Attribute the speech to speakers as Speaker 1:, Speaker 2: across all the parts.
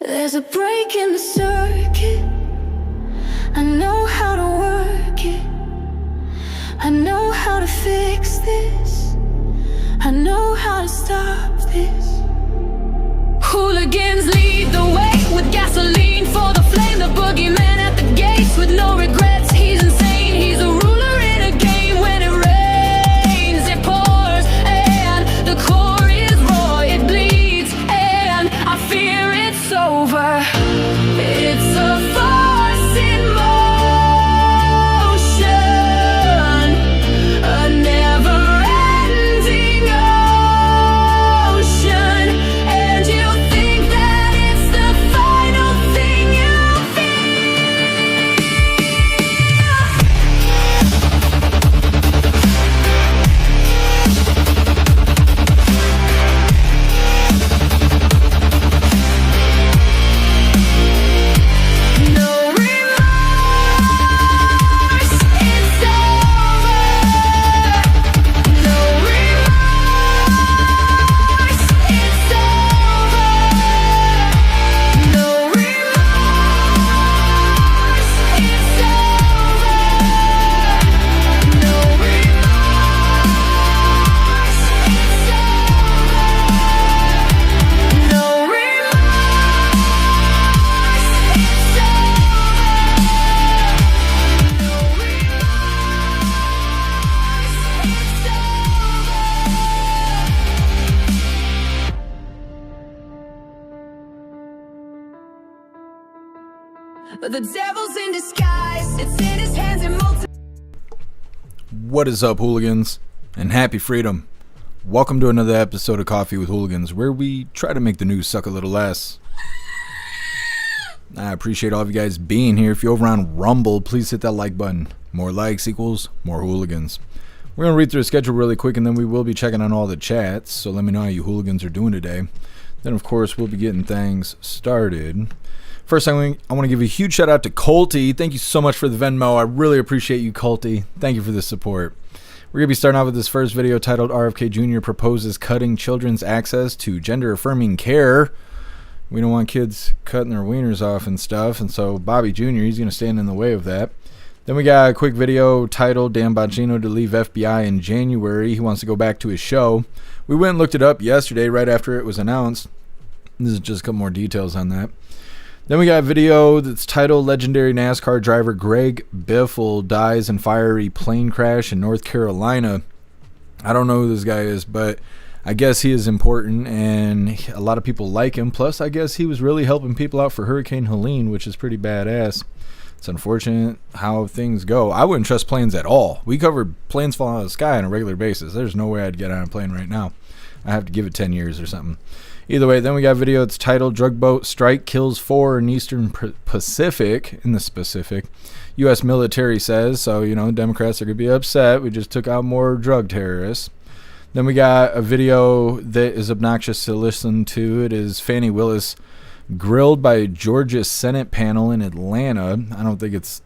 Speaker 1: There's a break in the circuit. I know how to work it. I know how to fix this. I know how to stop this. Hooligans lead the way with gasoline for the flame. The boogeyman at the gates with no regrets. He's insane. He's a ruler in a game. When it rains, it pours, and the core is raw. It bleeds, and I fear it's over. It's a force in motion, a never-ending ocean, and you think that it's the final thing you No remorse, it's over. No remorse, it's over. No remorse, it's over. No remorse, it's over. No But the devil's in disguise. It's in his hands and
Speaker 2: What is up, hooligans, and happy freedom. Welcome to another episode of Coffee with Hooligans, where we try to make the news suck a little less. I appreciate all of you guys being here. If you're over on Rumble, please hit that like button. More likes equals more hooligans. We're going to read through the schedule really quick, and then we will be checking on all the chats, so let me know how you hooligans are doing today. Then, of course, we'll be getting things started. First, I want to give a huge shout out to Colty. Thank you so much for the Venmo. I really appreciate you, Colty. Thank you for the support. We're going to be starting off with this first video titled RFK Jr. proposes cutting children's access to gender affirming care. We don't want kids cutting their wieners off and stuff, and so Bobby Jr., he's going to stand in the way of that. Then we got a quick video titled Dan Bongino to leave FBI in January. He wants to go back to his show. We went and looked it up yesterday right after it was announced. This is just a couple more details on that. Then we got a video that's titled Legendary NASCAR driver Greg Biffle dies in fiery plane crash in North Carolina. I don't know who this guy is, but I guess he is important and a lot of people like him. Plus, I guess he was really helping people out for Hurricane Helene, which is pretty badass. It's unfortunate how things go. I wouldn't trust planes at all. We covered planes falling out of the sky on a regular basis. There's no way I'd get on a plane right now. I have to give it 10 years or something. Either way, then we got a video that's titled Drug Boat Strike Kills 4 in Eastern Pacific, in the specific. U.S. military says, so, you know, Democrats are going to be upset. We just took out more drug terrorists. Then we got a video that is obnoxious to listen to. It is Fannie Willis grilled by Georgia Senate panel in Atlanta. I don't think it's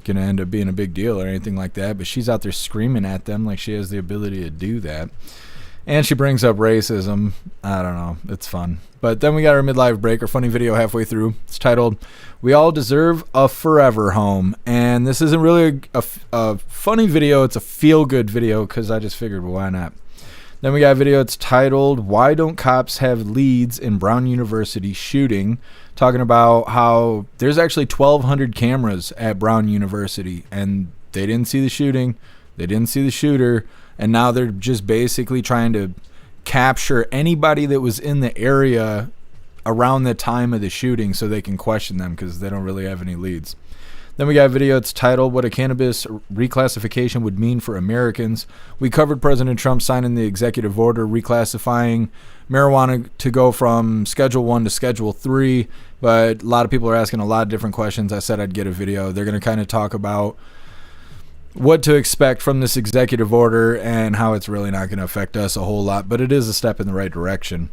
Speaker 2: going to end up being a big deal or anything like that, but she's out there screaming at them like she has the ability to do that. And she brings up racism. I don't know. It's fun. But then we got our midlife break, our funny video halfway through. It's titled, We All Deserve a Forever Home. And this isn't really a funny video. It's a feel-good video because I just figured, well, why not? Then we got a video. It's titled, Why Don't Cops Have Leads in Brown University Shooting? Talking about how there's actually 1,200 cameras at Brown University. And they didn't see the shooting. They didn't see the shooter. And now they're just basically trying to capture anybody that was in the area around the time of the shooting so they can question them because they don't really have any leads. Then we got a video that's titled What a Cannabis Reclassification Would Mean for Americans. We covered President Trump signing the executive order reclassifying marijuana to go from Schedule 1 to Schedule 3. But a lot of people are asking a lot of different questions. I said I'd get a video. They're going to kind of talk about what to expect from this executive order and how it's really not going to affect us a whole lot, but it is a step in the right direction.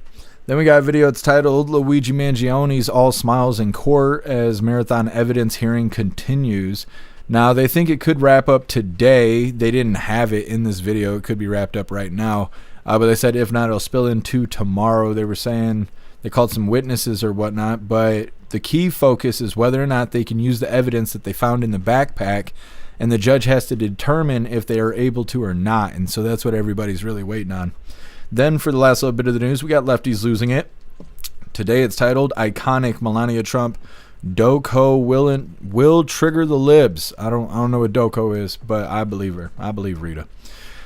Speaker 2: Then we got a video that's titled Luigi Mangioni's All Smiles in Court as Marathon Evidence Hearing Continues. Now, they think it could wrap up today. They didn't have it in this video. It could be wrapped up right now. But they said if not, it'll spill into tomorrow. They were saying They called some witnesses or whatnot, but the key focus is whether or not they can use the evidence that they found in the backpack, and the judge has to determine if they are able to or not. And so that's what everybody's really waiting on. Then for the last little bit of the news, we got lefties losing it. Today it's titled Iconic Melania Trump Doko will trigger the libs. I don't know what Doko is, but I believe her. I believe Rita.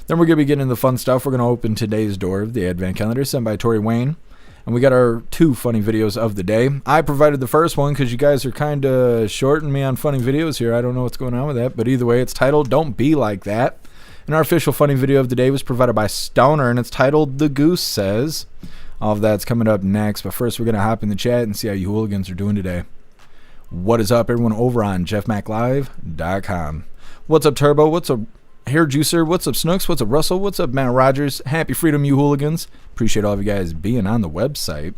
Speaker 2: Then we're going to be getting into the fun stuff. We're going to open today's door of the Advent Calendar sent by Tori Wayne. And we got our 2 funny videos of the day. I provided the first one because you guys are kind of shorting me on funny videos here. I don't know what's going on with that. But either way, it's titled Don't Be Like That. And our official funny video of the day was provided by Stoner, and it's titled The Goose Says. All of that's coming up next. But first, we're going to hop in the chat and see how you hooligans are doing today. What is up, everyone, over on jeffmaclive.com. What's up, Turbo? What's up, Hair Juicer? What's up, Snooks? What's up, Russell? What's up, Matt Rogers? Happy freedom, you hooligans. Appreciate all of you guys being on the website.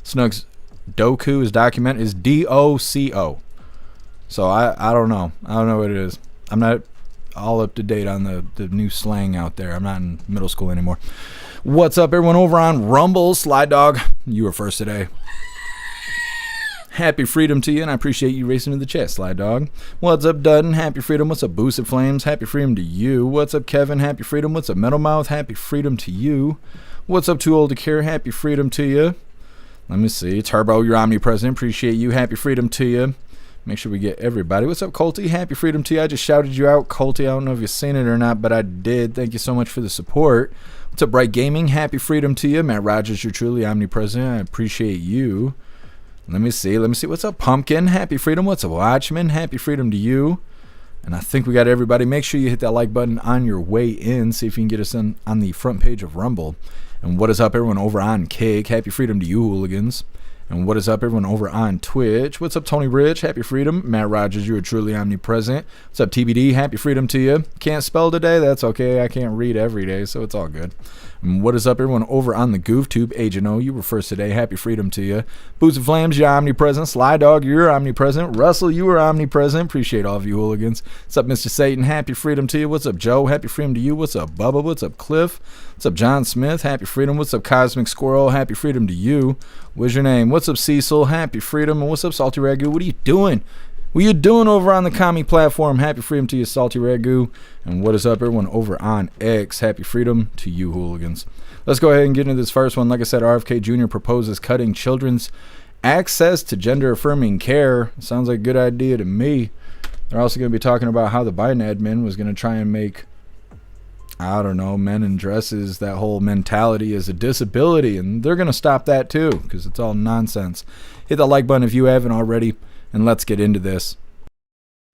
Speaker 2: Snooks, Doku, his document is D-O-C-O. So I don't know. I don't know what it is. I'm not all up to date on the new slang out there. I'm not in middle school anymore. What's up, everyone, over on Rumble? Slide Dog, you were first today. Happy freedom to you, and I appreciate you racing to the chat, Slide Dog. What's up, Dudden? Happy freedom. What's up, Boosted Flames? Happy freedom to you. What's up, Kevin? Happy freedom. What's up, Metal Mouth? Happy freedom to you. What's up, Too Old to Care? Happy freedom to you. Let me see. Turbo, you're omnipresent. Appreciate you. Happy freedom to you. Make sure we get everybody. What's up, Colty? Happy freedom to you. I just shouted you out, Colty. I don't know if you've seen it or not, but I did. Thank you so much for the support. What's up, Bright Gaming? Happy freedom to you. Matt Rogers, you're truly omnipresent. I appreciate you. Let me see. What's up, Pumpkin? Happy freedom. What's up, Watchman? Happy freedom to you. And I think we got everybody. Make sure you hit that like button on your way in. See if you can get us on the front page of Rumble. And what is up, everyone, over on Cake? Happy freedom to you, hooligans. And what is up, everyone, over on Twitch? What's up, Tony Rich? Happy freedom. Matt Rogers, you are truly omnipresent. What's up, TBD? Happy freedom to you. Can't spell today? That's okay. I can't read every day, so it's all good. And what is up, everyone, over on the GoofTube? Agent O, you were first today. Happy freedom to you. Boots and Flames, you're omnipresent. Sly Dog, you're omnipresent. Russell, you are omnipresent. Appreciate all of you hooligans. What's up, Mr. Satan? Happy freedom to you. What's up, Joe? Happy freedom to you. What's up, Bubba? What's up, Cliff? What's up, John Smith? Happy freedom. What's up, Cosmic Squirrel? Happy freedom to you. What's your name? What's up, Cecil? Happy freedom. And what's up, Salty Ragu? What are you doing? What are you doing over on the commie platform? Happy freedom to you, Salty Ragu. And what is up, everyone, over on X? Happy freedom to you, hooligans. Let's go ahead and get into this first one. Like I said, RFK Jr. proposes cutting children's access to gender affirming care. Sounds like a good idea to me. They're also going to be talking about how the Biden admin was going to try and make, I don't know, men in dresses, that whole mentality as a disability. And they're going to stop that too, because it's all nonsense. Hit that like button if you haven't already, and let's get into this.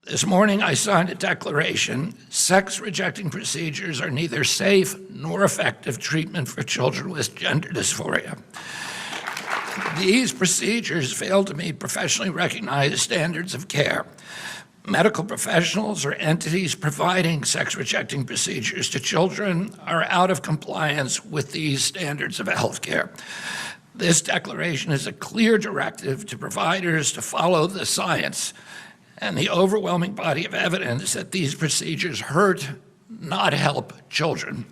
Speaker 3: This morning, I signed a declaration. Sex-rejecting procedures are neither safe nor effective treatment for children with gender dysphoria. These procedures fail to meet professionally recognized standards of care. Medical professionals or entities providing sex-rejecting procedures to children are out of compliance with these standards of health care. This declaration is a clear directive to providers to follow the science and the overwhelming body of evidence that these procedures hurt, not help children.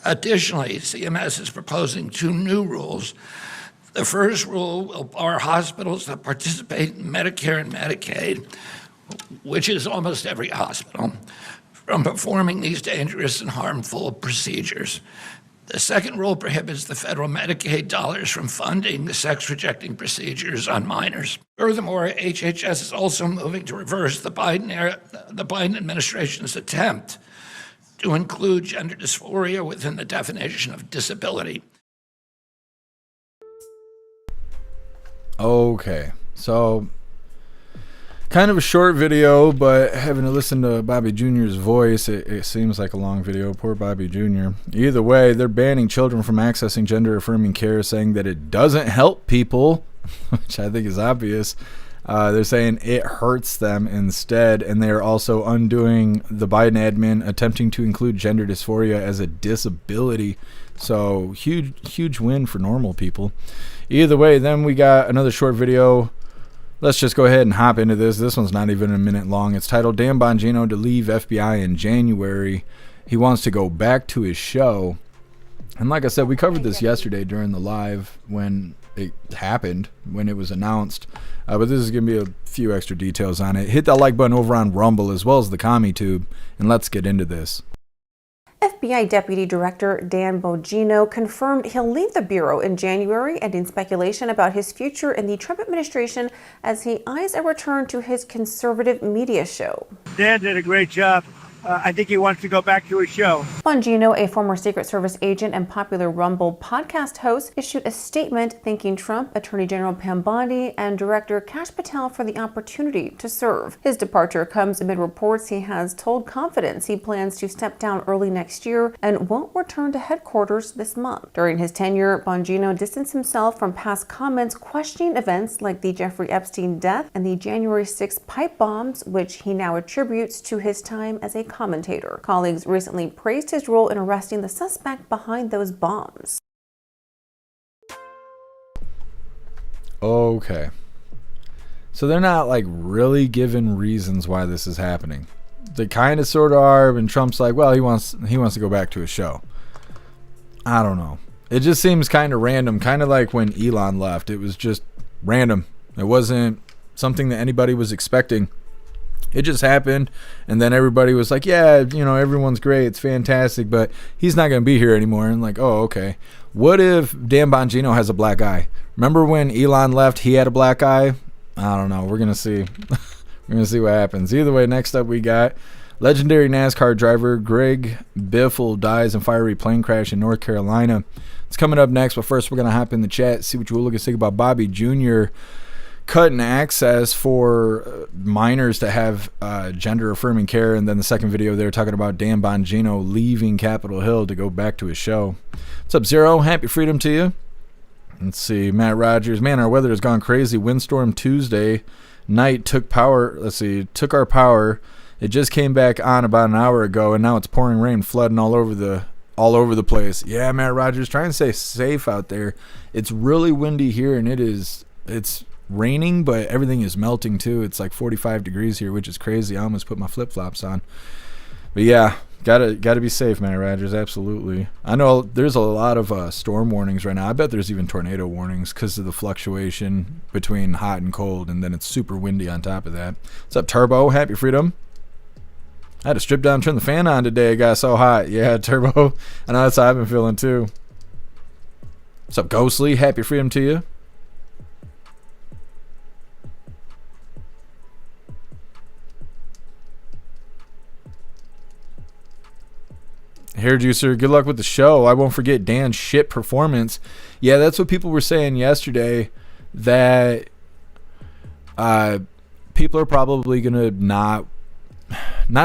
Speaker 3: Additionally, CMS is proposing 2 new rules. The first rule will bar hospitals that participate in Medicare and Medicaid, which is almost every hospital, from performing these dangerous and harmful procedures. The second rule prohibits the federal Medicaid dollars from funding the sex-rejecting procedures on minors. Furthermore, HHS is also moving to reverse the Biden administration's attempt to include gender dysphoria within the definition of disability.
Speaker 2: Okay, so kind of a short video, but having to listen to Bobby Jr.'s voice, it seems like a long video. Poor Bobby Jr. Either way, they're banning children from accessing gender affirming care, saying that it doesn't help people, which I think is obvious. They're saying it hurts them instead, and they are also undoing the Biden admin attempting to include gender dysphoria as a disability. So huge win for normal people. Either way, then we got another short video. Let's just go ahead and hop into this. This one's not even a minute long. It's titled Dan Bongino to leave FBI in January. He wants to go back to his show. And like I said, we covered this yesterday during the live when it happened when it was announced. But this is going to be a few extra details on it. Hit that like button over on Rumble as well as the CommiTube, and let's get into this.
Speaker 4: FBI Deputy Director Dan Bongino confirmed he'll leave the Bureau in January, ending speculation about his future in the Trump administration as he eyes a return to his conservative media show.
Speaker 5: Dan did a great job. I think he wants to go back to his show.
Speaker 4: Bongino, a former Secret Service agent and popular Rumble podcast host, issued a statement thanking Trump, Attorney General Pam Bondi, and Director Kash Patel for the opportunity to serve. His departure comes amid reports he has told Confidence he plans to step down early next year and won't return to headquarters this month. During his tenure, Bongino distanced himself from past comments questioning events like the Jeffrey Epstein death and the January 6th pipe bombs, which he now attributes to his time as a commentator. Colleagues recently praised his role in arresting the suspect behind those bombs.
Speaker 2: Okay. So they're not like really giving reasons why this is happening. They kind of sort of are, and Trump's like, well, he wants to go back to his show. I don't know. It just seems kind of random, kind of like when Elon left. It was just random. It wasn't something that anybody was expecting. It just happened, and then everybody was like, yeah, everyone's great, it's fantastic, but he's not going to be here anymore. And like, oh, okay. What if Dan Bongino has a black eye? Remember when Elon left, he had a black eye? I don't know. We're going to see. We're going to see what happens. Either way, next up we got legendary NASCAR driver Greg Biffle dies in fiery plane crash in North Carolina. It's coming up next, but first we're going to hop in the chat, see what you hooligans think about Bobby Jr. cutting access for minors to have gender affirming care, and then the second video they're talking about Dan Bongino leaving Capitol Hill to go back to his show. What's up, Zero? Happy freedom to you. Let's see, Matt Rogers. Man, our weather has gone crazy. Windstorm Tuesday night took our power. It just came back on about an hour ago, and now it's pouring rain, flooding all over the place. Yeah, Matt Rogers, try and stay safe out there. It's really windy here, and it's raining, but everything is melting too. It's like 45 degrees here, which is crazy. I almost put my flip-flops on. But yeah, gotta be safe, man, Rogers. Absolutely. I know there's a lot of storm warnings right now. I bet there's even tornado warnings because of the fluctuation between hot and cold, and then it's super windy on top of that. What's up, Turbo? Happy freedom. I had to strip down and turn the fan on today. It got so hot. Yeah, Turbo. I know that's how I've been feeling too. What's up, Ghostly? Happy freedom to you. Hair Juicer, good luck with the show. I won't forget Dan's shit performance. Yeah, that's what people were saying yesterday, that people are probably going to not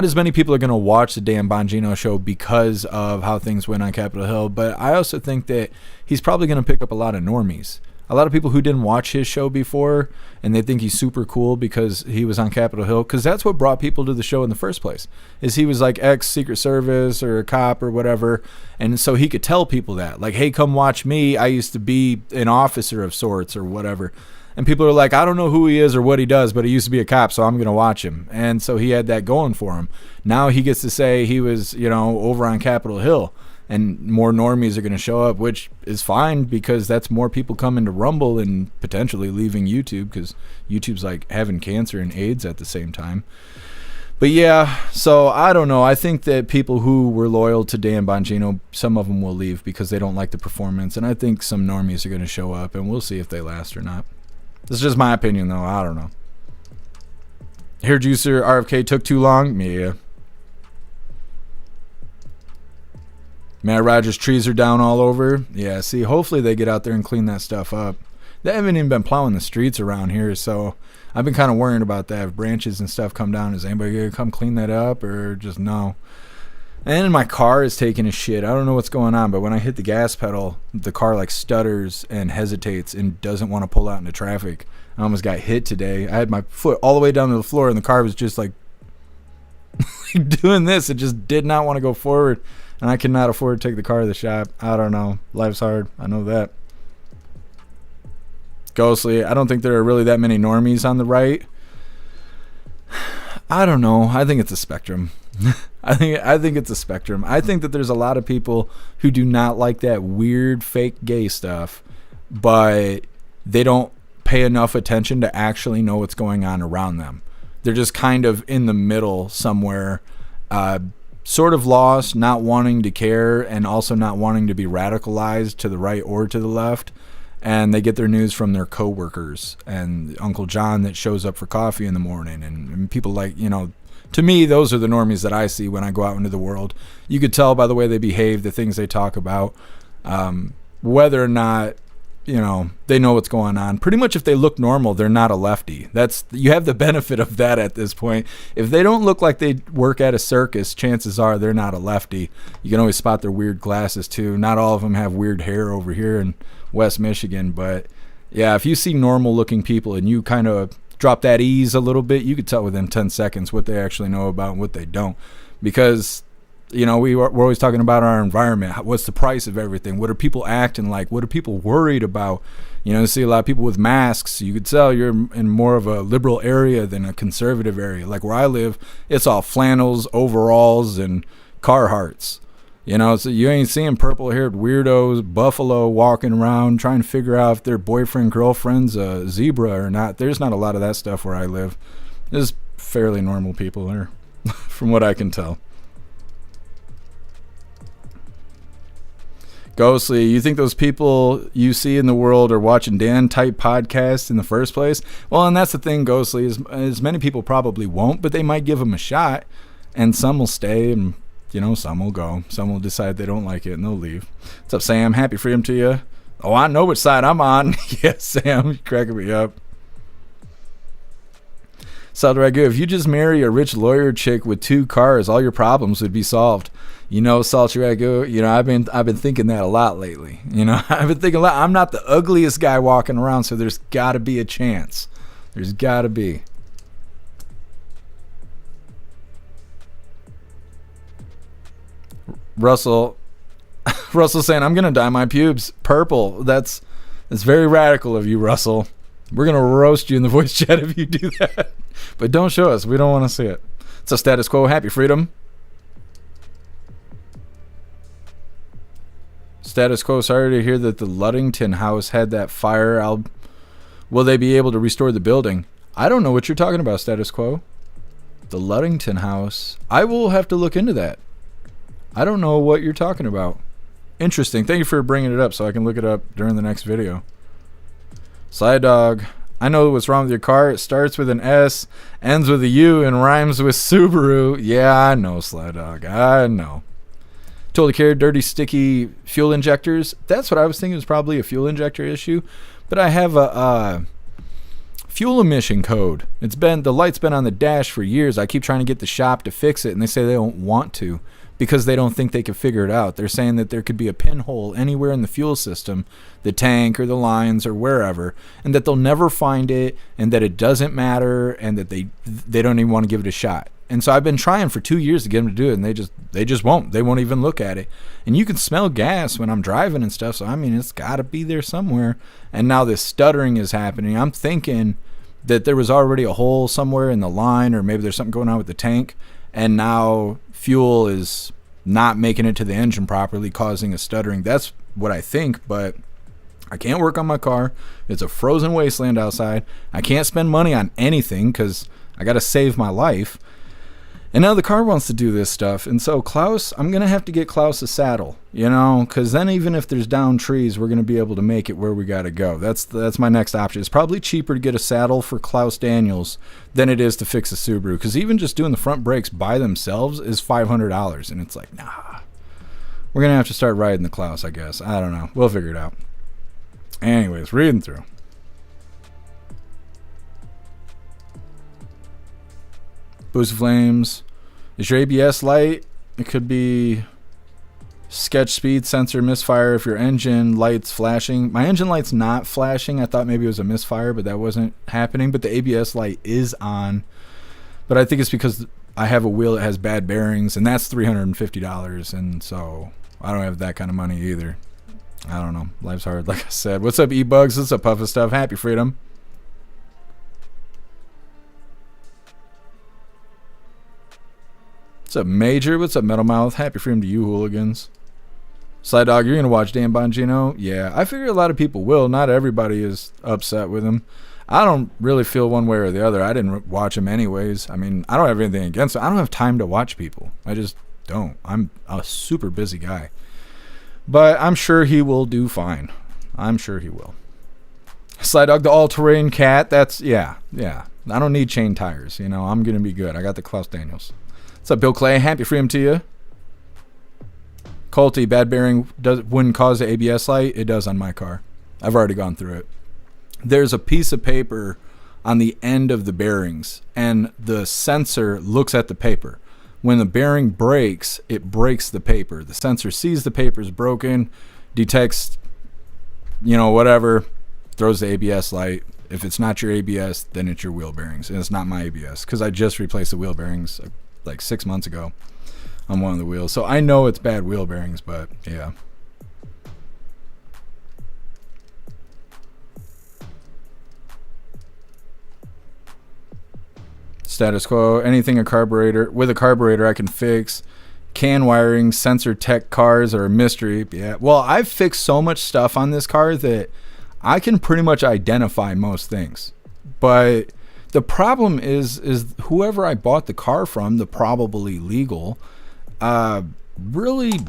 Speaker 2: as many people are going to watch the Dan Bongino show because of how things went on Capitol Hill, but I also think that he's probably going to pick up a lot of normies. A lot of people who didn't watch his show before, and they think he's super cool because he was on Capitol Hill, because that's what brought people to the show in the first place, is he was like ex-Secret Service or a cop or whatever, and so he could tell people that, like, hey, come watch me, I used to be an officer of sorts or whatever. And people are like, I don't know who he is or what he does, but he used to be a cop, so I'm going to watch him. And so he had that going for him. Now he gets to say he was, over on Capitol Hill, and more normies are going to show up, which is fine because that's more people coming to Rumble and potentially leaving YouTube, because YouTube's like having cancer and AIDS at the same time. But yeah, so I don't know. I think that people who were loyal to Dan Bongino, some of them will leave because they don't like the performance, and I think some normies are going to show up, and we'll see if they last or not. This is just my opinion, though. I don't know. Hair Juicer, RFK took too long? Yeah. Matt Rogers, trees are down all over. Yeah, see, hopefully they get out there and clean that stuff up. They haven't even been plowing the streets around here, so I've been kind of worrying about that. If branches and stuff come down, is anybody going to come clean that up, or just no? And my car is taking a shit. I don't know what's going on, but when I hit the gas pedal, the car like stutters and hesitates and doesn't want to pull out into traffic. I almost got hit today. I had my foot all the way down to the floor, and the car was just like doing this. It just did not want to go forward, and I cannot afford to take the car to the shop. I don't know. Life's hard. I know that. Ghostly, I don't think there are really that many normies on the right. I don't know. I think it's a spectrum. I think it's a spectrum. I think that there's a lot of people who do not like that weird fake gay stuff, but they don't pay enough attention to actually know what's going on around them. They're just kind of in the middle somewhere, sort of lost, not wanting to care, and also not wanting to be radicalized to the right or to the left. And they get their news from their coworkers and Uncle John that shows up for coffee in the morning, and people like, to me, those are the normies that I see when I go out into the world. You could tell by the way they behave, the things they talk about, whether or not they know what's going on. Pretty much if they look normal, they're not a lefty. You have the benefit of that at this point. If they don't look like they work at a circus, chances are they're not a lefty. You can always spot their weird glasses too. Not all of them have weird hair over here in West Michigan, but yeah, if you see normal looking people and you kind of drop that ease a little bit, you could tell within 10 seconds what they actually know about and what they don't. Because we're always talking about our environment. What's the price of everything? What are people acting like? What are people worried about? You see a lot of people with masks. You could tell you're in more of a liberal area than a conservative area. Like where I live, it's all flannels, overalls, and Carhartts. So you ain't seeing purple-haired weirdos, buffalo walking around trying to figure out if their boyfriend, girlfriend's a zebra or not. There's not a lot of that stuff where I live. There's fairly normal people there, from what I can tell. Ghostly, you think those people you see in the world are watching Dan-type podcasts in the first place? Well, and that's the thing, Ghostly, is as many people probably won't, but they might give them a shot, and some will stay, and, some will go. Some will decide they don't like it, and they'll leave. What's up, Sam? Happy freedom to you. Oh, I know which side I'm on. Yes, Sam, you're cracking me up. Sal Ragu, if you just marry a rich lawyer chick with 2 cars, all your problems would be solved. Salty Ragu, I've been thinking that a lot lately. I've been thinking a lot. I'm not the ugliest guy walking around, so there's got to be a chance. There's got to be. Russell saying, I'm going to dye my pubes purple. That's very radical of you, Russell. We're going to roast you in the voice chat if you do that. But don't show us. We don't want to see it. It's a status quo. Happy freedom. Status quo. Sorry to hear that the Ludington house had that fire. Will they be able to restore the building? I don't know what you're talking about, status quo. The Ludington house. I will have to look into that. I don't know what you're talking about. Interesting. Thank you for bringing it up so I can look it up during the next video. Side Dog. I know what's wrong with your car. It starts with an S, ends with a U, and rhymes with Subaru. Yeah, I know, Sly Dog. I know. Totally cared. Dirty, sticky fuel injectors. That's what I was thinking was probably a fuel injector issue. But I have a fuel emission code. The light's been on the dash for years. I keep trying to get the shop to fix it, and they say they don't want to because they don't think they can figure it out. They're saying that there could be a pinhole anywhere in the fuel system, the tank or the lines or wherever, and that they'll never find it, and that it doesn't matter, and that they don't even want to give it a shot. And so I've been trying for 2 years to get them to do it, and they just won't. They won't even look at it. And you can smell gas when I'm driving and stuff, so it's got to be there somewhere. And now this stuttering is happening. I'm thinking that there was already a hole somewhere in the line, or maybe there's something going on with the tank, and now fuel is not making it to the engine properly, causing a stuttering. That's what I think, but I can't work on my car. It's a frozen wasteland outside. I can't spend money on anything because I got to save my life. And now the car wants to do this stuff. And so Klaus, I'm going to have to get Klaus a saddle, because then even if there's down trees, we're going to be able to make it where we got to go. That's my next option. It's probably cheaper to get a saddle for Klaus Daniels than it is to fix a Subaru. Because even just doing the front brakes by themselves is $500. And it's like, nah. We're going to have to start riding the Klaus, I guess. I don't know. We'll figure it out. Anyways, reading through. Boost of Flames. Is your ABS light? It could be sketch speed sensor misfire if your engine light's flashing. My engine light's not flashing. I thought maybe it was a misfire, but that wasn't happening. But the ABS light is on. But I think it's because I have a wheel that has bad bearings, and that's $350. And so I don't have that kind of money either. I don't know. Life's hard, like I said. What's up, E-Bugs? What's up, Puff of Stuff? Happy freedom. What's up, Major? What's up, Metal Mouth? Happy freedom to you, hooligans. Sly Dog, you're going to watch Dan Bongino? Yeah, I figure a lot of people will. Not everybody is upset with him. I don't really feel one way or the other. I didn't watch him anyways. I mean, I don't have anything against him. I don't have time to watch people. I just don't. I'm a super busy guy. But I'm sure he will do fine. I'm sure he will. Sly Dog, the all-terrain cat, that's, yeah. I don't need chain tires. You know, I'm going to be good. I got the Klaus Daniels. What's up, Bill Clay? Happy freedom to you. Colty, bad bearing wouldn't cause the ABS light. It does on my car. I've already gone through it. There's a piece of paper on the end of the bearings, and the sensor looks at the paper. When the bearing breaks, it breaks the paper. The sensor sees the paper is broken, detects, whatever, throws the ABS light. If it's not your ABS, then it's your wheel bearings, and it's not my ABS because I just replaced the wheel bearings like 6 months ago on one of the wheels. So I know it's bad wheel bearings, but yeah. Status quo, anything with a carburetor I can fix. Can wiring, sensor tech cars are a mystery. Yeah. Well, I've fixed so much stuff on this car that I can pretty much identify most things. But the problem is whoever I bought the car from, the probably legal, really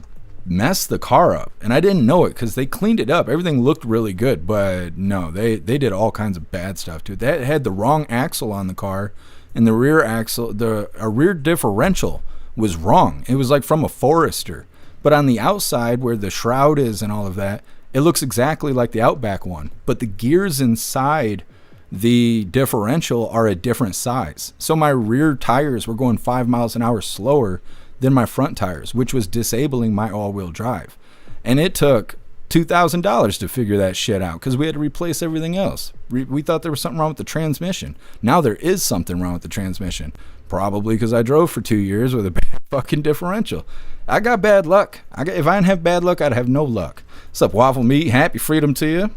Speaker 2: messed the car up, and I didn't know it because they cleaned it up. Everything looked really good, but no, they did all kinds of bad stuff to it. They had the wrong axle on the car, and the rear axle, a rear differential was wrong. It was like from a Forester, but on the outside where the shroud is and all of that, it looks exactly like the Outback one, but the gears inside the differential are a different size. So my rear tires were going 5 miles an hour slower than my front tires, which was disabling my all-wheel drive. And it took $2,000 to figure that shit out because we had to replace everything else. We thought there was something wrong with the transmission. Now there is something wrong with the transmission. Probably because I drove for 2 years with a bad fucking differential. I got bad luck. If I didn't have bad luck, I'd have no luck. What's up, Waffle Meat? Happy freedom to you.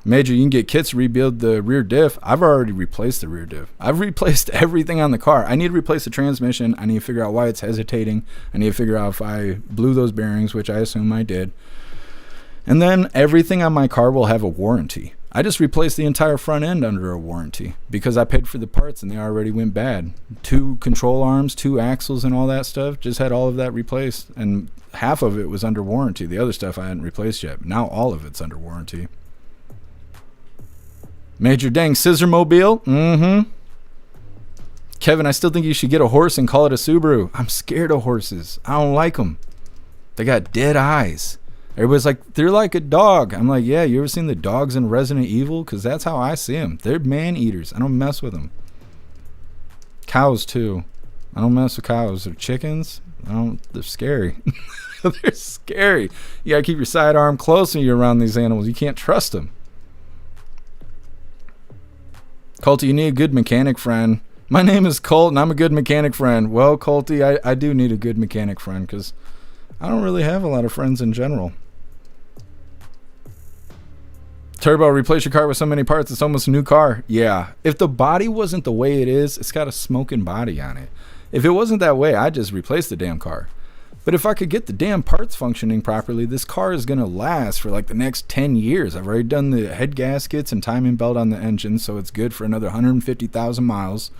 Speaker 2: Major, you can get kits to rebuild the rear diff. I've already replaced the rear diff. I've replaced everything on the car. I need to replace the transmission. I need to figure out why it's hesitating. I need to figure out if I blew those bearings, which I assume I did. And then everything on my car will have a warranty. I just replaced the entire front end under a warranty because I paid for the parts and they already went bad. 2 control arms, 2 axles and all that stuff. Just had all of that replaced. And half of it was under warranty. The other stuff I hadn't replaced yet. Now all of it's under warranty. Major dang scissor mobile. Kevin, I still think you should get a horse and call it a Subaru. I'm scared of horses. I don't like them. They got dead eyes. Everybody's like, they're like a dog. I'm like, yeah, you ever seen the dogs in Resident Evil? Because that's how I see them. They're man eaters. I don't mess with them. Cows too. I don't mess with cows. They're chickens. They're scary. They're scary. You gotta keep your sidearm close when you're around these animals. You can't trust them. Colty, you need a good mechanic friend. My name is Colt, and I'm a good mechanic friend. Well, Colty, I do need a good mechanic friend because I don't really have a lot of friends in general. Turbo, replace your car with so many parts, it's almost a new car. Yeah. If the body wasn't the way it is, it's got a smoking body on it. If it wasn't that way, I'd just replace the damn car. But if I could get the damn parts functioning properly, this car is going to last for like the next 10 years. I've already done the head gaskets and timing belt on the engine, so it's good for another 150,000 miles.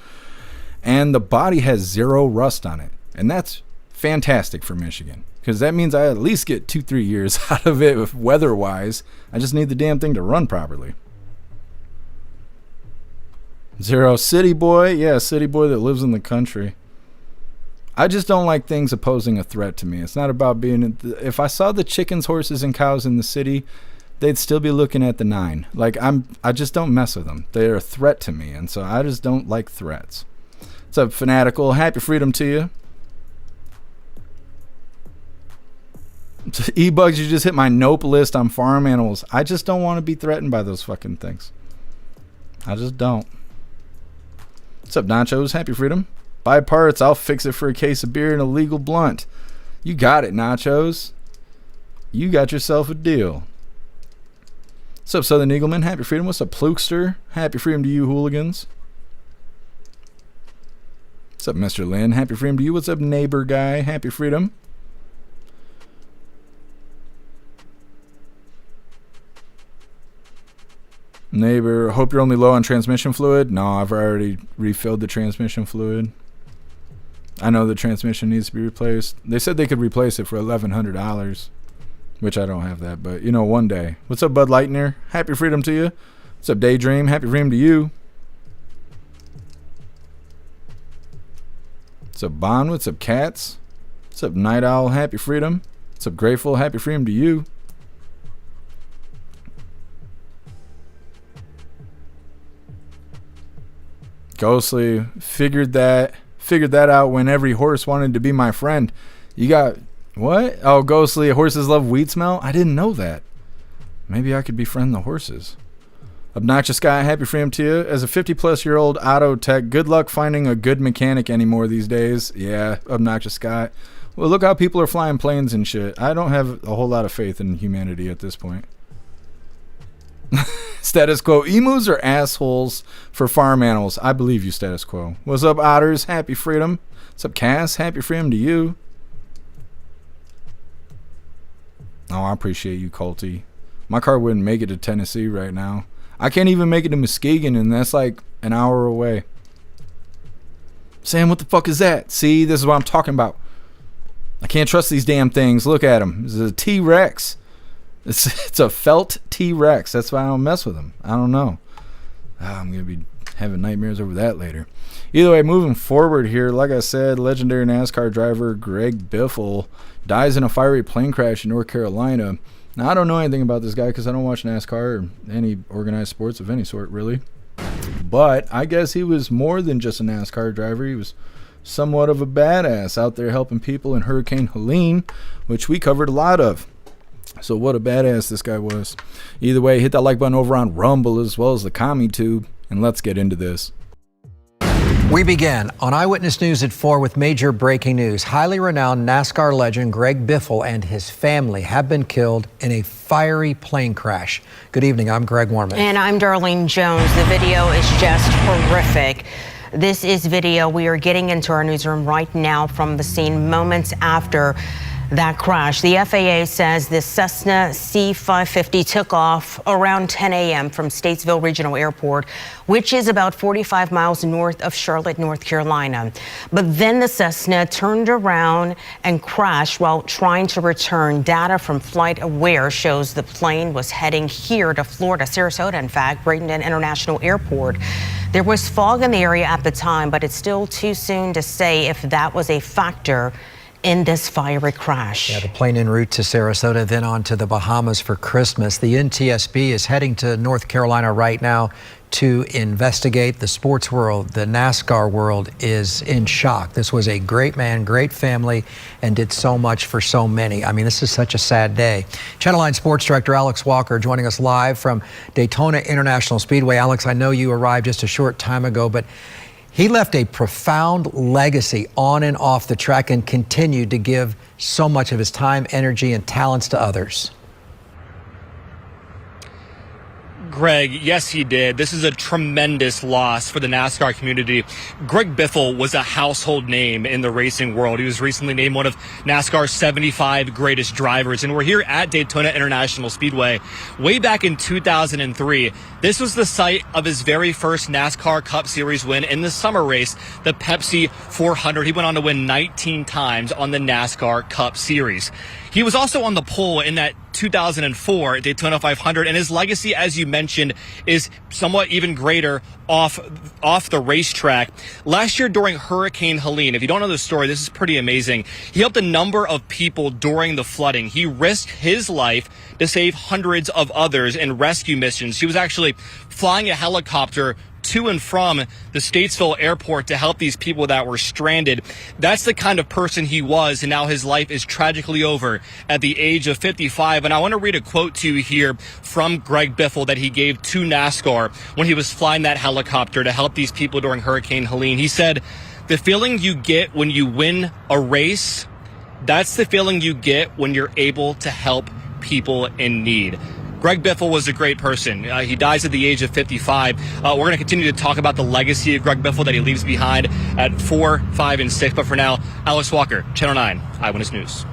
Speaker 2: And the body has 0 rust on it. And that's fantastic for Michigan, because that means I at least get 2-3 years out of it weather-wise. I just need the damn thing to run properly. 0 city boy. Yeah, city boy that lives in the country. I just don't like things opposing a threat to me. It's not about being... If I saw the chickens, horses, and cows in the city, they'd still be looking at the 9. Like, I just don't mess with them. They're a threat to me, and so I just don't like threats. What's up, Fanatical? Happy freedom to you. E-Bugs, you just hit my nope list on farm animals. I just don't want to be threatened by those fucking things. I just don't. What's up, Nachos? Happy freedom. Buy parts, I'll fix it for a case of beer and a legal blunt. You got it, Nachos. You got yourself a deal. What's up, Southern Eagleman? Happy freedom. What's up, Plukester? Happy freedom to you, hooligans. What's up, Mr. Lynn? Happy freedom to you. What's up, neighbor guy? Happy freedom. Neighbor, hope you're only low on transmission fluid. No, I've already refilled the transmission fluid. I know the transmission needs to be replaced. They said they could replace it for $1,100, which I don't have that, but one day. What's up, Bud Lightner? Happy freedom to you. What's up, Daydream? Happy freedom to you. What's up, Bond? What's up, Cats? What's up, Night Owl? Happy freedom. What's up, Grateful? Happy freedom to you. Ghostly, figured that out when every horse wanted to be my friend. You got what? Oh, Ghostly, horses love weed smell? I didn't know that. Maybe I could befriend the horses. Obnoxious Guy, happy freedom to you. As a 50-plus-year-old auto tech, good luck finding a good mechanic anymore these days. Yeah, Obnoxious Guy. Well, look how people are flying planes and shit. I don't have a whole lot of faith in humanity at this point. Status Quo, emus are assholes for farm animals. I believe you, Status Quo. What's up, Otters? Happy freedom. What's up, Cass? Happy freedom to you. Oh, I appreciate you, Colty. My car wouldn't make it to Tennessee right now. I can't even make it to Muskegon, and that's like an hour away. Sam, what the fuck is that? See, this is what I'm talking about. I can't trust these damn things. Look at them. This is a T-Rex. It's a felt T-Rex. That's why I don't mess with them. I don't know. I'm going to be having nightmares over that later. Either way, moving forward here, like I said, legendary NASCAR driver Greg Biffle dies in a fiery plane crash in North Carolina. Now, I don't know anything about this guy because I don't watch NASCAR or any organized sports of any sort, really. But I guess he was more than just a NASCAR driver. He was somewhat of a badass out there helping people in Hurricane Helene, which we covered a lot of. So what a badass this guy was. Either way, hit that like button over on Rumble as well as the CommentTube, and let's get into this.
Speaker 6: We begin on Eyewitness News at 4 with major breaking news. Highly renowned NASCAR legend Greg Biffle and his family have been killed in a fiery plane crash. Good evening, I'm Greg Warman.
Speaker 7: And I'm Darlene Jones. The video is just horrific. This is video we are getting into our newsroom right now from the scene moments after that crash. The FAA says the Cessna C550 took off around 10 a.m. from Statesville Regional Airport, which is about 45 miles north of Charlotte, North Carolina. But then the Cessna turned around and crashed while trying to return. Data from FlightAware shows the plane was heading here to Florida, Sarasota, in fact, Bradenton International Airport. There was fog in the area at the time, but it's still too soon to say if that was a factor in this fiery crash.
Speaker 6: Yeah, the plane en route to Sarasota, then on to the Bahamas for Christmas. The NTSB is heading to North Carolina right now to investigate. The sports world, the NASCAR world, is in shock. This was a great man, great family, and did so much for so many. I mean, this is such a sad day. Channel 9 Sports Director Alex Walker joining us live from Daytona International Speedway. Alex, I know you arrived just a short time ago, but he left a profound legacy on and off the track and continued to give so much of his time, energy, and talents to others.
Speaker 8: Greg, yes, he did. This is a tremendous loss for the NASCAR community. Greg Biffle was a household name in the racing world. He was recently named one of NASCAR's 75 greatest drivers. And we're here at Daytona International Speedway. Way back in 2003, this was the site of his very first NASCAR Cup Series win in the summer race, the Pepsi 400. He went on to win 19 times on the NASCAR Cup Series. He was also on the pole in that 2004 Daytona 500, and his legacy, as you mentioned, is somewhat even greater off the racetrack. Last year during Hurricane Helene, if you don't know the story, this is pretty amazing. He helped a number of people during the flooding. He risked his life to save hundreds of others in rescue missions. He was actually flying a helicopter to and from the Statesville airport to help these people that were stranded. That's the kind of person he was, and now his life is tragically over at the age of 55. And I want to read a quote to you here from Greg Biffle that he gave to NASCAR when he was flying that helicopter to help these people during Hurricane Helene. He said, "The feeling you get when you win a race, that's the feeling you get when you're able to help people in need." Greg Biffle was a great person. He dies at the age of 55. We're going to continue to talk about the legacy of Greg Biffle that he leaves behind at 4, 5, and 6. But for now, Alex Walker, Channel 9, Eyewitness News.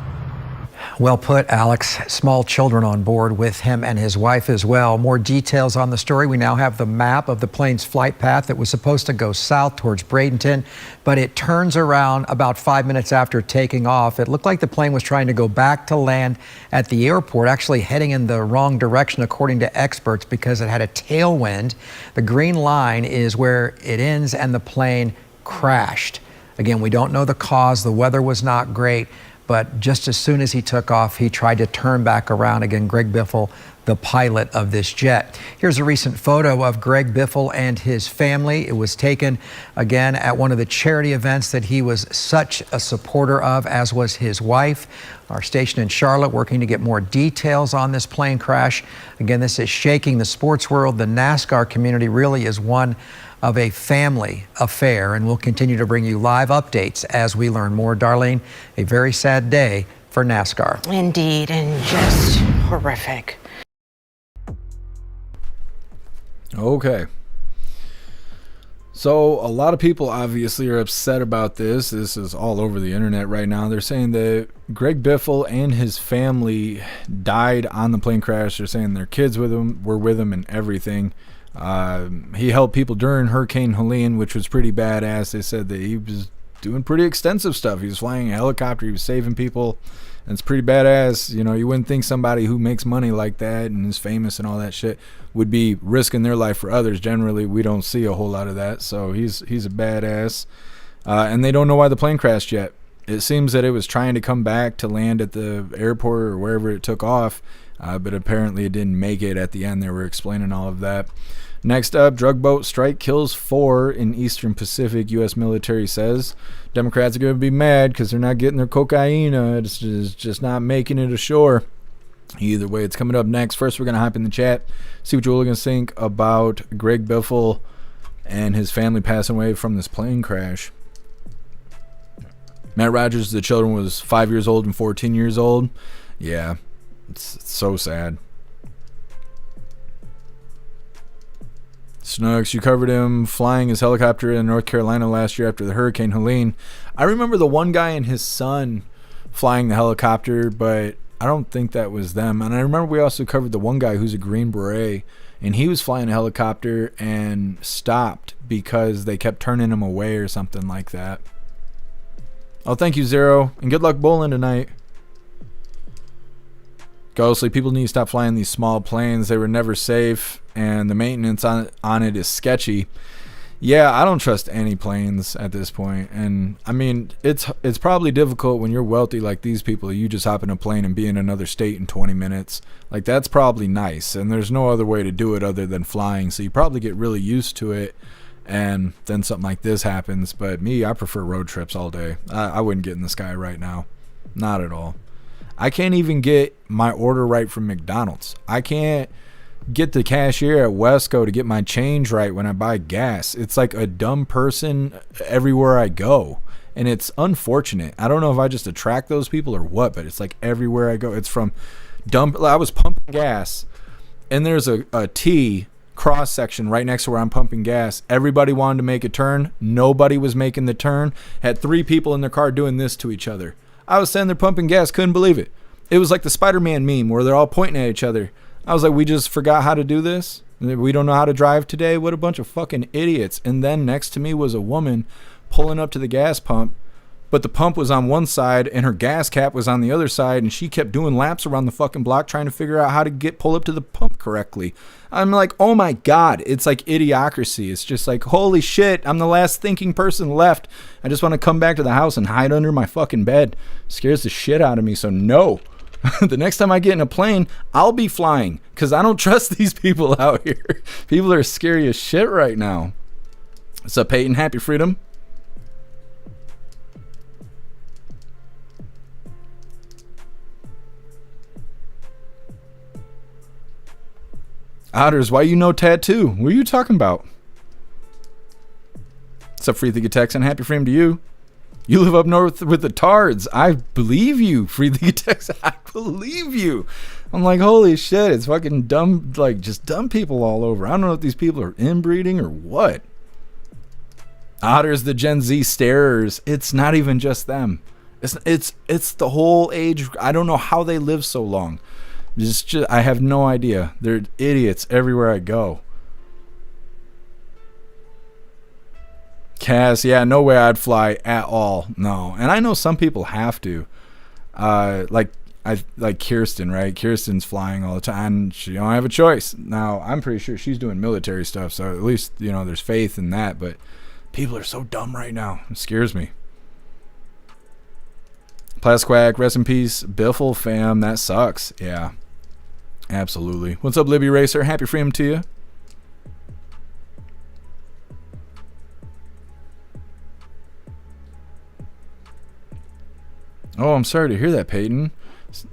Speaker 6: Well put, Alex. Small children on board with him and his wife as well. More details on the story. We now have the map of the plane's flight path that was supposed to go south towards Bradenton, but it turns around about 5 minutes after taking off. It looked like the plane was trying to go back to land at the airport, actually heading in the wrong direction according to experts because it had a tailwind. The green line is where it ends and the plane crashed. Again, we don't know the cause. The weather was not great. But just as soon as he took off, he tried to turn back around. Again, Greg Biffle, the pilot of this jet. Here's a recent photo of Greg Biffle and his family. It was taken, again, at one of the charity events that he was such a supporter of, as was his wife. Our station in Charlotte working to get more details on this plane crash. Again, this is shaking the sports world. The NASCAR community really is one of a family affair, and we'll continue to bring you live updates as we learn more. Darlene, a very sad day for NASCAR.
Speaker 7: Indeed, and just horrific.
Speaker 2: Okay. So a lot of people obviously are upset about this. This is all over the internet right now. They're saying that Greg Biffle and his family died on the plane crash. They're saying their kids were with him and everything. He helped people during Hurricane Helene, which was pretty badass. They said that he was doing pretty extensive stuff. He was flying a helicopter. He was saving people. And it's pretty badass. You know, you wouldn't think somebody who makes money like that and is famous and all that shit would be risking their life for others. Generally, we don't see a whole lot of that. So he's a badass. And they don't know why the plane crashed yet. It seems that it was trying to come back to land at the airport or wherever it took off. But apparently it didn't make it at the end. They were explaining all of that. Next up, drug boat strike kills 4 in Eastern Pacific, U.S. military says. Democrats are going to be mad because they're not getting their cocaine. It's just not making it ashore. Either way, it's coming up next. First, we're going to hop in the chat, see what you all think about Greg Biffle and his family passing away from this plane crash. Matt Rogers, the children was 5 years old and 14 years old. Yeah, it's so sad. Snugs, you covered him flying his helicopter in North Carolina last year after the Hurricane Helene. I remember the one guy and his son flying the helicopter, but I don't think that was them. And I remember we also covered the one guy who's a Green Beret, and he was flying a helicopter and stopped because they kept turning him away or something like that. Oh, thank you, Zero, and good luck bowling tonight. Ghostly, people need to stop flying these small planes. They were never safe, and the maintenance on it is sketchy. Yeah, I don't trust any planes at this point. And I mean, it's probably difficult when you're wealthy like these people. You just hop in a plane and be in another state in 20 minutes. Like, that's probably nice, and there's no other way to do it other than flying. So you probably get really used to it, and then something like this happens. But me, I prefer road trips all day. I wouldn't get in the sky right now. Not at all. I can't even get my order right from McDonald's. I can't get the cashier at Wesco to get my change right when I buy gas. It's like a dumb person everywhere I go. And it's unfortunate. I don't know if I just attract those people or what, but it's like everywhere I go. It's from dumb. I was pumping gas, and there's a T cross section right next to where I'm pumping gas. Everybody wanted to make a turn. Nobody was making the turn. Had 3 people in their car doing this to each other. I was standing there pumping gas, couldn't believe it. It was like the Spider-Man meme where they're all pointing at each other. I was like, we just forgot how to do this? We don't know how to drive today? What a bunch of fucking idiots. And then next to me was a woman pulling up to the gas pump, but the pump was on one side and her gas cap was on the other side, and she kept doing laps around the fucking block trying to figure out how to pull up to the pump correctly. I'm like, oh my God, it's like idiocracy. It's just like, holy shit, I'm the last thinking person left. I just want to come back to the house and hide under my fucking bed. Scares the shit out of me, so no. The next time I get in a plane, I'll be flying because I don't trust these people out here. People are scary as shit right now. What's up, Peyton? Happy freedom. Otters, why you no tattoo? What are you talking about? What's up, Free Thinking Texan? Happy freedom to you. You live up north with the Tards. I believe you, Free Thinking Texan. I believe you. I'm like, holy shit, it's fucking dumb, like just dumb people all over. I don't know if these people are inbreeding or what. Otters, the Gen Z starers. It's not even just them. It's the whole age. I don't know how they live so long. Just I have no idea. They're idiots everywhere I go. Cass, yeah, no way I'd fly at all. No. And I know some people have to. Like Kirsten, right? Kirsten's flying all the time. She don't have a choice. Now, I'm pretty sure she's doing military stuff, so at least, there's faith in that, but people are so dumb right now. It scares me. Plasquack, rest in peace. Biffle, fam, that sucks. Yeah. Absolutely. What's up, Libby Racer? Happy freedom to you. Oh, I'm sorry to hear that, Peyton.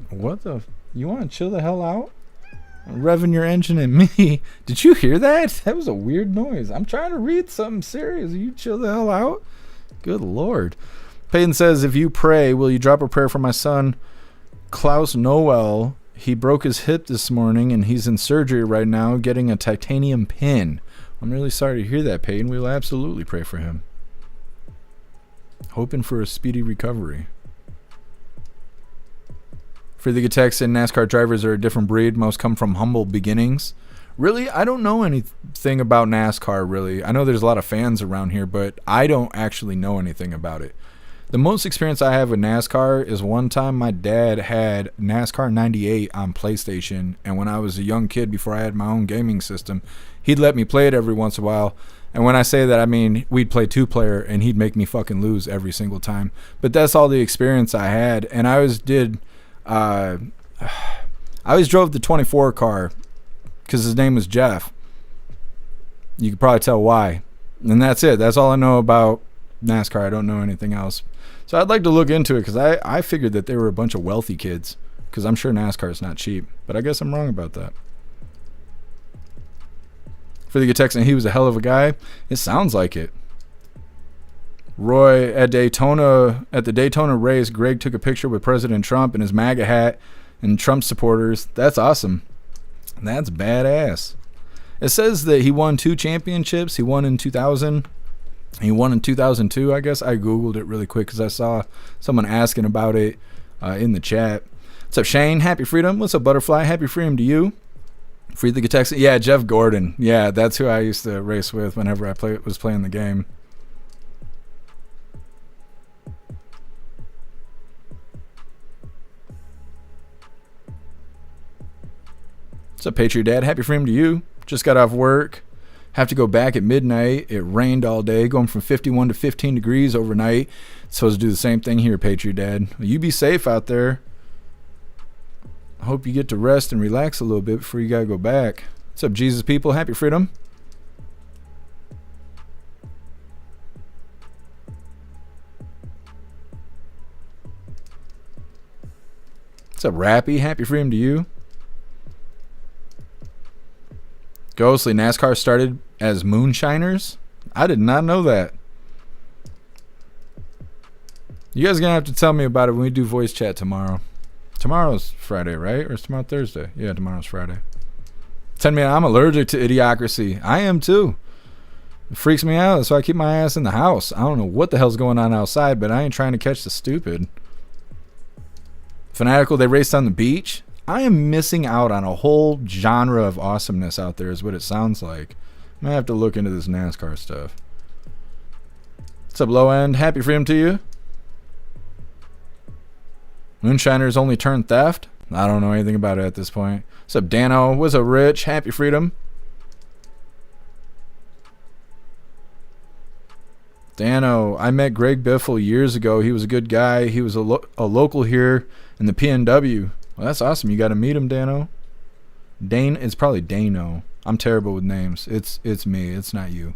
Speaker 2: What the? You want to chill the hell out? Revving your engine at me. Did you hear that? That was a weird noise. I'm trying to read something serious. You chill the hell out? Good Lord. Peyton says, if you pray, will you drop a prayer for my son, Klaus Noel? He broke his hip this morning, and he's in surgery right now getting a titanium pin. I'm really sorry to hear that, Peyton. We'll absolutely pray for him. Hoping for a speedy recovery. For the Texan, NASCAR drivers are a different breed. Most come from humble beginnings. Really, I don't know anything about NASCAR, really. I know there's a lot of fans around here, but I don't actually know anything about it. The most experience I have with NASCAR is one time my dad had NASCAR 98 on PlayStation, and when I was a young kid before I had my own gaming system, he'd let me play it every once in a while. And when I say that, I mean we'd play 2-player, and he'd make me fucking lose every single time. But that's all the experience I had, and I always drove the 24 car because his name was Jeff. You could probably tell why. And that's it. That's all I know about NASCAR. I don't know anything else. So I'd like to look into it because I figured that they were a bunch of wealthy kids because I'm sure NASCAR is not cheap. But I guess I'm wrong about that. For the Texan, he was a hell of a guy. It sounds like it. Roy, at the Daytona race, Greg took a picture with President Trump in his MAGA hat and Trump supporters. That's awesome. That's badass. It says that he won 2 championships. He won in 2000. He won in 2002, I guess. I Googled it really quick because I saw someone asking about it in the chat. What's up, Shane? Happy freedom. What's up, Butterfly? Happy freedom to you. Free the Texan. Yeah, Jeff Gordon. Yeah, that's who I used to race with whenever I was playing the game. What's up, Patriot Dad? Happy freedom to you. Just got off work. Have to go back at midnight. It rained all day, going from 51 to 15 degrees overnight. Supposed to do the same thing here, Patriot Dad. You be safe out there. I hope you get to rest and relax a little bit before you gotta go back. What's up, Jesus people? Happy freedom. What's up, Rappy? Happy freedom to you. Ghostly, NASCAR started as moonshiners? I did not know that. You guys are going to have to tell me about it when we do voice chat tomorrow. Tomorrow's Friday, right? Or is tomorrow Thursday? Yeah, tomorrow's Friday. 10 minutes. I'm allergic to idiocracy. I am too. It freaks me out, so I keep my ass in the house. I don't know what the hell's going on outside, but I ain't trying to catch the stupid. Fanatical, they raced on the beach. I am missing out on a whole genre of awesomeness out there is what it sounds like. I'm going to have to look into this NASCAR stuff. What's up, Low End? Happy freedom to you. Moonshiners only turn theft? I don't know anything about it at this point. What's up, Dano? What's up, Rich? Happy freedom. Dano, I met Greg Biffle years ago. He was a good guy. He was a local here in the PNW. Well, that's awesome. You got to meet him, Dano. It's probably Dano. I'm terrible with names. It's me. It's not you.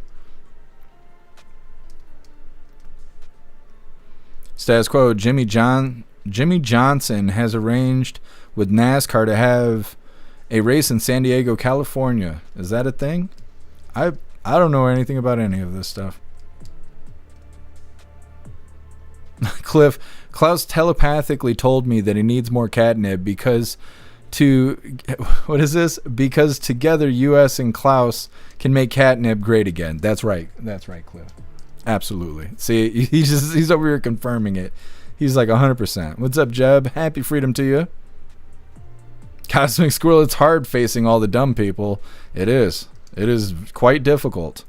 Speaker 2: Status quo. Jimmy Johnson has arranged with NASCAR to have a race in San Diego, California. Is that a thing? I don't know anything about any of this stuff. Cliff, Klaus telepathically told me that he needs more catnip because because together US and Klaus can make catnip great again. That's right, Cliff. Absolutely. See, he's over here confirming it. He's like 100%. What's up, Jeb? Happy freedom to you. Cosmic Squirrel, it's hard facing all the dumb people. It is. It is quite difficult.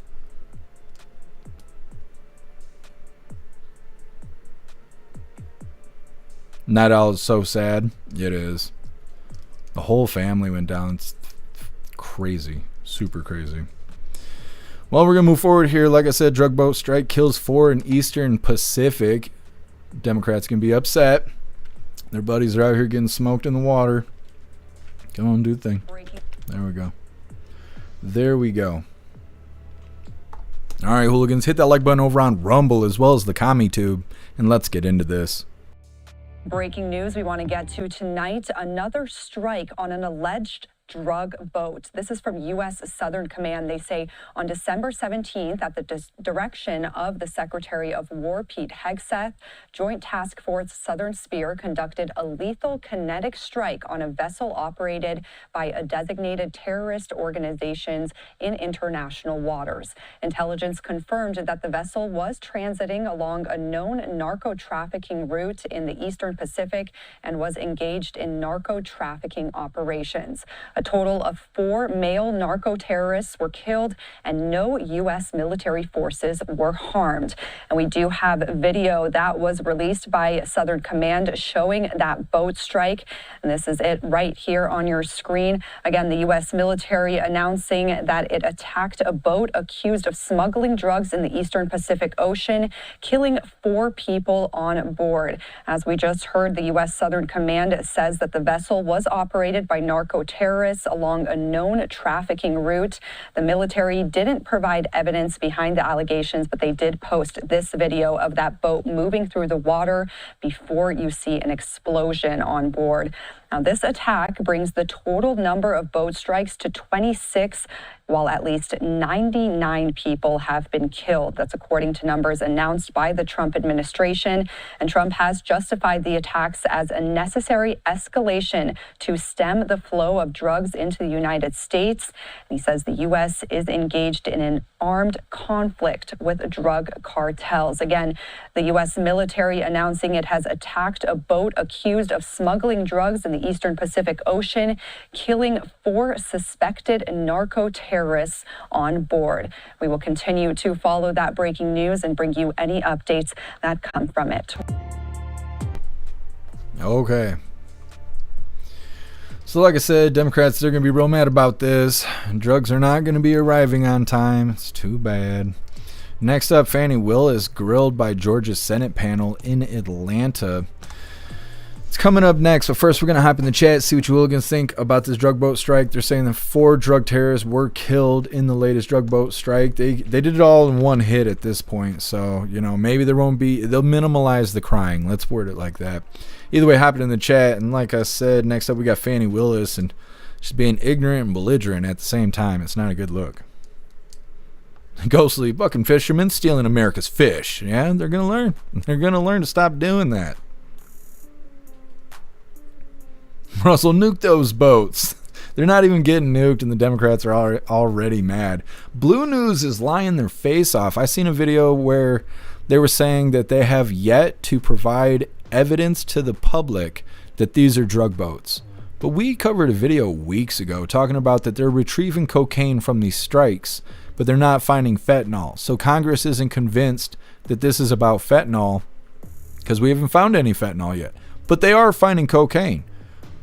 Speaker 2: Night Owl is so sad. It is. The whole family went down. It's crazy. Super crazy. Well, we're going to move forward here. Like I said, drug boat strike kills 4 in Eastern Pacific. Democrats can be upset. Their buddies are out here getting smoked in the water. Come on, do the thing. There we go. There we go. All right, hooligans, hit that like button over on Rumble as well as the Commie Tube, and let's get into this.
Speaker 9: Breaking news we want to get to tonight. Another strike on an alleged drug boat. This is from U.S. Southern Command. They say on December 17th, at the direction of the Secretary of War, Pete Hegseth, Joint Task Force Southern Spear conducted a lethal kinetic strike on a vessel operated by a designated terrorist organizations in international waters. Intelligence confirmed that the vessel was transiting along a known narco-trafficking route in the Eastern Pacific and was engaged in narco-trafficking operations. A total of 4 male narco-terrorists were killed and no U.S. military forces were harmed. And we do have video that was released by Southern Command showing that boat strike. And this is it right here on your screen. Again, the U.S. military announcing that it attacked a boat accused of smuggling drugs in the Eastern Pacific Ocean, killing 4 people on board. As we just heard, the U.S. Southern Command says that the vessel was operated by narco-terrorists along a known trafficking route. The military didn't provide evidence behind the allegations, but they did post this video of that boat moving through the water before you see an explosion on board. Now, this attack brings the total number of boat strikes to 26, while at least 99 people have been killed. That's according to numbers announced by the Trump administration. And Trump has justified the attacks as a necessary escalation to stem the flow of drugs into the United States. And he says the U.S. is engaged in an armed conflict with drug cartels. Again, the U.S. military announcing it has attacked a boat accused of smuggling drugs in the Eastern Pacific Ocean, killing 4 suspected narco-terrorists on board. We will continue to follow that breaking news and bring you any updates that come from it.
Speaker 2: Okay. So like I said, Democrats, they're going to be real mad about this. Drugs are not going to be arriving on time. It's too bad. Next up, Fani Willis grilled by Georgia's Senate panel in Atlanta. It's coming up next, but first we're going to hop in the chat, see what you hooligans think about this drug boat strike. They're saying that 4 drug terrorists were killed in the latest drug boat strike. They did it all in one hit at this point, so, you know, maybe there won't be, they'll minimalize the crying. Let's word it like that. Either way, hop in the chat, and like I said, next up we got Fani Willis, and she's being ignorant and belligerent at the same time. It's not a good look. Ghostly bucking fishermen stealing America's fish. Yeah, they're going to learn. They're going to learn to stop doing that. Russell, nuke those boats. They're not even getting nuked, and the Democrats are already mad. Blue News is lying their face off. I seen a video where they were saying that they have yet to provide evidence to the public that these are drug boats. But we covered a video weeks ago talking about that they're retrieving cocaine from these strikes, but they're not finding fentanyl. So Congress isn't convinced that this is about fentanyl because we haven't found any fentanyl yet. But they are finding cocaine.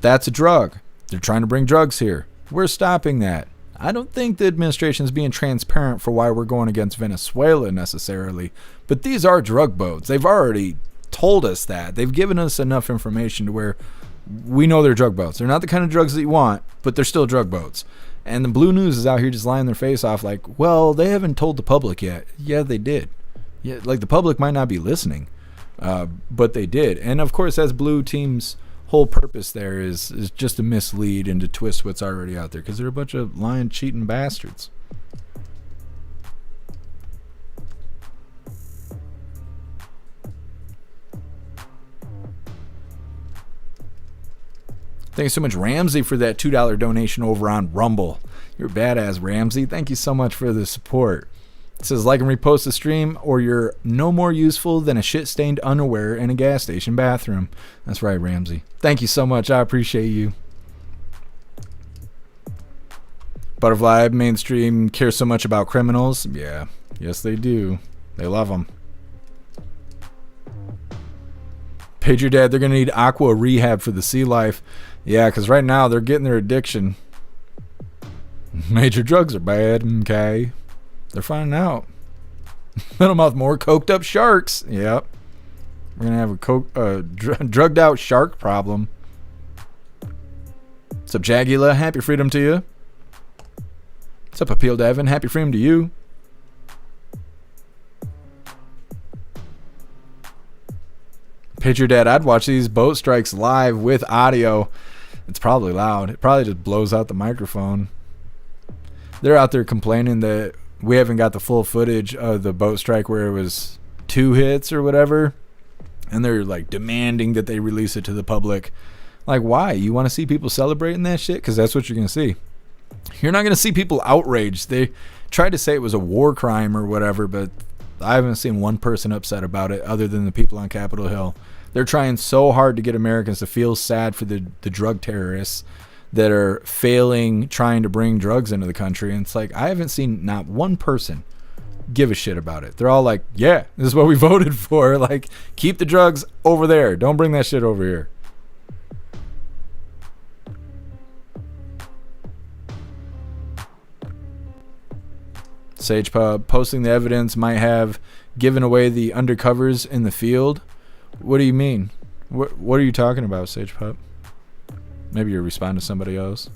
Speaker 2: That's a drug. They're trying to bring drugs here. We're stopping that. I don't think the administration is being transparent for why we're going against Venezuela necessarily, but these are drug boats. They've already told us that. They've given us enough information to where we know they're drug boats. They're not the kind of drugs that you want, but they're still drug boats. And the Blue News is out here just lying their face off like, well, they haven't told the public yet. Yeah, they did. Yeah, like the public might not be listening, but they did. And of course, as Blue Team's whole purpose there is just to mislead and to twist what's already out there because they're a bunch of lying, cheating bastards. Thank you so much, Ramsey, for that $2 donation over on Rumble. You're badass, Ramsey. Thank you so much for the support. It says like and repost the stream or you're no more useful than a shit-stained underwear in a gas station bathroom. That's right, Ramsey. Thank you so much. I appreciate you. Butterfly mainstream cares so much about criminals. Yeah. Yes, they do. They love them. Page your dad. They're going to need aqua rehab for the sea life. Yeah, because right now they're getting their addiction. Major drugs are bad. Okay. They're finding out. Middlemouth, more coked up sharks. Yep. We're going to have a drugged out shark problem. What's up, Jagula? Happy freedom to you. What's up, Appeal Devin? Happy freedom to you. Picture Dad, I'd watch these boat strikes live with audio. It's probably loud. It probably just blows out the microphone. They're out there complaining that we haven't got the full footage of the boat strike where it was 2 hits or whatever. And they're like demanding that they release it to the public. Like, why? You want to see people celebrating that shit? Because that's what you're going to see. You're not going to see people outraged. They tried to say it was a war crime or whatever, but I haven't seen one person upset about it other than the people on Capitol Hill. They're trying so hard to get Americans to feel sad for the drug terrorists that are failing trying to bring drugs into the country. And it's like, I haven't seen not one person give a shit about it. They're all like, yeah, this is what we voted for. Like, keep the drugs over there. Don't bring that shit over here. Sage Pub, posting the evidence might have given away the undercovers in the field. What do you mean? What are you talking about, Sage Pub? Maybe you're responding to somebody else.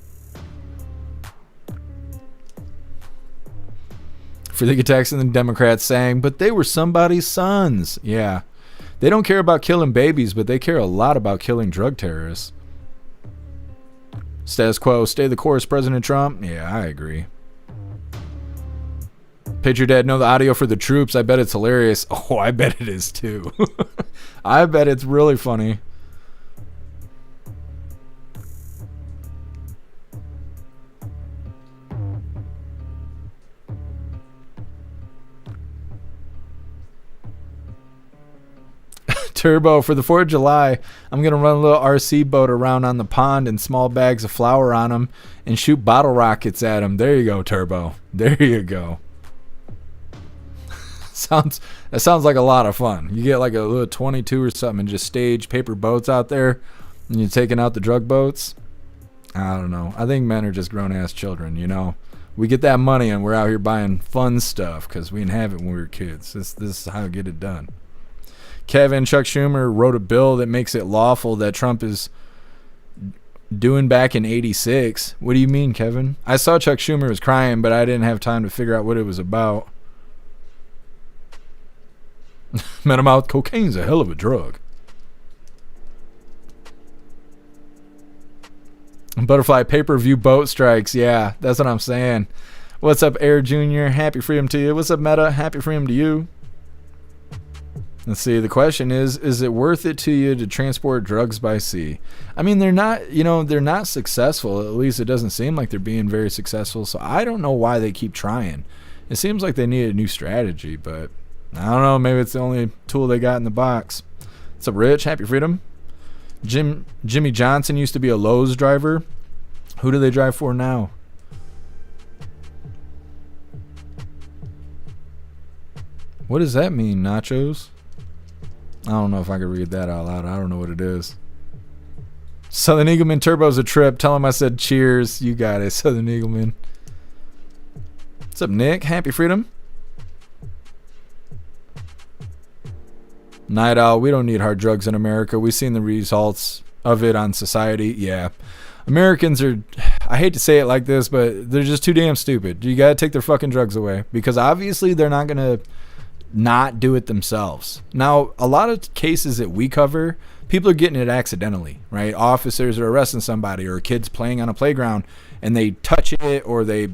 Speaker 2: For the attacks and the Democrats saying, but they were somebody's sons. Yeah. They don't care about killing babies, but they care a lot about killing drug terrorists. Status quo, stay the course, President Trump. Yeah, I agree. Picture Dad, know the audio for the troops. I bet it's hilarious. Oh, I bet it is too. I bet it's really funny. Turbo, for the 4th of July, I'm going to run a little RC boat around on the pond and small bags of flour on them and shoot bottle rockets at them. There you go, Turbo. There you go. That sounds like a lot of fun. You get like a little 22 or something and just stage paper boats out there and you're taking out the drug boats. I don't know. I think men are just grown-ass children, you know. We get that money and we're out here buying fun stuff because we didn't have it when we were kids. This is how to get it done. Kevin, Chuck Schumer wrote a bill that makes it lawful that Trump is doing back in 86. What do you mean, Kevin? I saw Chuck Schumer was crying, but I didn't have time to figure out what it was about. Metamouth, cocaine's a hell of a drug. Butterfly pay-per-view boat strikes. Yeah, that's what I'm saying. What's up, Air Jr.? Happy freedom to you. What's up, Meta? Happy freedom to you. Let's see. The question is it worth it to you to transport drugs by sea? I mean, they're not successful. At least it doesn't seem like they're being very successful. So I don't know why they keep trying. It seems like they need a new strategy, but I don't know. Maybe it's the only tool they got in the box. What's up, Rich? Happy freedom. Jimmy Johnson used to be a Lowe's driver. Who do they drive for now? What does that mean, Nachos? I don't know if I could read that out loud. I don't know what it is. Southern Eagleman Turbo's a trip. Tell him I said cheers. You got it, Southern Eagleman. What's up, Nick? Happy freedom. Night Owl, we don't need hard drugs in America. We've seen the results of it on society. Yeah. Americans are, I hate to say it like this, but they're just too damn stupid. You got to take their fucking drugs away because obviously they're not going to not do it themselves. Now, a lot of cases that we cover, people are getting it accidentally, right? Officers are arresting somebody or kids playing on a playground and they touch it or they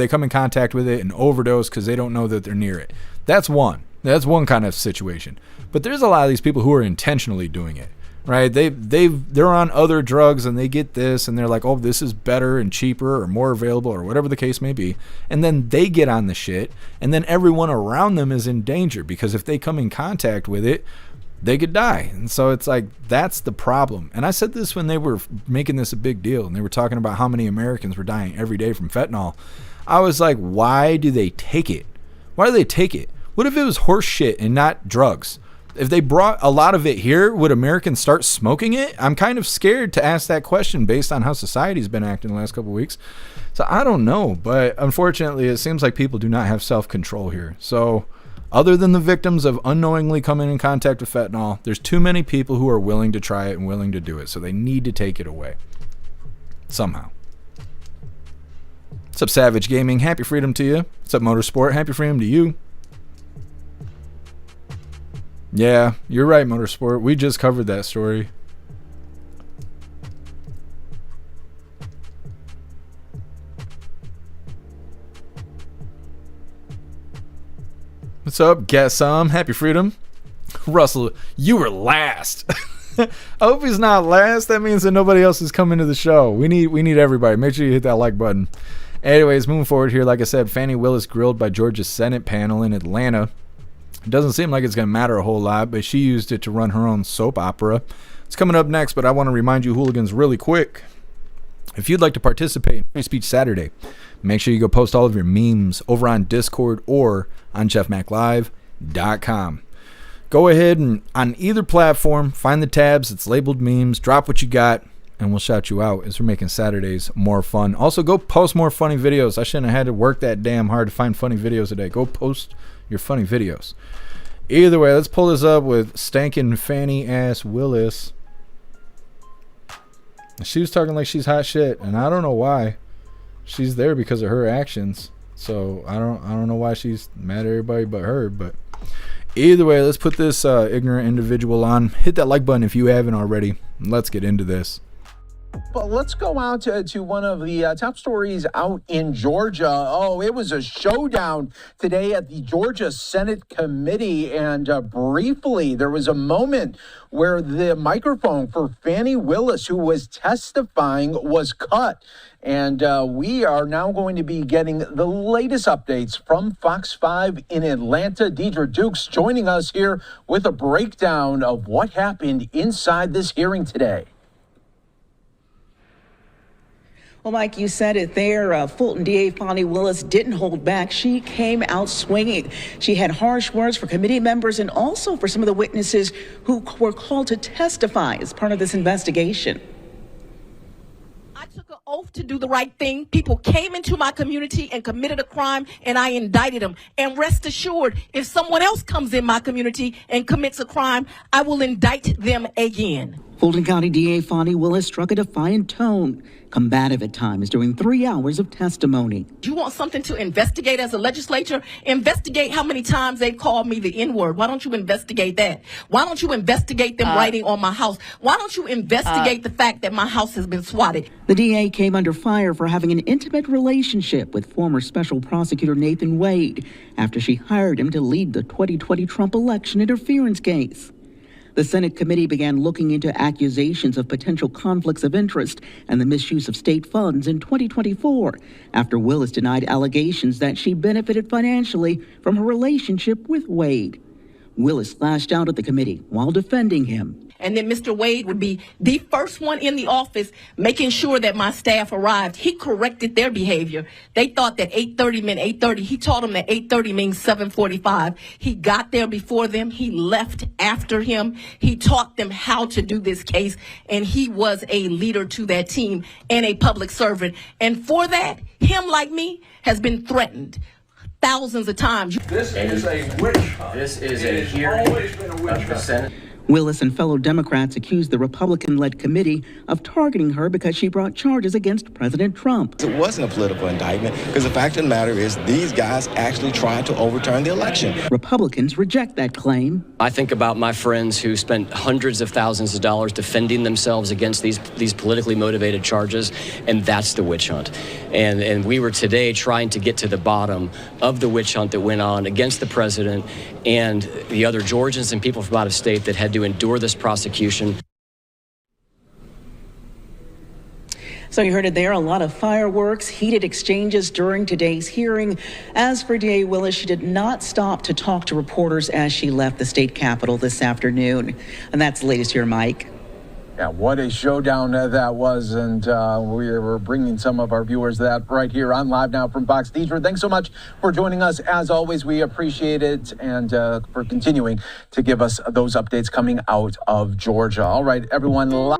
Speaker 2: come in contact with it and overdose because they don't know that they're near it. That's one kind of situation. But there's a lot of these people who are intentionally doing it, right? They're on other drugs and they get this and they're like, oh, this is better and cheaper or more available or whatever the case may be. And then they get on the shit and then everyone around them is in danger because if they come in contact with it, they could die. And so it's like, that's the problem. And I said this when they were making this a big deal and they were talking about how many Americans were dying every day from fentanyl. I was like, why do they take it? Why do they take it? What if it was horse shit and not drugs? If they brought a lot of it here, would Americans start smoking it? I'm kind of scared to ask that question based on how society's been acting the last couple of weeks. So I don't know, but unfortunately it seems like people do not have self-control here. So other than the victims of unknowingly coming in contact with fentanyl, there's too many people who are willing to try it and willing to do it. So they need to take it away somehow. What's up, Savage Gaming? Happy freedom to you. What's up, Motorsport? Happy freedom to you. Yeah, you're right, Motorsport. We just covered that story. What's up, Get Some? Happy freedom. Russell, you were last. I hope he's not last. That means that nobody else is coming to the show. We need everybody. Make sure you hit that like button. Anyways, moving forward here, like I said, Fani Willis grilled by Georgia's Senate panel in Atlanta. It doesn't seem like it's going to matter a whole lot, but she used it to run her own soap opera. It's coming up next, but I want to remind you hooligans really quick. If you'd like to participate in Free Speech Saturday, make sure you go post all of your memes over on Discord or on jeffmaclive.com. Go ahead and on either platform, find the tabs. It's labeled memes. Drop what you got, and we'll shout you out as we're making Saturdays more fun. Also, go post more funny videos. I shouldn't have had to work that damn hard to find funny videos today. Go post your funny videos. Either way, let's pull this up with stankin' Fani ass Willis. She was talking like she's hot shit, and I don't know why. She's there because of her actions. So I don't know why she's mad at everybody but her. But either way, let's put this ignorant individual on. Hit that like button if you haven't already. Let's get into this.
Speaker 10: But let's go out to one of the top stories out in Georgia. Oh, it was a showdown today at the Georgia Senate Committee. And briefly, there was a moment where the microphone for Fani Willis, who was testifying, was cut. And we are now going to be getting the latest updates from Fox 5 in Atlanta. Deidre Dukes joining us here with a breakdown of what happened inside this hearing today.
Speaker 11: Well, Mike, you said it there. Fulton DA Fani Willis didn't hold back. She came out swinging. She had harsh words for committee members and also for some of the witnesses who were called to testify as part of this investigation.
Speaker 12: I took an oath to do the right thing. People came into my community and committed a crime, and I indicted them. And rest assured, if someone else comes in my community and commits a crime, I will indict them again.
Speaker 11: Fulton County DA Fani Willis struck a defiant tone, combative at times during 3 hours of testimony.
Speaker 12: You want something to investigate as a legislature? Investigate how many times they called me the N-word. Why don't you investigate that? Why don't you investigate them writing on my house? Why don't you investigate the fact that my house has been swatted?
Speaker 11: The DA came under fire for having an intimate relationship with former special prosecutor Nathan Wade after she hired him to lead the 2020 Trump election interference case. The Senate committee began looking into accusations of potential conflicts of interest and the misuse of state funds in 2024 after Willis denied allegations that she benefited financially from her relationship with Wade. Willis lashed out at the committee while defending him.
Speaker 12: And then Mr. Wade would be the first one in the office making sure that my staff arrived. He corrected their behavior. They thought that 8:30 meant 8:30. He taught them that 8:30 means 7:45. He got there before them. He left after him. He taught them how to do this case. And he was a leader to that team and a public servant. And for that, him like me has been threatened thousands of times.
Speaker 13: This is a witch hunt. This is a hearing of the Senate.
Speaker 11: Willis and fellow Democrats accused the Republican-led committee of targeting her because she brought charges against President Trump.
Speaker 14: It wasn't a political indictment because the fact of the matter is these guys actually tried to overturn the election.
Speaker 11: Republicans reject that claim.
Speaker 13: I think about my friends who spent hundreds of thousands of dollars defending themselves against these politically motivated charges, and that's the witch hunt. And we were today trying to get to the bottom of the witch hunt that went on against the president and the other Georgians and people from out of state that had to endure this prosecution.
Speaker 11: So you heard it there, a lot of fireworks, heated exchanges during today's hearing. As for DA Willis, she did not stop to talk to reporters as she left the state capitol this afternoon. And that's the latest here, Mike.
Speaker 10: Yeah, what a showdown that was, and we're bringing some of our viewers that right here on Live Now from Fox. Deidre, thanks so much for joining us. As always, we appreciate it, and for continuing to give us those updates coming out of Georgia. All right, everyone.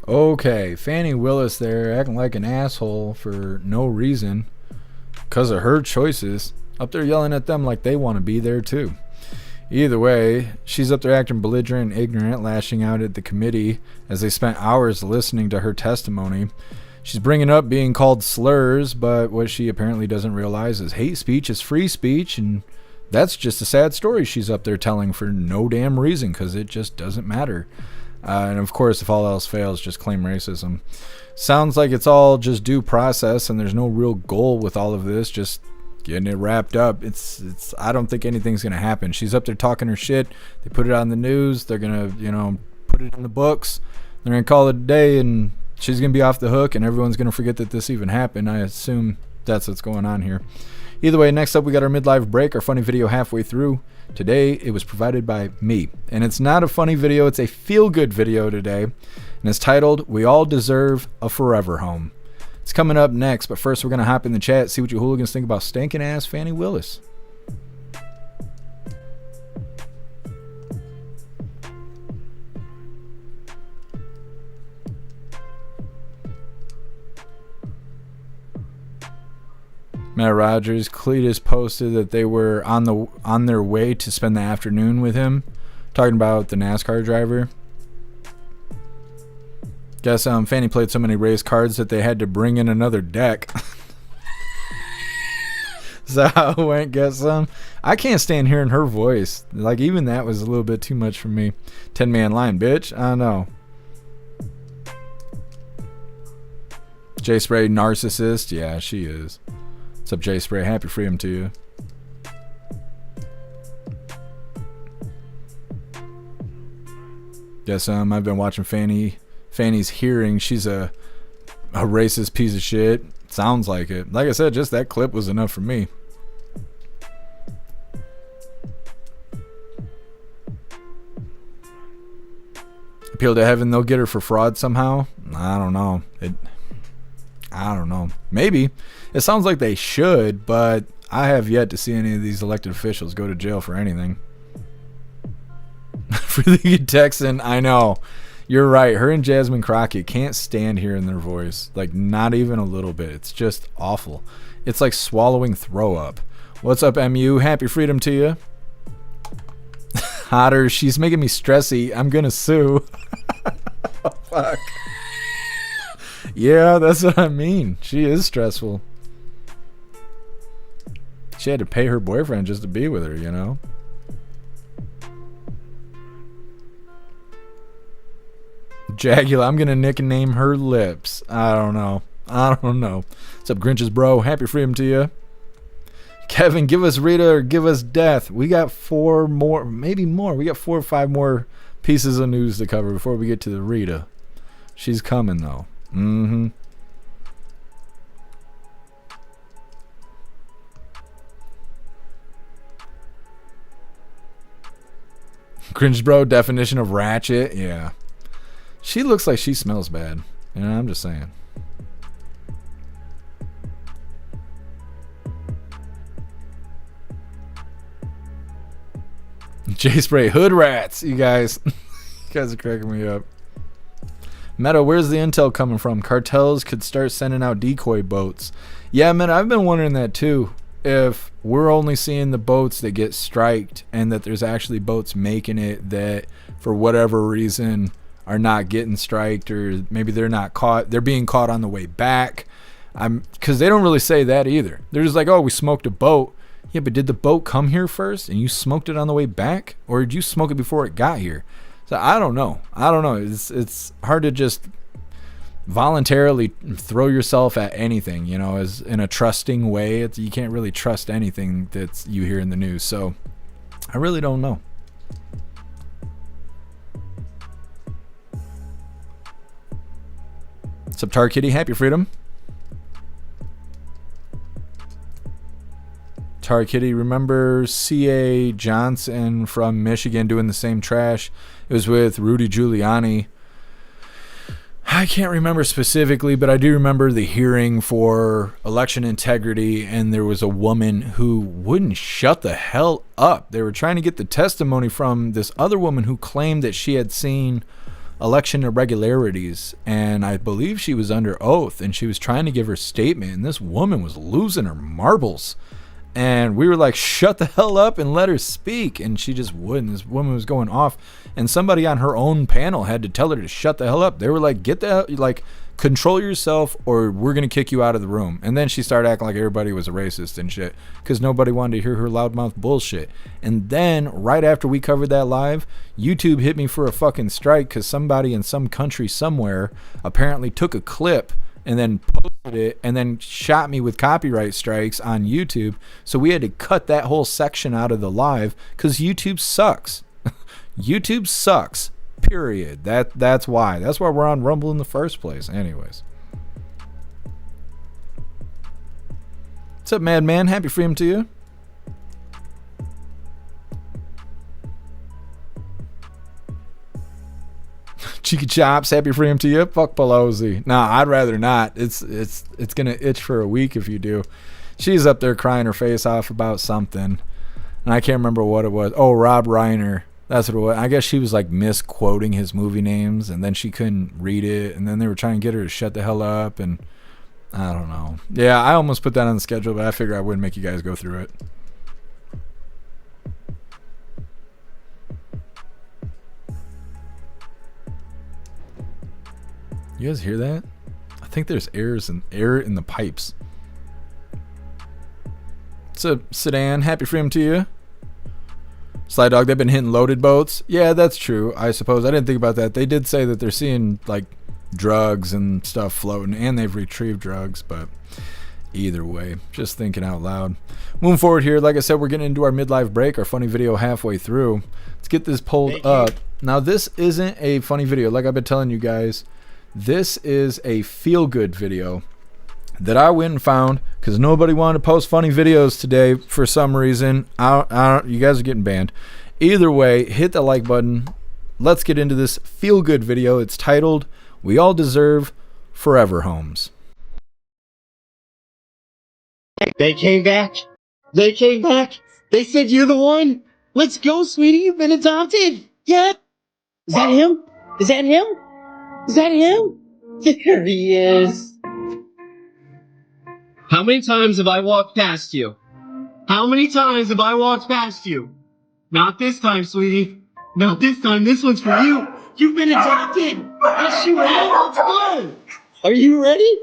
Speaker 2: Okay, Fannie Willis there acting like an asshole for no reason because of her choices. Up there yelling at them like they want to be there too. Either way, she's up there acting belligerent and ignorant, lashing out at the committee as they spent hours listening to her testimony. She's bringing up being called slurs, but what she apparently doesn't realize is hate speech is free speech, and that's just a sad story she's up there telling for no damn reason because it just doesn't matter. And of course, if all else fails, just claim racism. Sounds like it's all just due process and there's no real goal with all of this, just getting it wrapped up. It's I don't think anything's going to happen. She's up there talking her shit. They put it on the news. They're going to, put it in the books. They're going to call it a day and she's going to be off the hook and everyone's going to forget that this even happened. I assume that's what's going on here. Either way, next up we got our midlife break, our funny video halfway through. Today, it was provided by me. And it's not a funny video, it's a feel-good video today. And it's titled, We All Deserve a Forever Home. It's coming up next, but first we're going to hop in the chat, see what you hooligans think about stinking ass Fannie Willis. Matt Rogers, Cletus posted that they were on their way to spend the afternoon with him, talking about the NASCAR driver. Guess Fannie played so many race cards that they had to bring in another deck. So I went get some. I can't stand hearing her voice. Like, even that was a little bit too much for me. 10-man line, bitch. I know. J Spray narcissist. Yeah, she is. What's up, J Spray? Happy freedom to you. Yes, I've been watching Fannie's hearing. She's a racist piece of shit. Sounds like it. Like I said, just that clip was enough for me. Appeal to heaven, they'll get her for fraud somehow. I don't know. I don't know. Maybe. It sounds like they should, but I have yet to see any of these elected officials go to jail for anything. For the Texan, I know. You're right. Her and Jasmine Crockett can't stand hearing their voice. Like, not even a little bit. It's just awful. It's like swallowing throw up. What's up, MU? Happy freedom to you. Hotter. She's making me stressy. I'm gonna sue. Oh, fuck. Yeah, that's what I mean. She is stressful. She had to pay her boyfriend just to be with her, you know? Jagula, I'm gonna nickname her lips. I don't know. What's up, Grinch's bro? Happy freedom to you. Kevin, give us Rita or give us death. We got 4 more, maybe more. We got 4 or 5 more pieces of news to cover before we get to the Rita. She's coming though. Mm-hmm. Cringe bro, definition of ratchet. Yeah. She looks like she smells bad. You know, I'm just saying. J Spray hood rats, you guys. You guys are cracking me up. Meta, where's the intel coming from? Cartels could start sending out decoy boats. Yeah, Meta, I've been wondering that too. If we're only seeing the boats that get striked and that there's actually boats making it that for whatever reason are not getting striked, or maybe they're not caught, they're being caught on the way back. Because they don't really say that either. They're just like, oh, we smoked a boat. Yeah, but did the boat come here first and you smoked it on the way back? Or did you smoke it before it got here? So I don't know. It's hard to just voluntarily throw yourself at anything, you know, as in a trusting way. You can't really trust anything that you hear in the news. So I really don't know. What's up, Tar Kitty? Happy Freedom. Tar Kitty, remember C.A. Johnson from Michigan doing the same trash? It was with Rudy Giuliani. I can't remember specifically, but I do remember the hearing for election integrity, and there was a woman who wouldn't shut the hell up. They were trying to get the testimony from this other woman who claimed that she had seen election irregularities, and I believe she was under oath, and she was trying to give her statement, and this woman was losing her marbles. And we were like, shut the hell up and let her speak. And she just wouldn't. This woman was going off. And somebody on her own panel had to tell her to shut the hell up. They were like, control yourself or we're going to kick you out of the room. And then she started acting like everybody was a racist and shit because nobody wanted to hear her loudmouth bullshit. And then right after we covered that live, YouTube hit me for a fucking strike because somebody in some country somewhere apparently took a clip and then posted it and then shot me with copyright strikes on YouTube. So we had to cut that whole section out of the live because YouTube sucks. YouTube sucks, period. That's why. That's why we're on Rumble in the first place. Anyways. What's up, Madman? Happy freedom to you. Cheeky Chops, happy freedom to you. Fuck Pelosi. Nah, I'd rather not. It's gonna itch for a week if you do. She's up there crying her face off about something, and I can't remember what it was. Oh, Rob Reiner. That's what it was. I guess she was like misquoting his movie names, and then she couldn't read it, and then they were trying to get her to shut the hell up, and I don't know. Yeah, I almost put that on the schedule, but I figured I wouldn't make you guys go through it. You guys hear that? I think there's air in the pipes. What's up, Sedan? Happy freedom to you. Sly Dog, they've been hitting loaded boats. Yeah, that's true, I suppose. I didn't think about that. They did say that they're seeing like drugs and stuff floating, and they've retrieved drugs, but either way, just thinking out loud. Moving forward here, like I said, we're getting into our midlife break, our funny video halfway through. Let's get this pulled up. Now, this isn't a funny video. Like I've been telling you guys, this is a feel-good video that I went and found because nobody wanted to post funny videos today for some reason. You guys are getting banned. Either way, hit the like button. Let's get into this feel-good video. It's titled, "We All Deserve Forever Homes."
Speaker 15: They came back. They came back. They said you're the one. Let's go, sweetie. You've been adopted. Yeah. Is that him? Is that him? Is that him? There he is. How many times have I walked past you? How many times have I walked past you? Not this time, sweetie. Not this time. This one's for you. You've been adopted. Yes, you have. Let's go. Are you ready?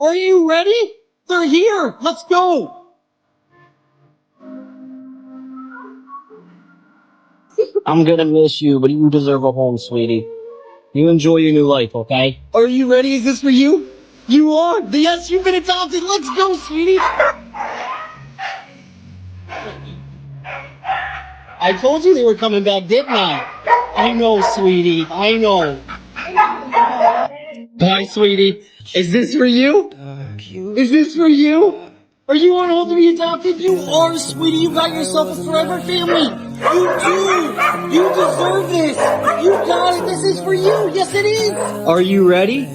Speaker 15: Are you ready? They're here. Let's go. I'm gonna miss you, but you deserve a home, sweetie. You enjoy your new life, okay? Are you ready? Is this for you? You are. Yes, you've been adopted. Let's go, sweetie. I told you they were coming back, didn't I? I know, sweetie. I know. Bye, sweetie. Is this for you? Is this for you? Are you on hold to be adopted? You are, sweetie. You got yourself a forever family. You do. You deserve this. You got it. This is for you. Yes, it is. Are you ready?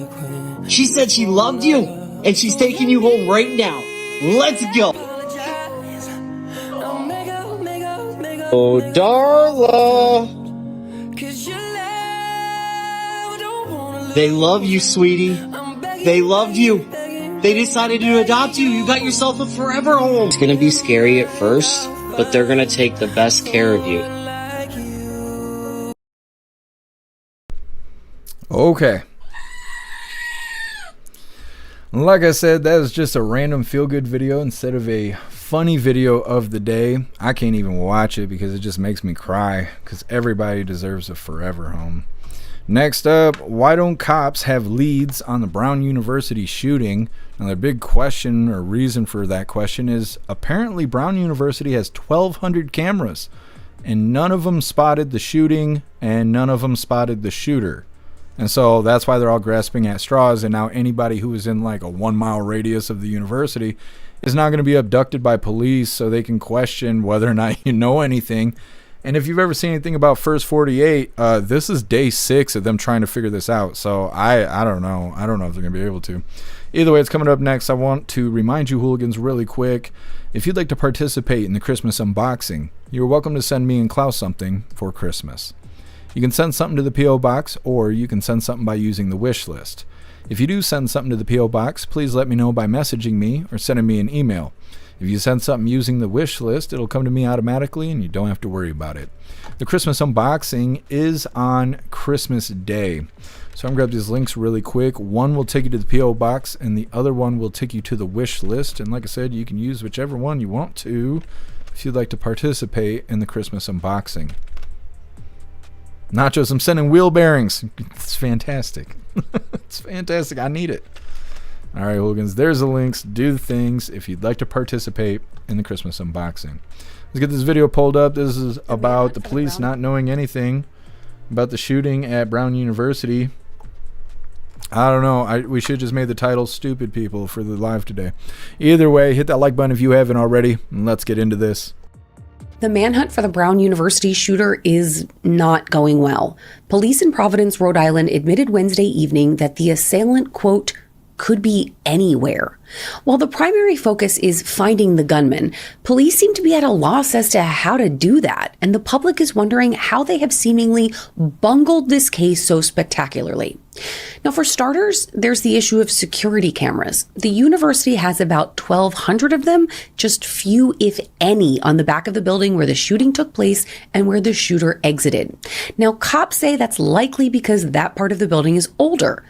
Speaker 15: She said she loved you, and she's taking you home right now. Let's go. Oh, Darla. They love you, sweetie. They loved you. They decided to adopt you. You got yourself a forever home. It's gonna be scary at first, but they're gonna take the best care of you.
Speaker 2: Okay. Like I said, that is just a random feel-good video instead of a funny video of the day. I can't even watch it because it just makes me cry because everybody deserves a forever home. Next up, why don't cops have leads on the Brown University shooting? Now, the big question or reason for that question is apparently Brown University has 1,200 cameras and none of them spotted the shooting and none of them spotted the shooter. And so that's why they're all grasping at straws. And now anybody who is in like a 1 mile radius of the university is now going to be abducted by police so they can question whether or not you know anything. And if you've ever seen anything about First 48, this is day 6 of them trying to figure this out. So I don't know. I don't know if they're going to be able to. Either way, it's coming up next. I want to remind you, hooligans, really quick. If you'd like to participate in the Christmas unboxing, you're welcome to send me and Klaus something for Christmas. You can send something to the P.O. Box, or you can send something by using the wish list. If you do send something to the P.O. Box, please let me know by messaging me or sending me an email. If you send something using the wish list, it'll come to me automatically and you don't have to worry about it. The Christmas unboxing is on Christmas Day. So I'm going to grab these links really quick. One will take you to the P.O. Box and the other one will take you to the wish list. And like I said, you can use whichever one you want to if you'd like to participate in the Christmas unboxing. Nachos, I'm sending wheel bearings. It's fantastic. It's fantastic. I need it. All right, hooligans, there's the links. Do the things if you'd like to participate in the Christmas unboxing. Let's get this video pulled up. This is about the police not knowing anything about the shooting at Brown University. I don't know. We should just made the title Stupid People for the live today. Either way, hit that like button if you haven't already, and let's get into this.
Speaker 16: The manhunt for the Brown University shooter is not going well. Police in Providence, Rhode Island admitted Wednesday evening that the assailant, quote, could be anywhere. While the primary focus is finding the gunman, police seem to be at a loss as to how to do that, and the public is wondering how they have seemingly bungled this case so spectacularly. Now, for starters, there's the issue of security cameras. The university has about 1,200 of them, just few, if any, on the back of the building where the shooting took place and where the shooter exited. Now, cops say that's likely because that part of the building is older,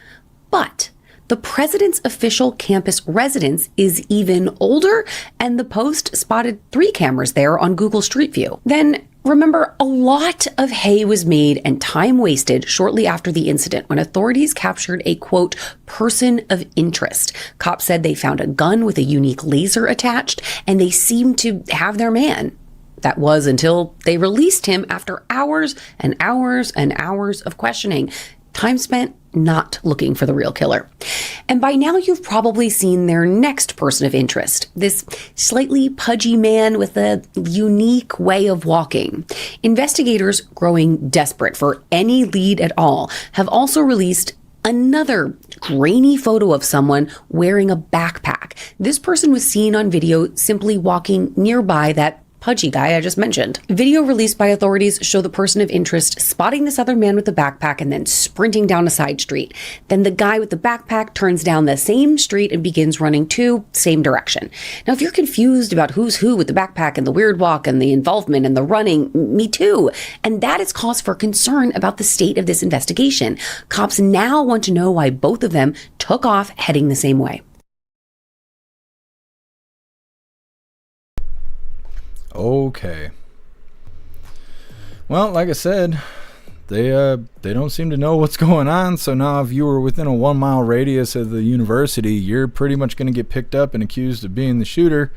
Speaker 16: but the president's official campus residence is even older, and the Post spotted 3 cameras there on Google Street View. Then, remember, a lot of hay was made and time wasted shortly after the incident when authorities captured a, quote, person of interest. Cops said they found a gun with a unique laser attached, and they seemed to have their man. That was until they released him after hours and hours and hours of questioning. Time spent not looking for the real killer. And by now you've probably seen their next person of interest, this slightly pudgy man with a unique way of walking. Investigators, growing desperate for any lead at all, have also released another grainy photo of someone wearing a backpack. This person was seen on video simply walking nearby that pudgy guy I just mentioned. Video released by authorities show the person of interest spotting this other man with the backpack and then sprinting down a side street. Then the guy with the backpack turns down the same street and begins running too, same direction. Now, if you're confused about who's who with the backpack and the weird walk and the involvement and the running, me too. And that is cause for concern about the state of this investigation. Cops now want to know why both of them took off heading the same way.
Speaker 2: Okay. Well, like I said, they don't seem to know what's going on. So now if you were within a 1 mile radius of the university, you're pretty much going to get picked up and accused of being the shooter.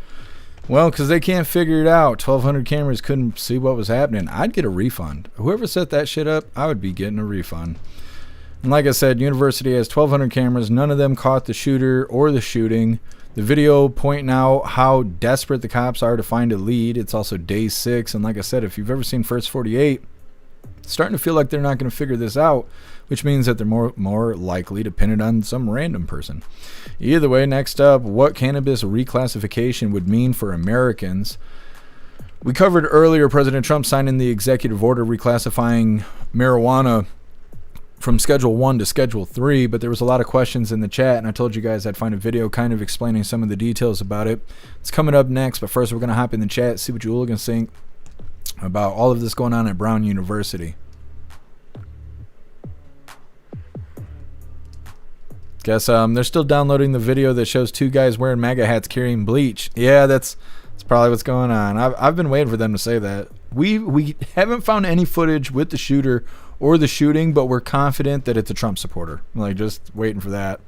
Speaker 2: Well, because they can't figure it out. 1,200 cameras couldn't see what was happening. I'd get a refund. Whoever set that shit up, I would be getting a refund. And like I said, university has 1,200 cameras. None of them caught the shooter or the shooting. The video pointing out how desperate the cops are to find a lead. It's also day 6. And like I said, if you've ever seen First 48, it's starting to feel like they're not going to figure this out, which means that they're more likely to pin it on some random person. Either way, next up, what cannabis reclassification would mean for Americans. We covered earlier President Trump signing the executive order reclassifying marijuana from Schedule 1 to Schedule 3, but there was a lot of questions in the chat, and I told you guys I'd find a video kind of explaining some of the details about it. It's coming up next, but first we're going to hop in the chat, see what you hooligans think about all of this going on at Brown University. Guess they're still downloading the video that shows 2 guys wearing MAGA hats carrying bleach. Yeah, that's probably what's going on. I've been waiting for them to say that. We haven't found any footage with the shooter or the shooting, but we're confident that it's a Trump supporter. Like, just waiting for that.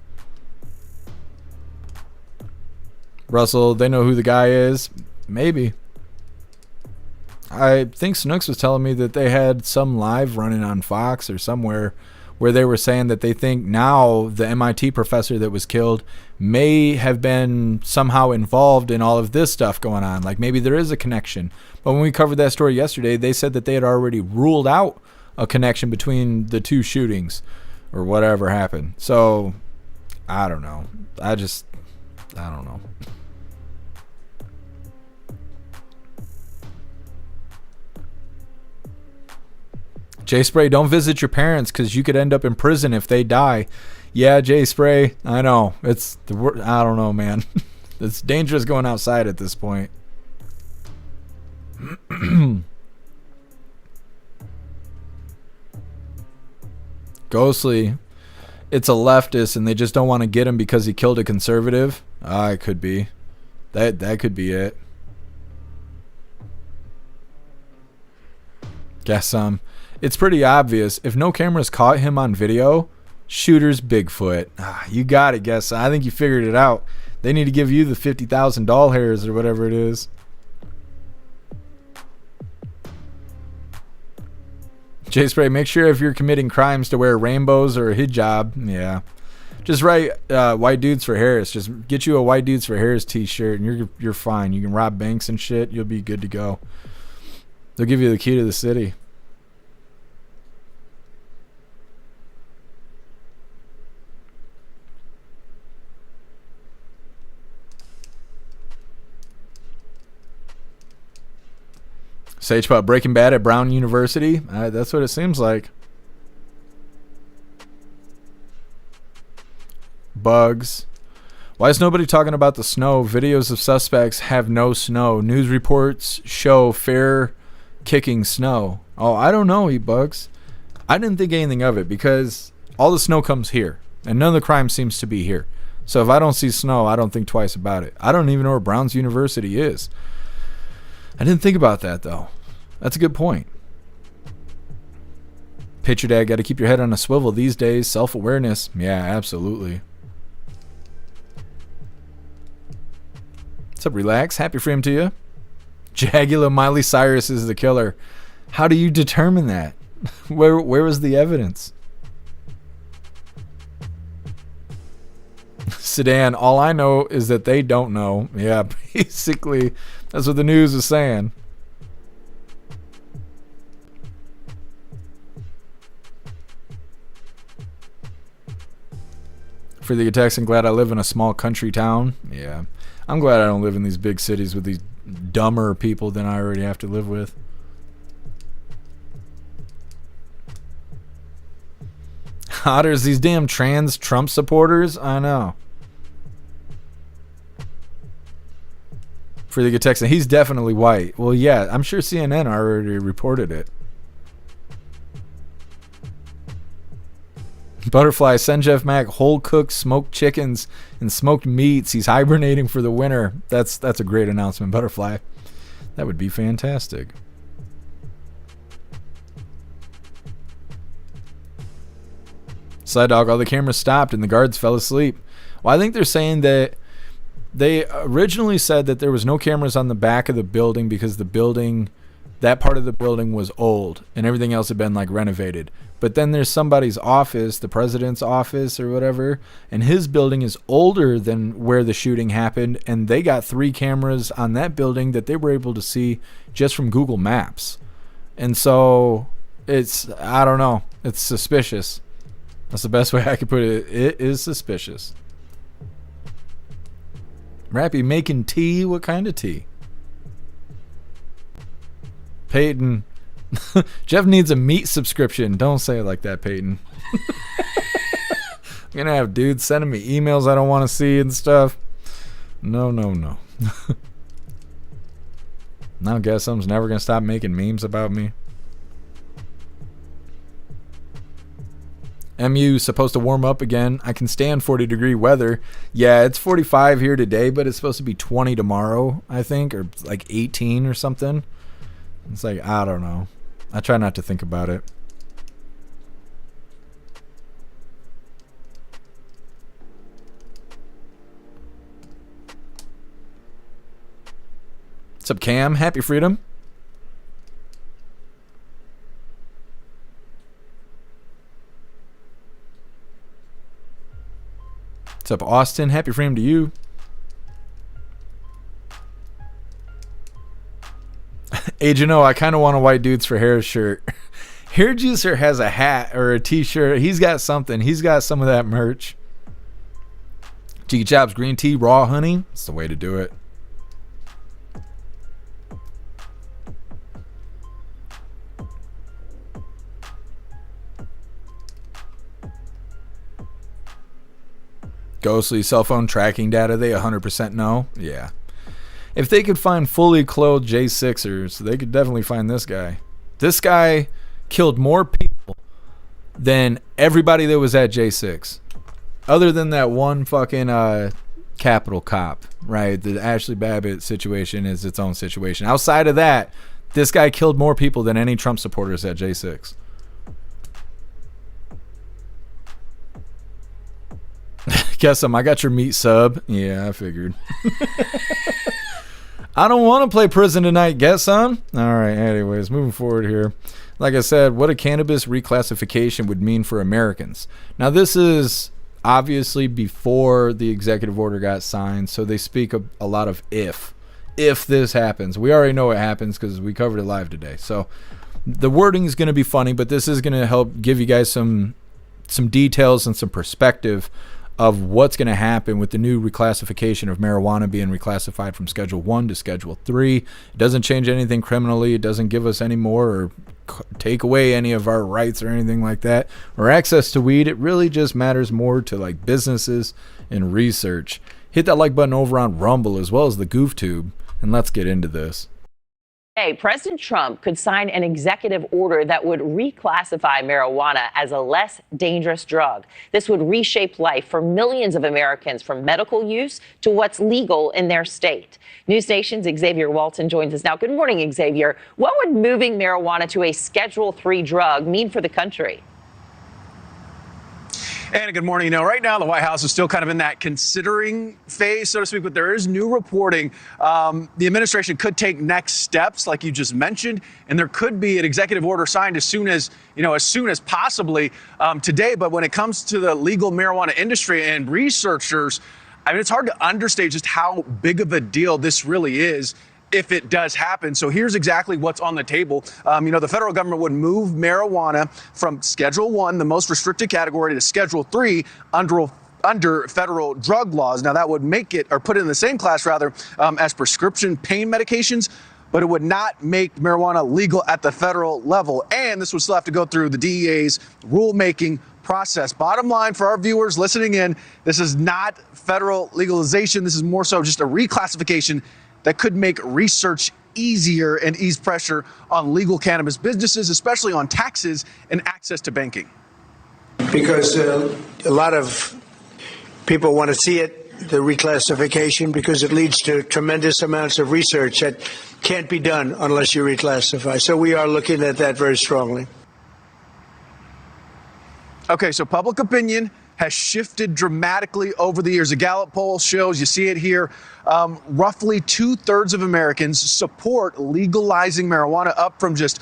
Speaker 2: Russell, they know who the guy is? Maybe. I think Snooks was telling me that they had some live running on Fox or somewhere where they were saying that they think now the MIT professor that was killed may have been somehow involved in all of this stuff going on. Like maybe there is a connection. But when we covered that story yesterday, they said that they had already ruled out a connection between the two shootings or whatever happened. So I don't know. I don't know. Jay Spray, don't visit your parents because you could end up in prison if they die. Yeah, Jay Spray, I know. I don't know, man. It's dangerous going outside at this point. Ghostly, it's a leftist and they just don't want to get him because he killed a conservative. It could be. That could be it. Guess it's pretty obvious. If no cameras caught him on video, shooter's Bigfoot. You got it, guess. I think you figured it out. They need to give you the 50,000 doll hairs or whatever it is. Jay Spray, make sure if you're committing crimes to wear rainbows or a hijab. Yeah. Just write White Dudes for Harris. Just get you a White Dudes for Harris t-shirt and you're fine. You can rob banks and shit. You'll be good to go. They'll give you the key to the city. Sagepop, Breaking Bad at Brown University. That's what it seems like. Bugs. Why is nobody talking about the snow? Videos of suspects have no snow. News reports show fair kicking snow. Oh, I don't know, Bugs. I didn't think anything of it because all the snow comes here and none of the crime seems to be here. So if I don't see snow, I don't think twice about it. I don't even know where Brown's University is. I didn't think about that, though. That's a good point. Picture Dad, got to keep your head on a swivel these days. Self-awareness. Yeah, absolutely. What's up, Relax? Happy freedom to you. Jagula Miley Cyrus is the killer. How do you determine that? Where was the evidence? Sedan, all I know is that they don't know. Yeah, basically, that's what the news is saying. For the attacks, I'm glad I live in a small country town. Yeah, I'm glad I don't live in these big cities with these dumber people than I already have to live with. Otters, these damn trans Trump supporters. I know. For the good Texan, he's definitely white. Well, yeah, I'm sure CNN already reported it. Butterfly, send Jeff Mack whole cooked smoked chickens and smoked meats. He's hibernating for the winter. That's a great announcement, Butterfly. That would be fantastic. Side Dog, all the cameras stopped and the guards fell asleep. Well, I think they're saying that they originally said that there was no cameras on the back of the building because the building, that part of the building was old and everything else had been like renovated. But then there's somebody's office, the president's office or whatever, and his building is older than where the shooting happened, and they got 3 cameras on that building that they were able to see just from Google Maps. And so it's, I don't know, it's suspicious. That's the best way I could put it. It is suspicious. Rappy, making tea? What kind of tea? Peyton. Jeff needs a meat subscription. Don't say it like that, Peyton. I'm going to have dudes sending me emails I don't want to see and stuff. No. Now guess someone's never going to stop making memes about me. MU supposed to warm up again. I can stand 40-degree weather. Yeah, it's 45 here today, but it's supposed to be 20 tomorrow, I think, or like 18 or something. It's like, I don't know. I try not to think about it. What's up, Cam? Happy freedom. What's up, Austin? Happy Freedom to you. Agent O, I kind of want a white dudes for hair shirt. Hair Juicer has a hat or a t-shirt. He's got something. He's got some of that merch. Cheeky Chops green tea, raw honey. That's the way to do it. Ghostly cell phone tracking data, they 100% know. Yeah. If they could find fully clothed J6ers, they could definitely find this guy. This guy killed more people than everybody that was at J6. Other than that one fucking Capitol cop, right? The Ashley Babbitt situation is its own situation. Outside of that, this guy killed more people than any Trump supporters at J6. Guess I got your meat sub. Yeah, I figured. I don't want to play prison tonight. Guess some. All right. Anyways, moving forward here. Like I said, what a cannabis reclassification would mean for Americans. Now, this is obviously before the executive order got signed, so they speak a lot of if this happens. We already know it happens because we covered it live today. So the wording is going to be funny, but this is going to help give you guys some details and some perspective of what's going to happen with the new reclassification of marijuana being reclassified from Schedule 1 to Schedule 3. It doesn't change anything criminally. It doesn't give us any more or take away any of our rights or anything like that, or access to weed. It really just matters more to like businesses and research. Hit that like button over on Rumble as well as the GoofTube, and let's get into this.
Speaker 17: President Trump could sign an executive order that would reclassify marijuana as a less dangerous drug. This would reshape life for millions of Americans from medical use to what's legal in their state. News Nation's Xavier Walton joins us now. Good morning, Xavier. What would moving marijuana to a Schedule 3 drug mean for the country?
Speaker 18: And good morning. You know, right now the White House is still kind of in that considering phase, so to speak, but there is new reporting. The administration could take next steps, like you just mentioned, and there could be an executive order signed as soon as possibly today. But when it comes to the legal marijuana industry and researchers, I mean, it's hard to understate just how big of a deal this really is if it does happen. So here's exactly what's on the table. The federal government would move marijuana from Schedule 1, the most restricted category, to Schedule 3 under federal drug laws. Now that would make it, or put it in the same class rather, as prescription pain medications, but it would not make marijuana legal at the federal level. And this would still have to go through the DEA's rulemaking process. Bottom line for our viewers listening in, this is not federal legalization. This is more so just a reclassification that could make research easier and ease pressure on legal cannabis businesses, especially on taxes and access to banking.
Speaker 19: Because a lot of people want to see it, the reclassification, because it leads to tremendous amounts of research that can't be done unless you reclassify. So we are looking at that very strongly.
Speaker 18: Okay, so public opinion has shifted dramatically over the years. A Gallup poll shows, you see it here, roughly 2/3 of Americans support legalizing marijuana, up from just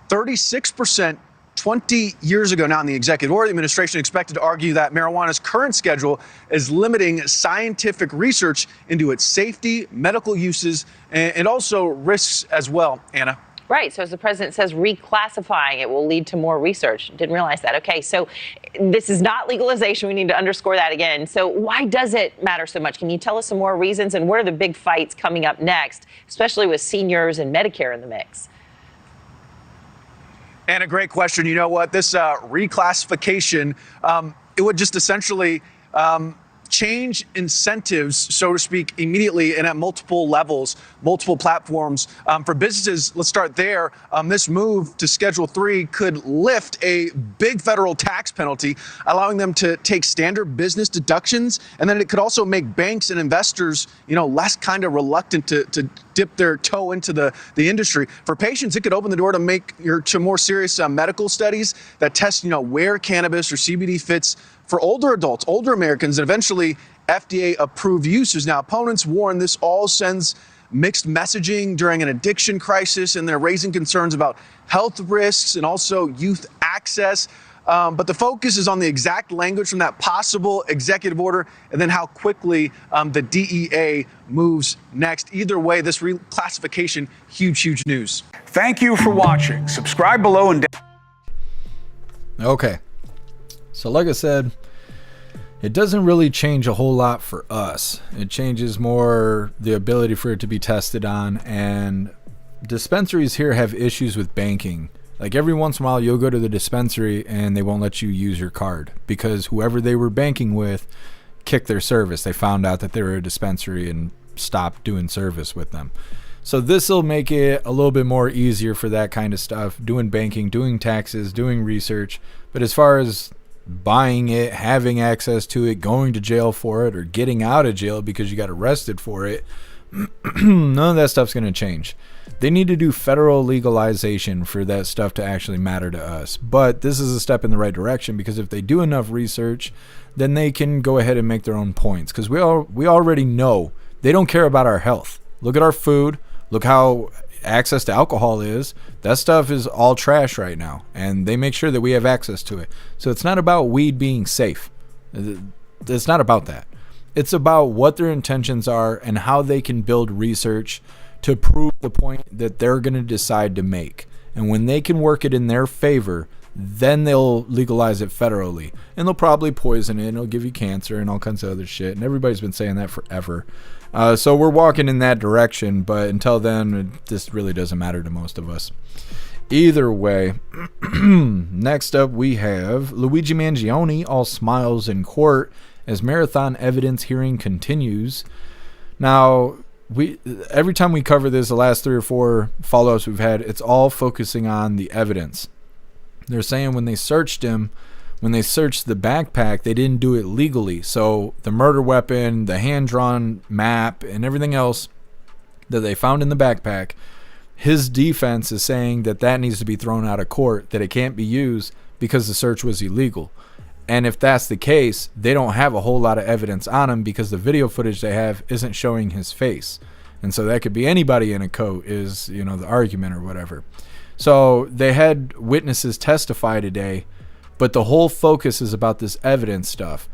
Speaker 18: 36% 20 years ago. Now, in the executive order, the administration expected to argue that marijuana's current schedule is limiting scientific research into its safety, medical uses, and also risks as well. Anna.
Speaker 17: Right. So as the president says, reclassifying it will lead to more research. Didn't realize that. Okay. So this is not legalization. We need to underscore that again. So why does it matter so much? Can you tell us some more reasons, and what are the big fights coming up next, especially with seniors and Medicare in the mix?
Speaker 18: And a great question. You know what? This reclassification, it would just essentially change incentives, so to speak, immediately and at multiple levels, multiple platforms. For businesses, let's start there. This move to Schedule 3 could lift a big federal tax penalty, allowing them to take standard business deductions. And then it could also make banks and investors, less kind of reluctant to dip their toe into the industry. For patients, it could open the door to more serious medical studies that test, where cannabis or CBD fits for older adults, older Americans, and eventually FDA-approved uses. Now, opponents warn this all sends mixed messaging during an addiction crisis, and they're raising concerns about health risks and also youth access. But the focus is on the exact language from that possible executive order and then how quickly the DEA moves next. Either way, this reclassification, huge news.
Speaker 20: Thank you for watching. Subscribe below and
Speaker 2: Okay. So like I said, it doesn't really change a whole lot for us. It changes more the ability for it to be tested on, and dispensaries here have issues with banking. Like every once in a while you'll go to the dispensary and they won't let you use your card because whoever they were banking with kicked their service. They found out that they were a dispensary and stopped doing service with them. So this will make it a little bit more easier for that kind of stuff, doing banking, doing taxes, doing research. But as far as buying it, having access to it, going to jail for it, or getting out of jail because you got arrested for it, none of that stuff's going to change. They need to do federal legalization for that stuff to actually matter to us. But this is a step in the right direction, because if they do enough research, then they can go ahead and make their own points. Because we already know they don't care about our health. Look at our food. Look how access to alcohol is. That stuff is all trash right now, and they make sure that we have access to it. So it's not about weed being safe. It's not about that. It's about what their intentions are and how they can build research to prove the point that they're going to decide to make. And when they can work it in their favor, then they'll legalize it federally. And they'll probably poison it, and it'll give you cancer and all kinds of other shit. And everybody's been saying that forever. So we're walking in that direction, but until then, this really doesn't matter to most of us. Either way, next up we have Luigi Mangione, all smiles in court as marathon evidence hearing continues. Now, every time we cover this, the last 3 or 4 follow-ups we've had, it's all focusing on the evidence. They're saying when they searched him, when they searched the backpack, they didn't do it legally. So the murder weapon, the hand-drawn map, and everything else that they found in the backpack, his defense is saying that that needs to be thrown out of court, that it can't be used because the search was illegal. And if that's the case, they don't have a whole lot of evidence on him because the video footage they have isn't showing his face. And so that could be anybody in a coat is, the argument or whatever. So they had witnesses testify today, but the whole focus is about this evidence stuff.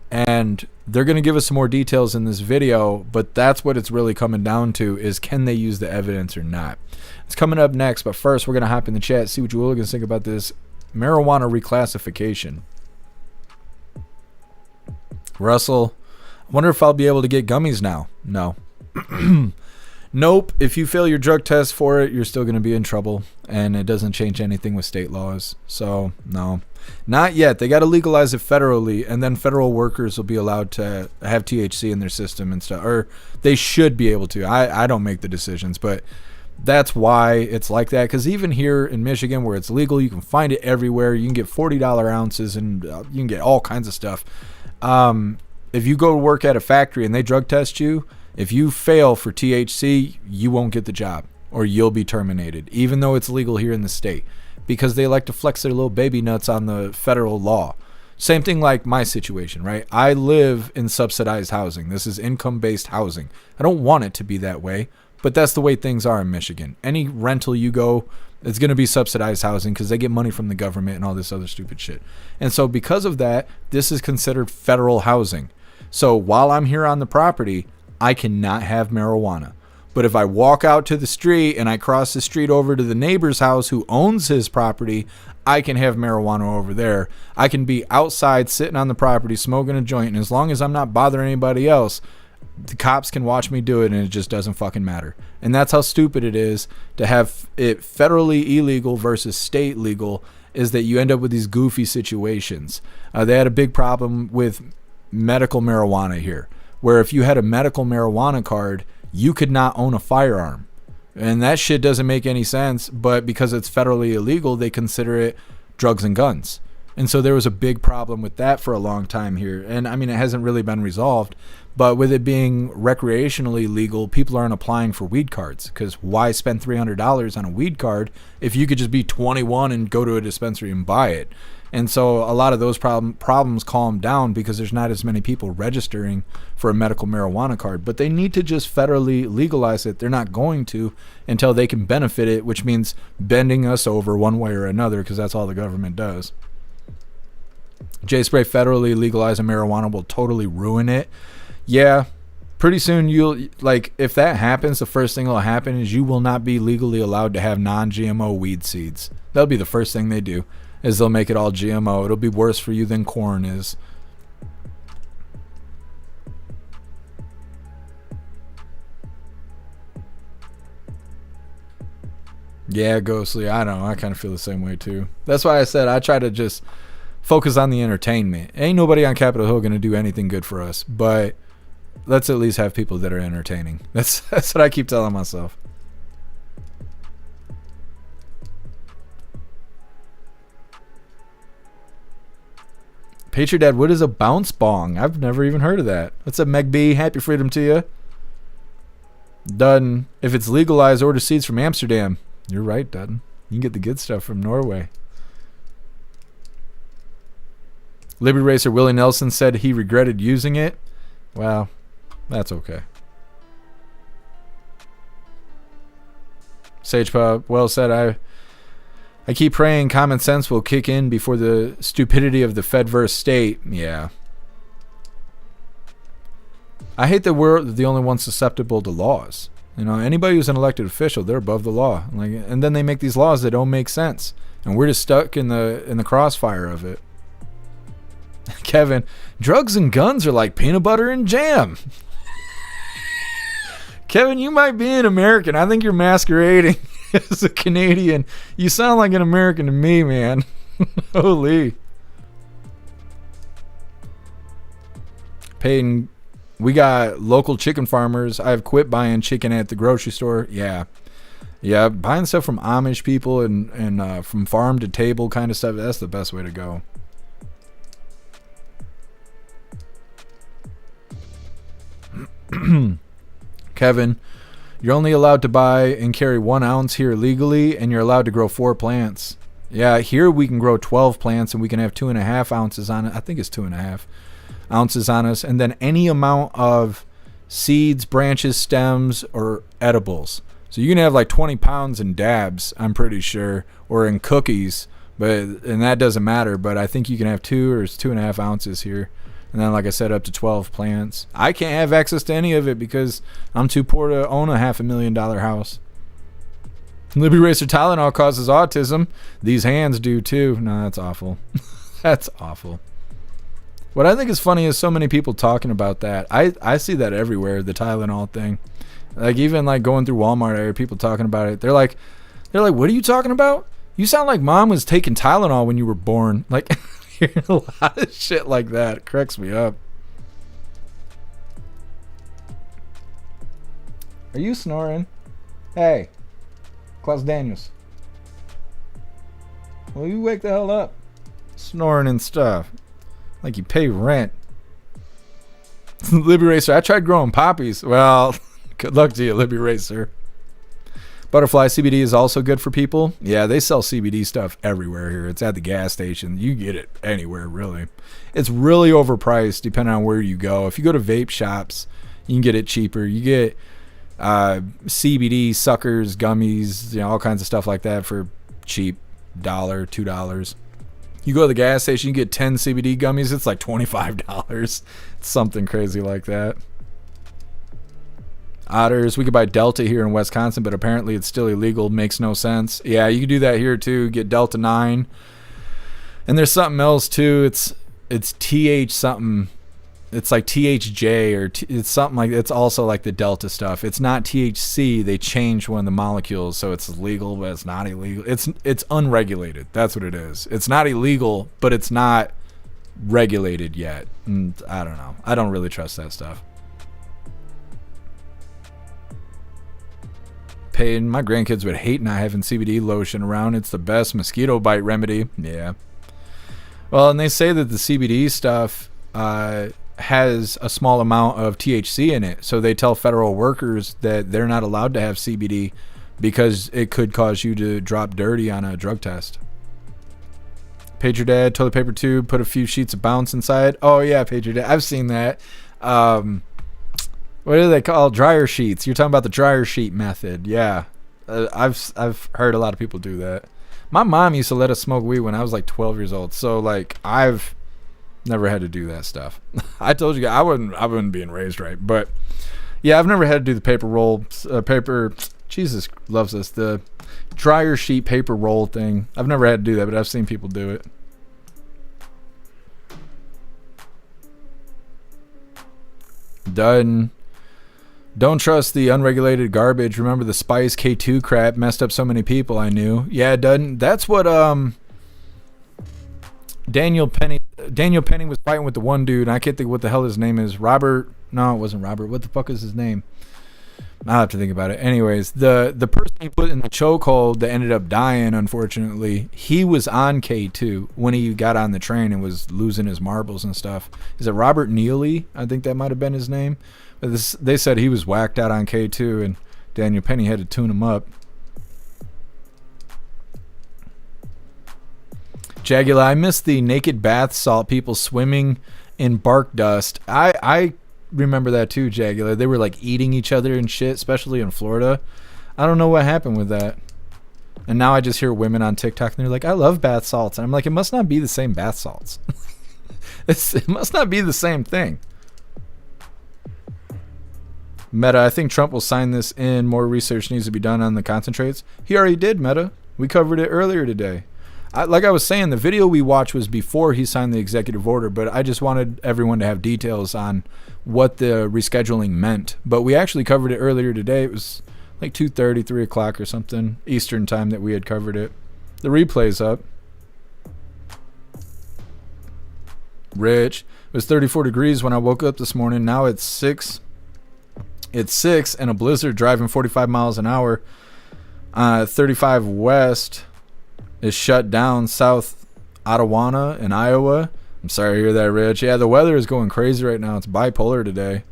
Speaker 2: And they're going to give us some more details in this video, but that's what it's really coming down to, is can they use the evidence or not? It's coming up next, but first we're going to hop in the chat, see what you hooligans think about this marijuana reclassification. Russell, I wonder if I'll be able to get gummies now. No. Nope. If you fail your drug test for it, you're still going to be in trouble, and it doesn't change anything with state laws. So, no. Not yet. They got to legalize it federally, and then federal workers will be allowed to have THC in their system and stuff. Or they should be able to. I don't make the decisions, but that's why it's like that. Because even here in Michigan, where it's legal, you can find it everywhere. You can get $40 ounces, and you can get all kinds of stuff. If you go to work at a factory and they drug test you, if you fail for THC, you won't get the job, or you'll be terminated, even though it's legal here in the state, because they like to flex their little baby nuts on the federal law. Same thing like my situation, right? I live in subsidized housing. This is income-based housing. I don't want it to be that way, but that's the way things are in Michigan. Any rental you go, it's going to be subsidized housing because they get money from the government and all this other stupid shit. And so because of that, this is considered federal housing. So while I'm here on the property, I cannot have marijuana. But if I walk out to the street and I cross the street over to the neighbor's house who owns his property, I can have marijuana over there. I can be outside sitting on the property smoking a joint, and as long as I'm not bothering anybody else, the cops can watch me do it, and it just doesn't fucking matter. And that's how stupid it is to have it federally illegal versus state legal, is that you end up with these goofy situations. They had a big problem with medical marijuana here, where if you had a medical marijuana card, you could not own a firearm. And that shit doesn't make any sense, but because it's federally illegal, they consider it drugs and guns. And so there was a big problem with that for a long time here. And I mean, it hasn't really been resolved, but with it being recreationally legal, people aren't applying for weed cards, because why spend $300 on a weed card if you could just be 21 and go to a dispensary and buy it? And so a lot of those problems calm down because there's not as many people registering for a medical marijuana card. But they need to just federally legalize it. They're not going to until they can benefit it, which means bending us over one way or another, because that's all the government does. J Spray federally legalizing marijuana will totally ruin it. Yeah, pretty soon if that happens, the first thing that'll happen is you will not be legally allowed to have non-GMO weed seeds. That'll be the first thing they do, is they'll make it all GMO. It'll be worse for you than corn is. Yeah, Ghostly, I don't know. I kind of feel the same way too. That's why I said I try to just focus on the entertainment. Ain't nobody on Capitol Hill going to do anything good for us, but let's at least have people that are entertaining. That's what I keep telling myself. Patriot Dad, what is a bounce bong? I've never even heard of that. What's up, Meg B? Happy freedom to you. Dutton, if it's legalized, order seeds from Amsterdam. You're right, Dutton. You can get the good stuff from Norway. Liberty Racer Willie Nelson said he regretted using it. Well, that's okay. Sage Pub, well said. I keep praying common sense will kick in before the stupidity of the Fedverse state. Yeah. I hate that we're the only ones susceptible to laws. You know, anybody who's an elected official, they're above the law. And then they make these laws that don't make sense, and we're just stuck in the crossfire of it. Kevin, drugs and guns are like peanut butter and jam. Kevin, you might be an American. I think you're masquerading as a Canadian. You sound like an American to me, man. Holy. Peyton, we got local chicken farmers. I've quit buying chicken at the grocery store. Yeah, buying stuff from Amish people and from farm to table kind of stuff, that's the best way to go. Kevin, you're only allowed to buy and carry 1 ounce here legally, and you're allowed to grow 4 plants. Yeah, here we can grow 12 plants, and we can have 2.5 ounces on it. I think it's 2.5 ounces on us, and then any amount of seeds, branches, stems, or edibles. So you can have like 20 pounds in dabs, I'm pretty sure, or in cookies, and that doesn't matter. But I think you can have 2 or 2.5 ounces here. And then, like I said, up to 12 plants. I can't have access to any of it because I'm too poor to own a $500,000 house. Liberty Racer Tylenol causes autism. These hands do too. No, that's awful. That's awful. What I think is funny is so many people talking about that. I see that everywhere, the Tylenol thing. Like even like going through Walmart, I hear people talking about it. They're like, what are you talking about? You sound like mom was taking Tylenol when you were born. Like hearing a lot of shit like that. It cracks me up. Are you snoring? Hey, Klaus Daniels. Will you wake the hell up? Snoring and stuff. Like you pay rent. Libby Racer, I tried growing poppies. Well, good luck to you, Libby Racer. Butterfly CBD is also good for people. Yeah, they sell CBD stuff everywhere here. It's at the gas station. You get it anywhere, really. It's really overpriced depending on where you go. If you go to vape shops, you can get it cheaper. You get CBD suckers, gummies, all kinds of stuff like that for cheap, $1, $2. You go to the gas station, you get 10 CBD gummies. It's like $25. It's something crazy like that. Otters, we could buy Delta here in Wisconsin, but apparently it's still illegal. Makes no sense. Yeah, you can do that here too. Get Delta 9. And there's something else too. It's TH something. It's like THJ or it's something like, it's also like the Delta stuff. It's not THC. They changed one of the molecules, so it's legal, but it's not illegal. It's unregulated. That's what it is. It's not illegal, but it's not regulated yet. And I don't know. I don't really trust that stuff. Payton, my grandkids would hate not having CBD lotion around. It's the best mosquito bite remedy. Yeah. Well, and they say that the CBD stuff has a small amount of THC in it. So they tell federal workers that they're not allowed to have CBD because it could cause you to drop dirty on a drug test. Pager Dad, toilet paper tube, put a few sheets of Bounce inside. Oh, yeah, Pager Dad. I've seen that. What do they call dryer sheets? You're talking about the dryer sheet method. Yeah. I've heard a lot of people do that. My mom used to let us smoke weed when I was like 12 years old. So like I've Never had to do that stuff. I told you, I wouldn't being raised right. But yeah, I've never had to do the paper roll, Jesus loves us, the dryer sheet paper roll thing. I've never had to do that, but I've seen people do it. Done. Don't trust the unregulated garbage. Remember the Spice K2 crap messed up so many people I knew. Yeah, it doesn't. That's what Daniel Penny was fighting with the one dude. And I can't think what the hell his name is. Robert. No, it wasn't Robert. What the fuck is his name? I'll have to think about it. Anyways, the person he put in the chokehold that ended up dying, unfortunately, he was on K2 when he got on the train and was losing his marbles and stuff. Is it Robert Neely? I think that might have been his name. But they said he was whacked out on K2 and Daniel Penny had to tune him up. Jagula, I miss the naked bath salt people swimming in bark dust. I remember that too, Jagula. They were like eating each other and shit, especially in Florida. I don't know what happened with that. And now I just hear women on TikTok and they're like, I love bath salts. And I'm like, it must not be the same bath salts. It must not be the same thing. Meta, I think Trump will sign this in. More research needs to be done on the concentrates. He already did, Meta. We covered it earlier today. Like I was saying, the video we watched was before he signed the executive order, but I just wanted everyone to have details on what the rescheduling meant. But we actually covered it earlier today. It was like 2:30, 3 o'clock or something, Eastern time that we had covered it. The replay's up. Rich, it was 34 degrees when I woke up this morning. Now it's 6. It's 6 and a blizzard driving 45 miles an hour. 35 West is shut down south Ottawa in Iowa. I'm sorry to hear that, Rich. Yeah, the weather is going crazy right now. It's bipolar today.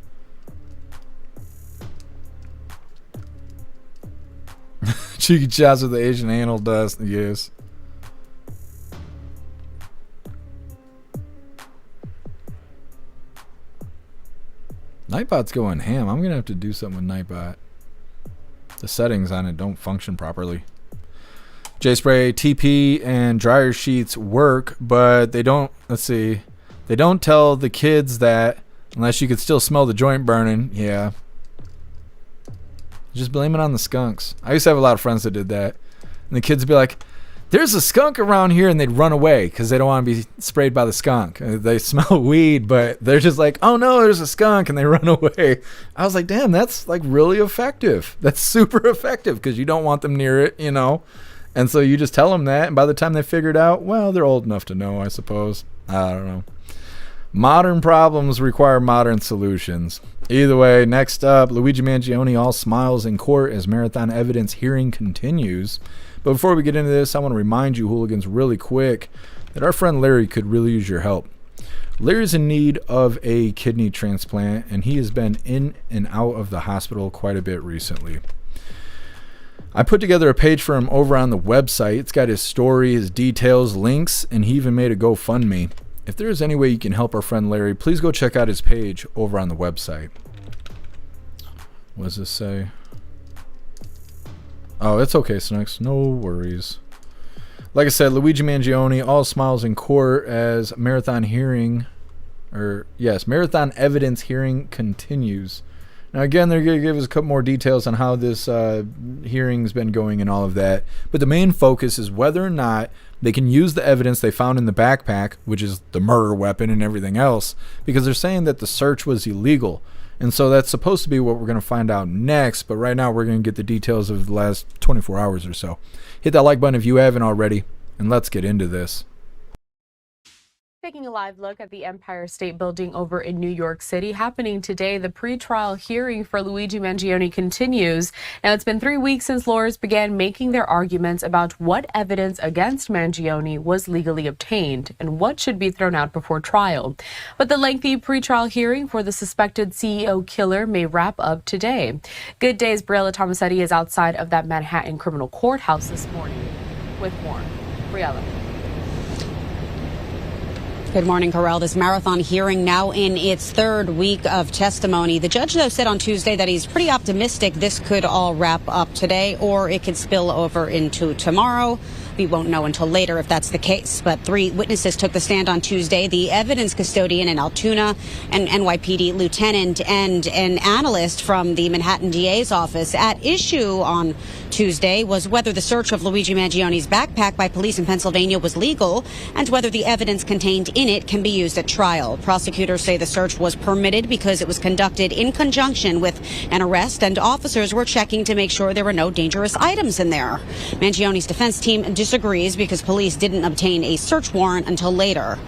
Speaker 2: Cheeky chops with the Asian anal dust. Yes. Nightbot's going ham. I'm going to have to do something with Nightbot. The settings on it don't function properly. J-Spray, TP, and dryer sheets work, but they don't, let's see, they don't tell the kids that unless you could still smell the joint burning. Yeah. Just blame it on the skunks. I used to have a lot of friends that did that. And the kids would be like, there's a skunk around here, and they'd run away because they don't want to be sprayed by the skunk. They smell weed, but they're just like, oh no, there's a skunk, and they run away. I was like, damn, that's like really effective. That's super effective because you don't want them near it, you know. And so you just tell them that, and by the time they figure it out, well, they're old enough to know, I suppose. I don't know. Modern problems require modern solutions. Either way, next up, Luigi Mangione all smiles in court as marathon evidence hearing continues. But before we get into this, I want to remind you, hooligans, really quick, that our friend Larry could really use your help. Larry's in need of a kidney transplant, and he has been in and out of the hospital quite a bit recently. I put together a page for him over on the website. It's got his story, his details, links, and he even made a GoFundMe. If there is any way you can help our friend Larry, please go check out his page over on the website. What does this say? Oh, it's okay, Snooks. No worries. Like I said, Luigi Mangione, all smiles in court as marathon evidence hearing continues. Now, again, they're going to give us a couple more details on how this hearing's been going and all of that. But the main focus is whether or not they can use the evidence they found in the backpack, which is the murder weapon and everything else, because they're saying that the search was illegal. And so that's supposed to be what we're going to find out next. But right now, we're going to get the details of the last 24 hours or so. Hit that like button if you haven't already, and let's get into this.
Speaker 21: Taking a live look at the Empire State Building over in New York City. Happening today, the pretrial hearing for Luigi Mangione continues. Now, it's been 3 weeks since lawyers began making their arguments about what evidence against Mangione was legally obtained and what should be thrown out before trial. But the lengthy pretrial hearing for the suspected CEO killer may wrap up today. Good Day's Briella Tomasetti is outside of that Manhattan criminal courthouse this morning with more. Briella.
Speaker 1: Good morning, Carell. This marathon hearing now in its third week of testimony. The judge, though, said on Tuesday that he's pretty optimistic this could all wrap up today, or it could spill over into tomorrow. We won't know until later if that's the case. But 3 witnesses took the stand on Tuesday. The evidence custodian in Altoona, an NYPD lieutenant, and an analyst from the Manhattan DA's office. At issue on Tuesday was whether the search of Luigi Mangioni's backpack by police in Pennsylvania was legal and whether the evidence contained in it can be used at trial. Prosecutors say the search was permitted because it was conducted in conjunction with an arrest, and officers were checking to make sure there were no dangerous items in there. Mangioni's defense team disagrees because police didn't obtain a search warrant until later.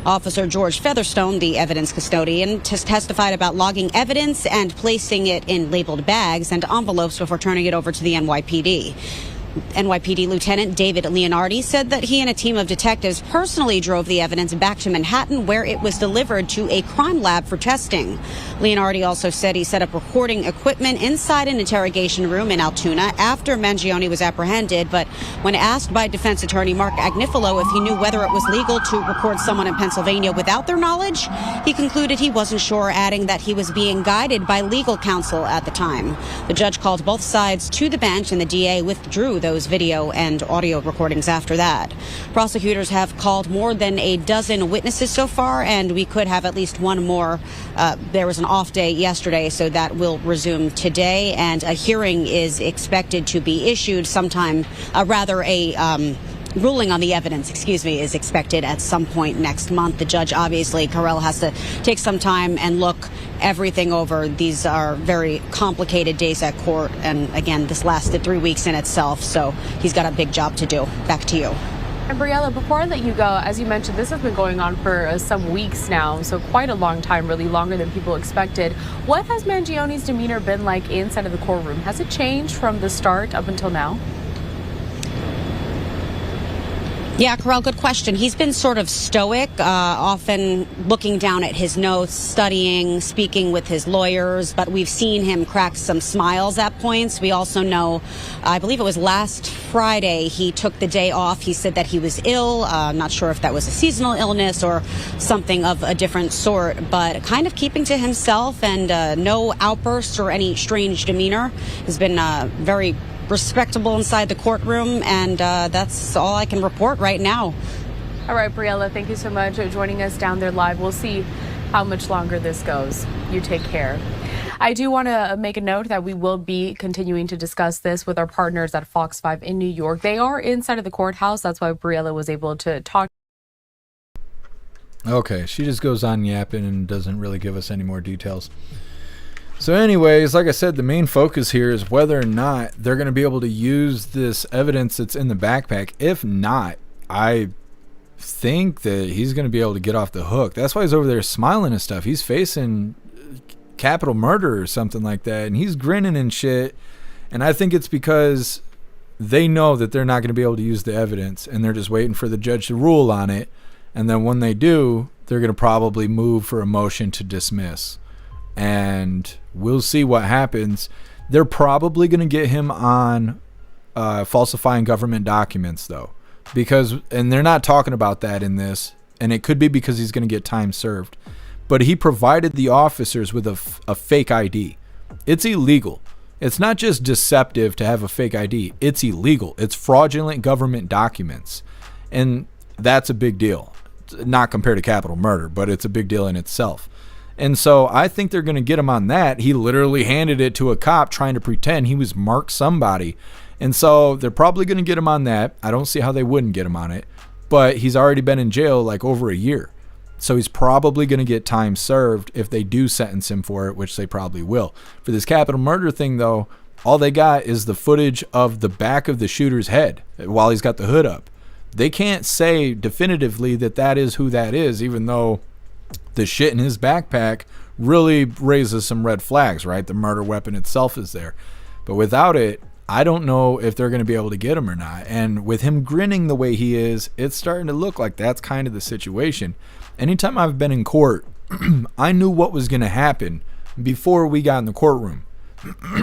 Speaker 1: Officer George Featherstone, the evidence custodian, testified about logging evidence and placing it in labeled bags and envelopes before turning it over to the NYPD. NYPD Lieutenant David Leonardi said that he and a team of detectives personally drove the evidence back to Manhattan, where it was delivered to a crime lab for testing. Leonardi also said he set up recording equipment inside an interrogation room in Altoona after Mangioni was apprehended, but when asked by defense attorney Mark Agnifilo if he knew whether it was legal to record someone in Pennsylvania without their knowledge, he concluded he wasn't sure, adding that he was being guided by legal counsel at the time. The judge called both sides to the bench, and the DA withdrew those video and audio recordings after that. Prosecutors have called more than a dozen witnesses so far, and we could have at least one more. There was an off day yesterday, so that will resume today, and a hearing is expected to be issued sometime, ruling on the evidence, is expected at some point next month. The judge, obviously, Carell, has to take some time and look everything over. These are very complicated days at court, and again, this lasted 3 weeks in itself, so he's got a big job to do. Back to you.
Speaker 21: And Briella, before I let you go, as you mentioned, this has been going on for some weeks now, so quite a long time, really longer than people expected. What has Mangioni's demeanor been like inside of the courtroom? Has it changed from the start up until now?
Speaker 1: Yeah, Carell, good question. He's been sort of stoic, often looking down at his notes, studying, speaking with his lawyers, but we've seen him crack some smiles at points. We also know, I believe it was last Friday, he took the day off. He said that he was ill. Not sure if that was a seasonal illness or something of a different sort, but kind of keeping to himself, and no outbursts or any strange demeanor. Has been very respectable inside the courtroom, and that's all I can report right now.
Speaker 21: All right, Briella, thank you so much for joining us down there live. We'll see how much longer this goes. You take care. I do want to make a note that we will be continuing to discuss this with our partners at Fox 5 in New York. They are inside of the courthouse. That's why Briella was able to talk.
Speaker 2: Okay, she just goes on yapping and doesn't really give us any more details. So anyways, like I said, the main focus here is whether or not they're going to be able to use this evidence that's in the backpack. If not, I think that he's going to be able to get off the hook. That's why he's over there smiling and stuff. He's facing capital murder or something like that, and he's grinning and shit. And I think it's because they know that they're not going to be able to use the evidence, and they're just waiting for the judge to rule on it. And then when they do, they're going to probably move for a motion to dismiss. And we'll see what happens. They're probably going to get him on falsifying government documents, though, and they're not talking about that in this, and it could be because he's going to get time served. But he provided the officers with a fake ID. It's illegal. It's not just deceptive to have a fake ID. It's illegal. It's fraudulent government documents, and that's a big deal. Not compared to capital murder, but it's a big deal in itself. And so I think they're going to get him on that. He literally handed it to a cop trying to pretend he was Mark somebody. And so they're probably going to get him on that. I don't see how they wouldn't get him on it. But he's already been in jail like over a year. So he's probably going to get time served if they do sentence him for it, which they probably will. For this capital murder thing, though, all they got is the footage of the back of the shooter's head while he's got the hood up. They can't say definitively that that is who that is, even though the shit in his backpack really raises some red flags, right? The murder weapon itself is there. But without it, I don't know if they're going to be able to get him or not. And with him grinning the way he is, it's starting to look like that's kind of the situation. Anytime I've been in court, I knew what was going to happen before we got in the courtroom.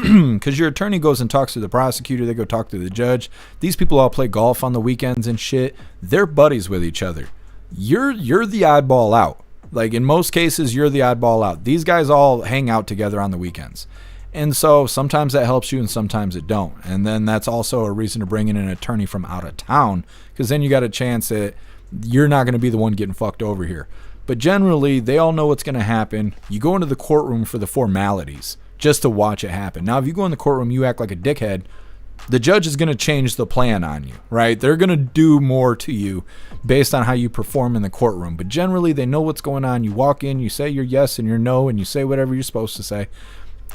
Speaker 2: Because your attorney goes and talks to the prosecutor, they go talk to the judge. These people all play golf on the weekends and shit. They're buddies with each other. you're the oddball out. Like, in most cases, you're the oddball out. These guys all hang out together on the weekends. And so sometimes that helps you and sometimes it don't. And then that's also a reason to bring in an attorney from out of town, because then you got a chance that you're not going to be the one getting fucked over here. But generally, they all know what's going to happen. You go into the courtroom for the formalities, just to watch it happen. Now, if you go in the courtroom, you act like a dickhead, the judge is going to change the plan on you, right? They're going to do more to you based on how you perform in the courtroom. But generally, they know what's going on. You walk in, you say your yes and your no, and you say whatever you're supposed to say.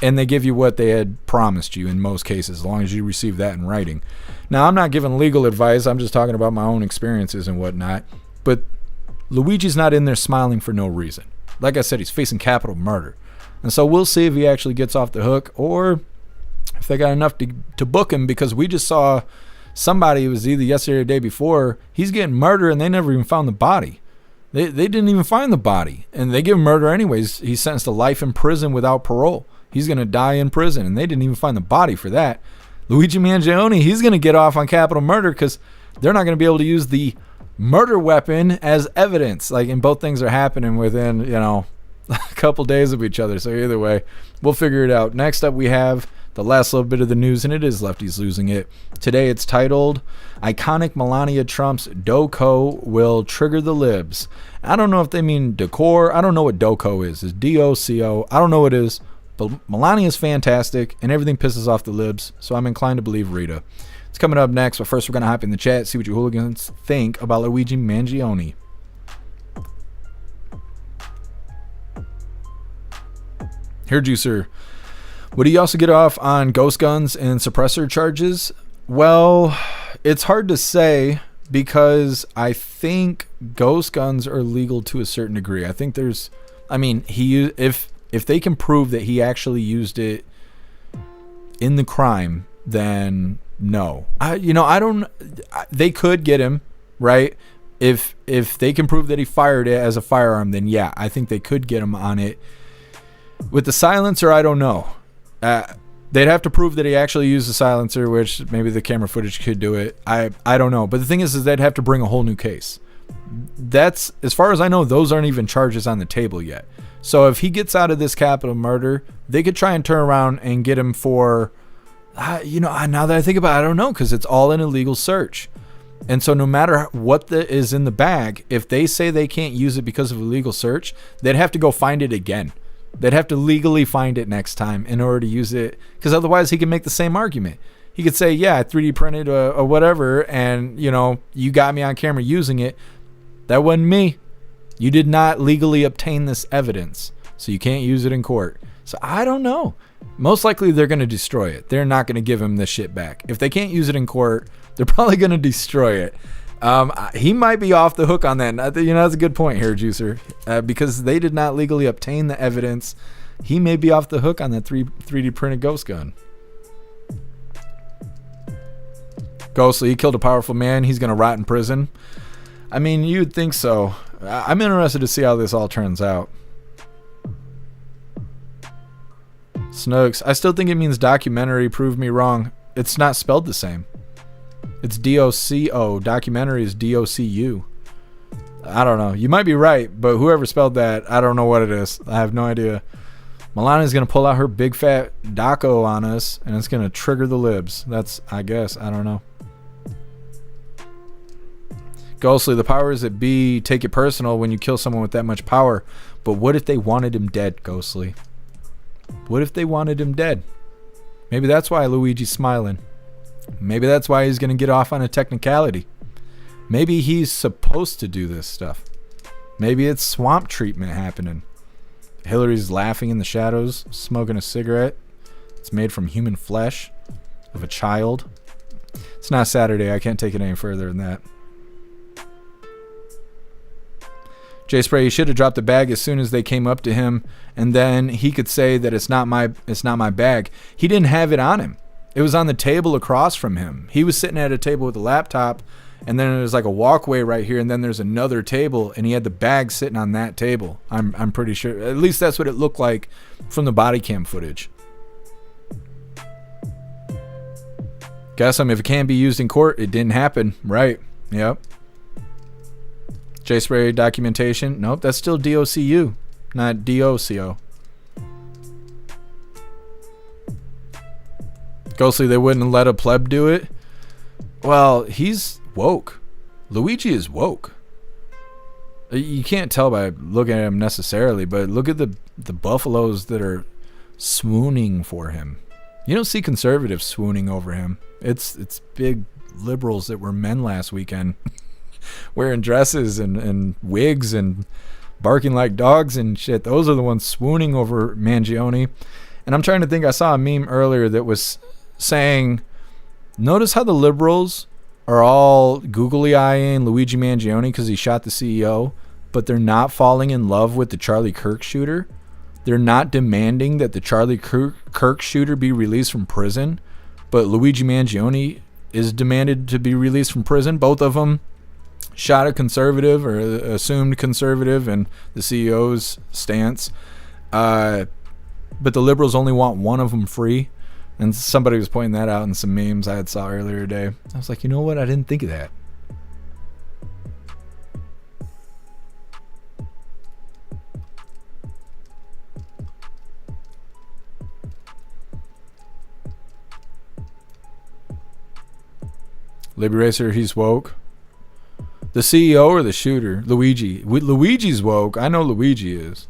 Speaker 2: And they give you what they had promised you in most cases, as long as you receive that in writing. Now, I'm not giving legal advice. I'm just talking about my own experiences and whatnot. But Luigi's not in there smiling for no reason. Like I said, he's facing capital murder. And so we'll see if he actually gets off the hook, or if they got enough to book him, because we just saw somebody, it was either yesterday or the day before, he's getting murdered and they never even found the body. They didn't even find the body. And they give him murder anyways. He's sentenced to life in prison without parole. He's going to die in prison, and they didn't even find the body for that. Luigi Mangione, he's going to get off on capital murder because they're not going to be able to use the murder weapon as evidence. Like, and both things are happening within, a couple days of each other. So either way, we'll figure it out. Next up, we have the last little bit of the news, and it is lefties losing it. Today, it's titled, Iconic Melania Trump's DOCO Will Trigger the Libs. I don't know if they mean decor. I don't know what DOCO is. It's D-O-C-O. I don't know what it is. But Melania's fantastic, and everything pisses off the libs, so I'm inclined to believe Rita. It's coming up next, but first we're going to hop in the chat, see what you hooligans think about Luigi Mangione. Here, Juicer. Would he also get off on ghost guns and suppressor charges? Well, it's hard to say, because I think ghost guns are legal to a certain degree. I think if they can prove that he actually used it in the crime, then no. They could get him, right? If they can prove that he fired it as a firearm, then yeah, I think they could get him on it. With the silencer, I don't know. They'd have to prove that he actually used the silencer, which maybe the camera footage could do it. I don't know. But the thing is they'd have to bring a whole new case. That's, as far as I know, those aren't even charges on the table yet. So if he gets out of this capital murder, they could try and turn around and get him for, now that I think about it, I don't know, because it's all an illegal search. And so no matter what is in the bag, if they say they can't use it because of illegal search, they'd have to go find it again. They'd have to legally find it next time in order to use it, because otherwise he can make the same argument. He could say, yeah, I 3D printed or whatever, and, you got me on camera using it. That wasn't me. You did not legally obtain this evidence, so you can't use it in court. So I don't know. Most likely they're going to destroy it. They're not going to give him the shit back. If they can't use it in court, they're probably going to destroy it. He might be off the hook on that. That's a good point here, Juicer. Because they did not legally obtain the evidence. He may be off the hook on that 3D printed ghost gun. Ghostly, he killed a powerful man. He's going to rot in prison. I mean, you'd think so. I'm interested to see how this all turns out. Snooks, I still think it means documentary. Prove me wrong. It's not spelled the same. It's D-O-C-O. Documentary is D-O-C-U. I don't know. You might be right, but whoever spelled that, I don't know what it is. I have no idea. Melania's going to pull out her big fat doco on us, and it's going to trigger the libs. That's, I guess. I don't know. Ghostly, the powers that be take it personal when you kill someone with that much power. But what if they wanted him dead, Ghostly? What if they wanted him dead? Maybe that's why Luigi's smiling. Maybe that's why he's going to get off on a technicality. Maybe he's supposed to do this stuff. Maybe it's swamp treatment happening. Hillary's laughing in the shadows, smoking a cigarette. It's made from human flesh of a child. It's not Saturday. I can't take it any further than that. Jay Spray, he should have dropped the bag as soon as they came up to him, and then he could say that it's not my bag. He didn't have it on him. It was on the table across from him. He was sitting at a table with a laptop, and then there's like a walkway right here, and then there's another table, and he had the bag sitting on that table. I'm pretty sure. At least that's what it looked like from the body cam footage. Guess if it can't be used in court, it didn't happen. Right. Yep. J-Spray documentation. Nope, that's still DOCU, not DOCO. Ghostly, they wouldn't let a pleb do it. Well, he's woke. Luigi is woke. You can't tell by looking at him necessarily, but look at the buffaloes that are swooning for him. You don't see conservatives swooning over him. It's big liberals that were men last weekend wearing dresses and wigs and barking like dogs and shit. Those are the ones swooning over Mangione. And I'm trying to think, I saw a meme earlier that was saying, notice how the liberals are all googly eyeing Luigi Mangione because he shot the CEO, but they're not falling in love with the Charlie Kirk shooter. They're not demanding that the Charlie Kirk shooter be released from prison, but Luigi Mangione is demanded to be released from prison. Both of them shot a conservative or assumed conservative in the CEO's stance. But the liberals only want one of them free. And somebody was pointing that out in some memes I had saw earlier today. I was like, you know what? I didn't think of that. Libby Racer, he's woke. The CEO or the shooter? Luigi. Luigi's woke. I know Luigi is.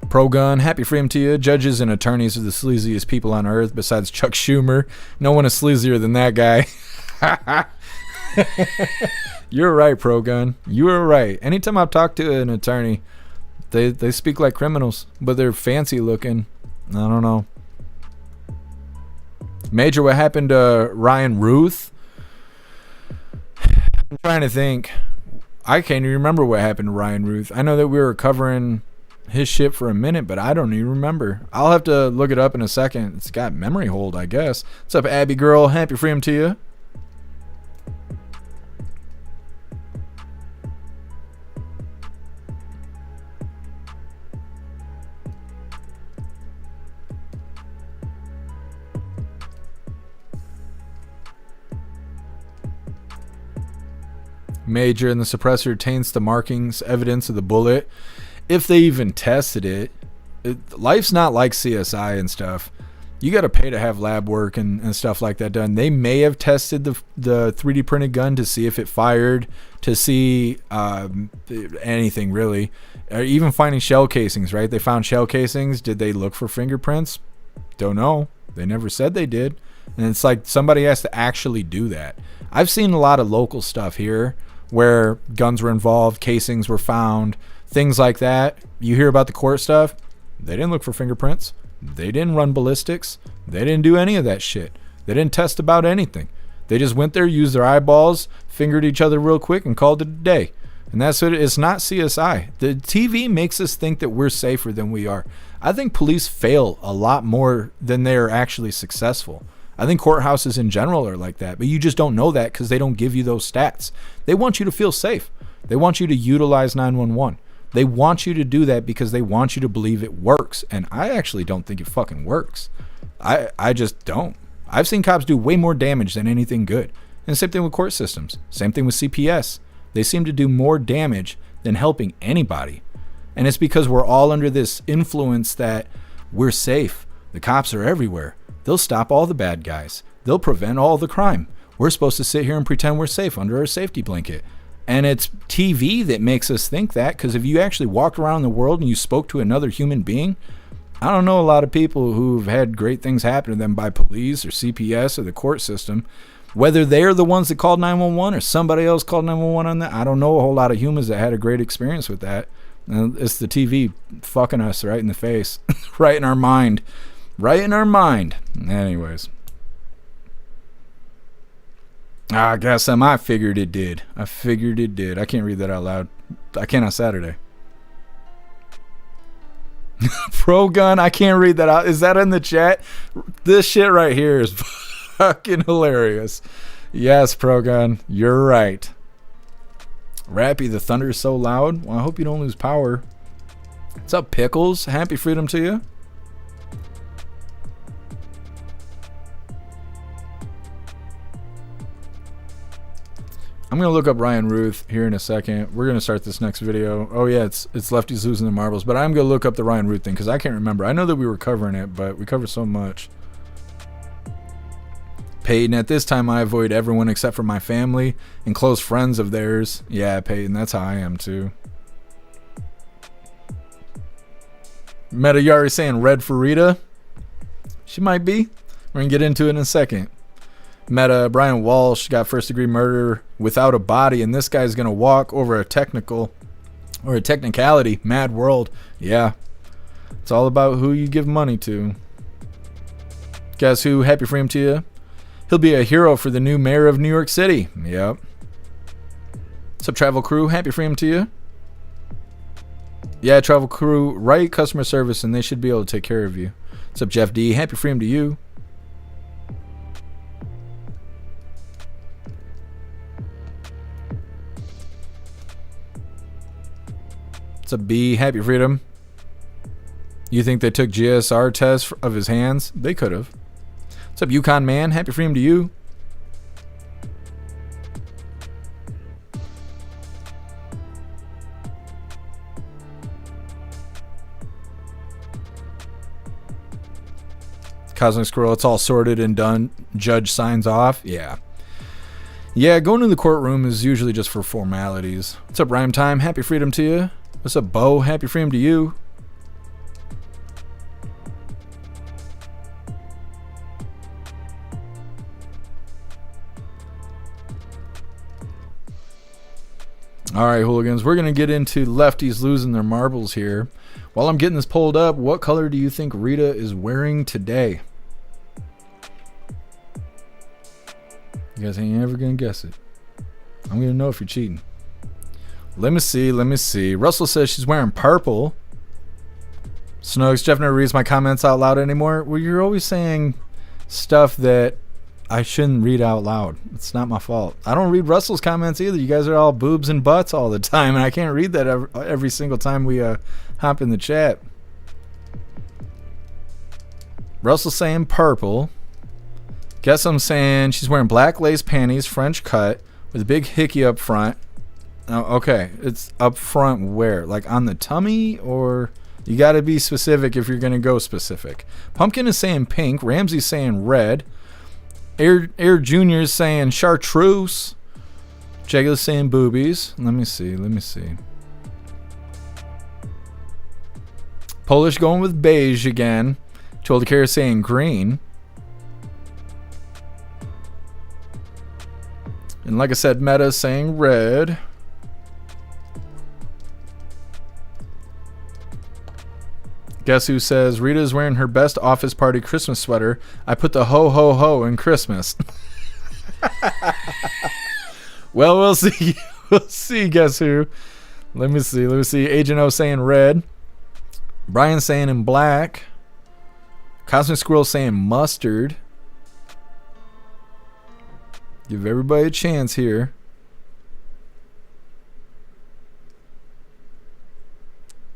Speaker 2: Pro-gun, happy freedom to you. Judges and attorneys are the sleaziest people on earth besides Chuck Schumer. No one is sleazier than that guy. You're right, Pro-gun. You are right. Anytime I've talked to an attorney, they speak like criminals, but they're fancy looking. I don't know. Major, what happened to Ryan Ruth? I'm trying to think. I can't even remember what happened to Ryan Ruth. I know that we were covering his shit for a minute, but I don't even remember. I'll have to look it up in a second. It's got memory hold, I guess. What's up, Abby girl? Happy freedom to you. Major, and the suppressor taints the markings, evidence of the bullet. If they even tested it, life's not like CSI and stuff. You got to pay to have lab work and stuff like that done. They may have tested the 3D printed gun to see if it fired, to see anything really. Or even finding shell casings, right? They found shell casings. Did they look for fingerprints? Don't know. They never said they did. And it's like somebody has to actually do that. I've seen a lot of local stuff here where guns were involved, casings were found, things like that. You hear about the court stuff. They didn't look for fingerprints. They didn't run ballistics. They didn't do any of that shit. They didn't test about anything. They just went there, used their eyeballs, fingered each other real quick, and called it a day. And that's what it's not CSI. The TV makes us think that we're safer than we are. I think police fail a lot more than they're actually successful. I think courthouses in general are like that, but you just don't know that because they don't give you those stats. They want you to feel safe. They want you to utilize 911. They want you to do that because they want you to believe it works. And I actually don't think it fucking works. I just don't. I've seen cops do way more damage than anything good. And same thing with court systems. Same thing with CPS. They seem to do more damage than helping anybody. And it's because we're all under this influence that we're safe. The cops are everywhere. They'll stop all the bad guys. They'll prevent all the crime. We're supposed to sit here and pretend we're safe under our safety blanket. And it's TV that makes us think that, because if you actually walked around the world and you spoke to another human being, I don't know a lot of people who've had great things happen to them by police or CPS or the court system. Whether they're the ones that called 911 or somebody else called 911 on that, I don't know a whole lot of humans that had a great experience with that. And it's the TV fucking us right in the face, right in our mind. Right in our mind. Anyways. I guess I figured it did. I figured it did. I can't read that out loud. I can on Saturday. Pro gun, I can't read that out. Is that in the chat? This shit right here is fucking hilarious. Yes, Pro gun, you're right. Rappy, the thunder is so loud. Well, I hope you don't lose power. What's up, Pickles? Happy freedom to you. I'm going to look up Ryan Ruth here in a second. We're going to start this next video. Oh, yeah, it's lefties losing their marbles. But I'm going to look up the Ryan Ruth thing because I can't remember. I know that we were covering it, but we covered so much. Peyton, at this time, I avoid everyone except for my family and close friends of theirs. Yeah, Peyton, that's how I am, too. Meta Yari saying red for Rita. She might be. We're going to get into it in a second. Meta, Brian Walsh got first-degree murder without a body, and this guy's going to walk over a technicality. Mad world. Yeah. It's all about who you give money to. Guess who? Happy for him to you. He'll be a hero for the new mayor of New York City. Yep. What's up, Travel Crew? Happy for him to you. Yeah, Travel Crew, right customer service, and they should be able to take care of you. What's up, Jeff D? Happy for him to you. What's up, B? Happy freedom. You think they took GSR tests of his hands? They could have. What's up, Yukon Man? Happy freedom to you. Cosmic Squirrel, it's all sorted and done. Judge signs off. Yeah. Yeah, going to the courtroom is usually just for formalities. What's up, Rhyme Time? Happy freedom to you. What's up, Bo? Happy freedom to you. All right, hooligans, we're going to get into lefties losing their marbles here. While I'm getting this pulled up, what color do you think Rita is wearing today? You guys ain't ever going to guess it. I'm going to know if you're cheating. Let me see. Russell says she's wearing purple. Snugs, Jeff never reads my comments out loud anymore. Well, you're always saying stuff that I shouldn't read out loud. It's not my fault. I don't read Russell's comments either. You guys are all boobs and butts all the time, and I can't read that every single time we hop in the chat. Russell's saying purple. Guess I'm saying she's wearing black lace panties, French cut, with a big hickey up front. Oh, okay, it's up front where? Like on the tummy? Or you got to be specific if you're going to go specific. Pumpkin is saying pink. Ramsey's saying red. Air Jr. is saying chartreuse. Jaguar's saying boobies. Let me see. Polish going with beige again. Choldicare saying green. And like I said, Meta saying red. Guess who says Rita is wearing her best office party Christmas sweater. I put the ho ho ho in Christmas. Well, we'll see. We'll see. Guess who? Let me see. Agent O saying red. Brian saying in black. Cosmic Squirrel saying mustard. Give everybody a chance here.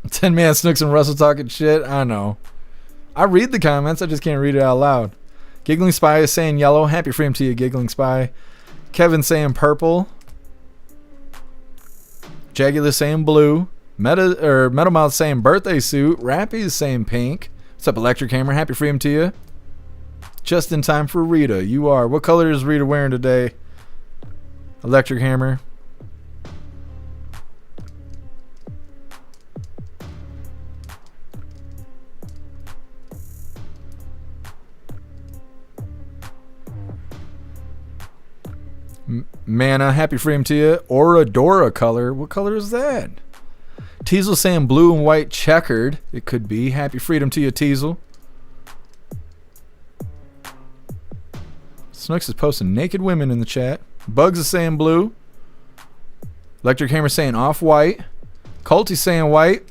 Speaker 2: Ten Man Snooks and Russell talking shit. I know. I read the comments. I just can't read it out loud. Giggling Spy is saying yellow. Happy freedom to you, Giggling Spy. Kevin saying purple. Jagular saying blue. Metal Mouth saying birthday suit. Rappy is saying pink. What's up, Electric Hammer? Happy freedom to you. Just in time for Rita. You are. What color is Rita wearing today? Electric Hammer. Mana, happy freedom to you. Oradora color. What color is that? Teasel saying blue and white checkered. It could be. Happy freedom to you, Teasel. Snooks is posting naked women in the chat. Bugs is saying blue. Electric Hammer saying off-white. Colty's saying white.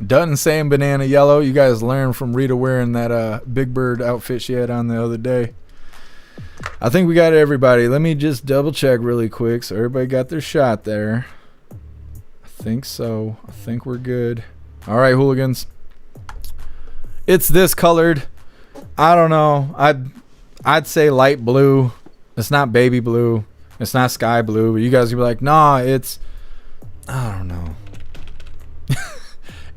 Speaker 2: Dutton saying banana yellow. You guys learned from Rita wearing that Big Bird outfit she had on the other day. I think we got everybody. Let me just double check really quick so everybody got their shot there. I think so. I think we're good. All right, hooligans. It's this colored. I don't know. I'd say light blue. It's not baby blue. It's not sky blue. You guys would be like, nah, it's, I don't know.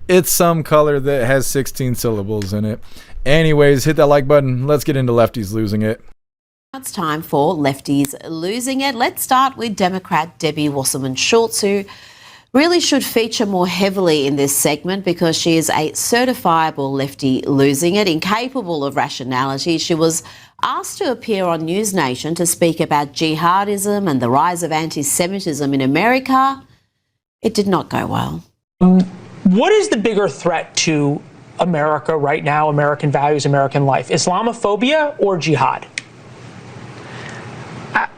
Speaker 2: It's some color that has 16 syllables in it. Anyways, hit that like button. Let's get into lefties losing it.
Speaker 3: It's time for lefties losing it. Let's start with Democrat Debbie Wasserman Schultz, who really should feature more heavily in this segment because she is a certifiable lefty losing it, incapable of rationality. She was asked to appear on News Nation to speak about jihadism and the rise of anti-Semitism in America. It did not go well.
Speaker 22: What is the bigger threat to America right now, American values, American life? Islamophobia or jihad?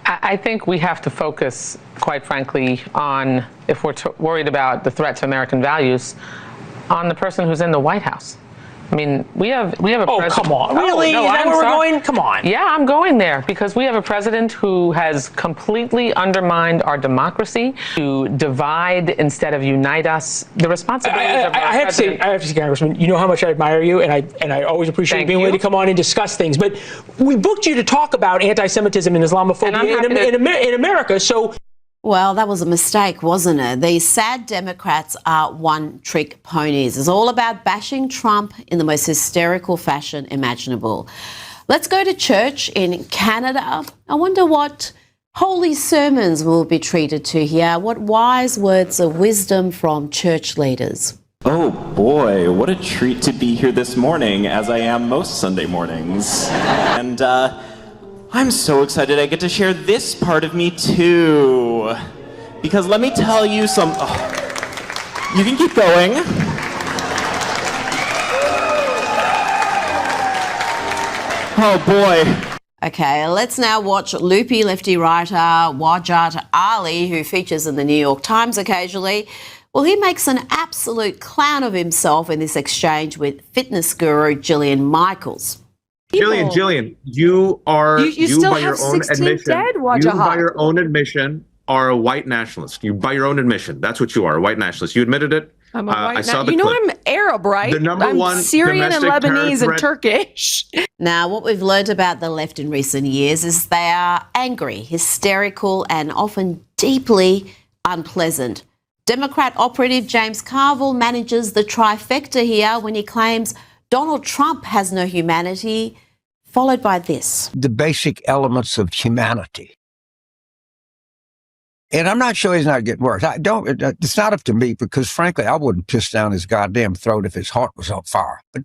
Speaker 23: I think we have to focus, quite frankly, on, if we're worried about the threat to American values, on the person who's in the White House. I mean, we have a president.
Speaker 22: Oh, come on. Really?
Speaker 23: No,
Speaker 22: is that where we're going? Come on.
Speaker 23: Yeah, I'm going there because we have a president who has completely undermined our democracy to divide instead of unite us. The responsibilities of our
Speaker 22: I have to say, Congressman, you know how much I admire you, and I always appreciate you being willing to come on and discuss things. But we booked you to talk about anti-Semitism and Islamophobia in America, so.
Speaker 3: Well, that was a mistake, wasn't it? These sad Democrats are one-trick ponies. It's all about bashing Trump in the most hysterical fashion imaginable. Let's go to church in Canada. I wonder what holy sermons will be treated to here. What wise words of wisdom from church leaders.
Speaker 24: Oh boy, what a treat to be here this morning, as I am most Sunday mornings. And I'm so excited I get to share this part of me too. Because let me tell you some... Oh, you can keep going. Oh boy.
Speaker 3: Okay, let's now watch loopy lefty writer Wajat Ali, who features in the New York Times occasionally. Well, he makes an absolute clown of himself in this exchange with fitness guru Jillian Michaels.
Speaker 25: Jillian, you are
Speaker 21: you by your own admission.
Speaker 25: You by your own admission are a white nationalist. You by your own admission, that's what you are, a white nationalist. You admitted it.
Speaker 21: I'm a white nationalist. You know I'm Arab, right?
Speaker 25: The number
Speaker 21: I'm
Speaker 25: one
Speaker 21: Syrian and Lebanese and Turkish.
Speaker 3: Now, what we've learned about the left in recent years is they are angry, hysterical, and often deeply unpleasant. Democrat operative James Carville manages the trifecta here when he claims Donald Trump has no humanity, followed by this.
Speaker 26: The basic elements of humanity. And I'm not sure he's not getting worse. It's not up to me because, frankly, I wouldn't piss down his goddamn throat if his heart was on fire. But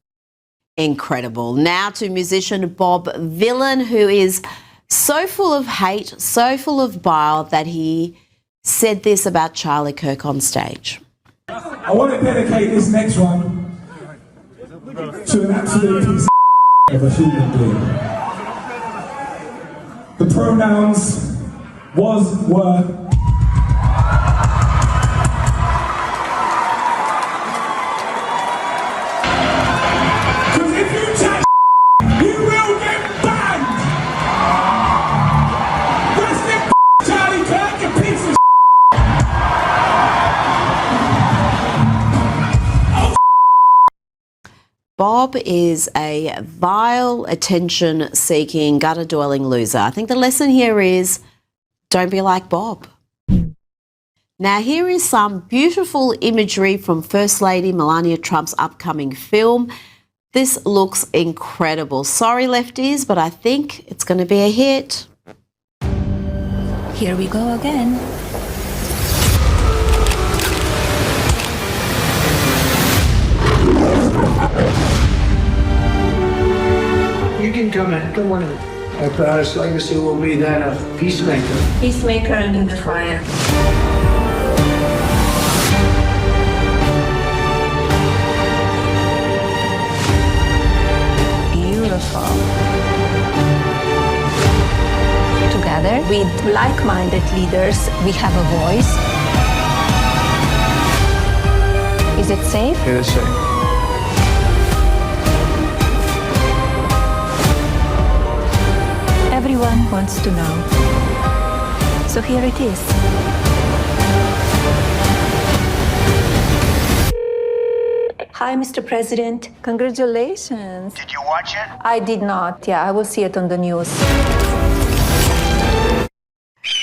Speaker 3: incredible. Now to musician Bob Vylan, who is so full of hate, so full of bile that he said this about Charlie Kirk on stage.
Speaker 27: I want to dedicate this next one to an absolute piece of a human being. The pronouns was, were. Because if you touch, you will get banned. Rest in Charlie Kirk, you piece of
Speaker 3: Bob is a vile, attention-seeking, gutter-dwelling loser. I think the lesson here is don't be like Bob. Now, here is some beautiful imagery from First Lady Melania Trump's upcoming film. This looks incredible. Sorry, lefties, but I think it's going to be a hit.
Speaker 28: Here we go again.
Speaker 19: You can come in. Come on in. Our proudest legacy will be that of peacemaker.
Speaker 28: Peacemaker under the fire. Beautiful. Together with like-minded leaders, we have a voice. Is it safe?
Speaker 19: It is safe.
Speaker 28: Everyone wants to know. So here it is. Hi, Mr. President. Congratulations.
Speaker 19: Did you watch it?
Speaker 28: I did not. Yeah, I will see it on the news.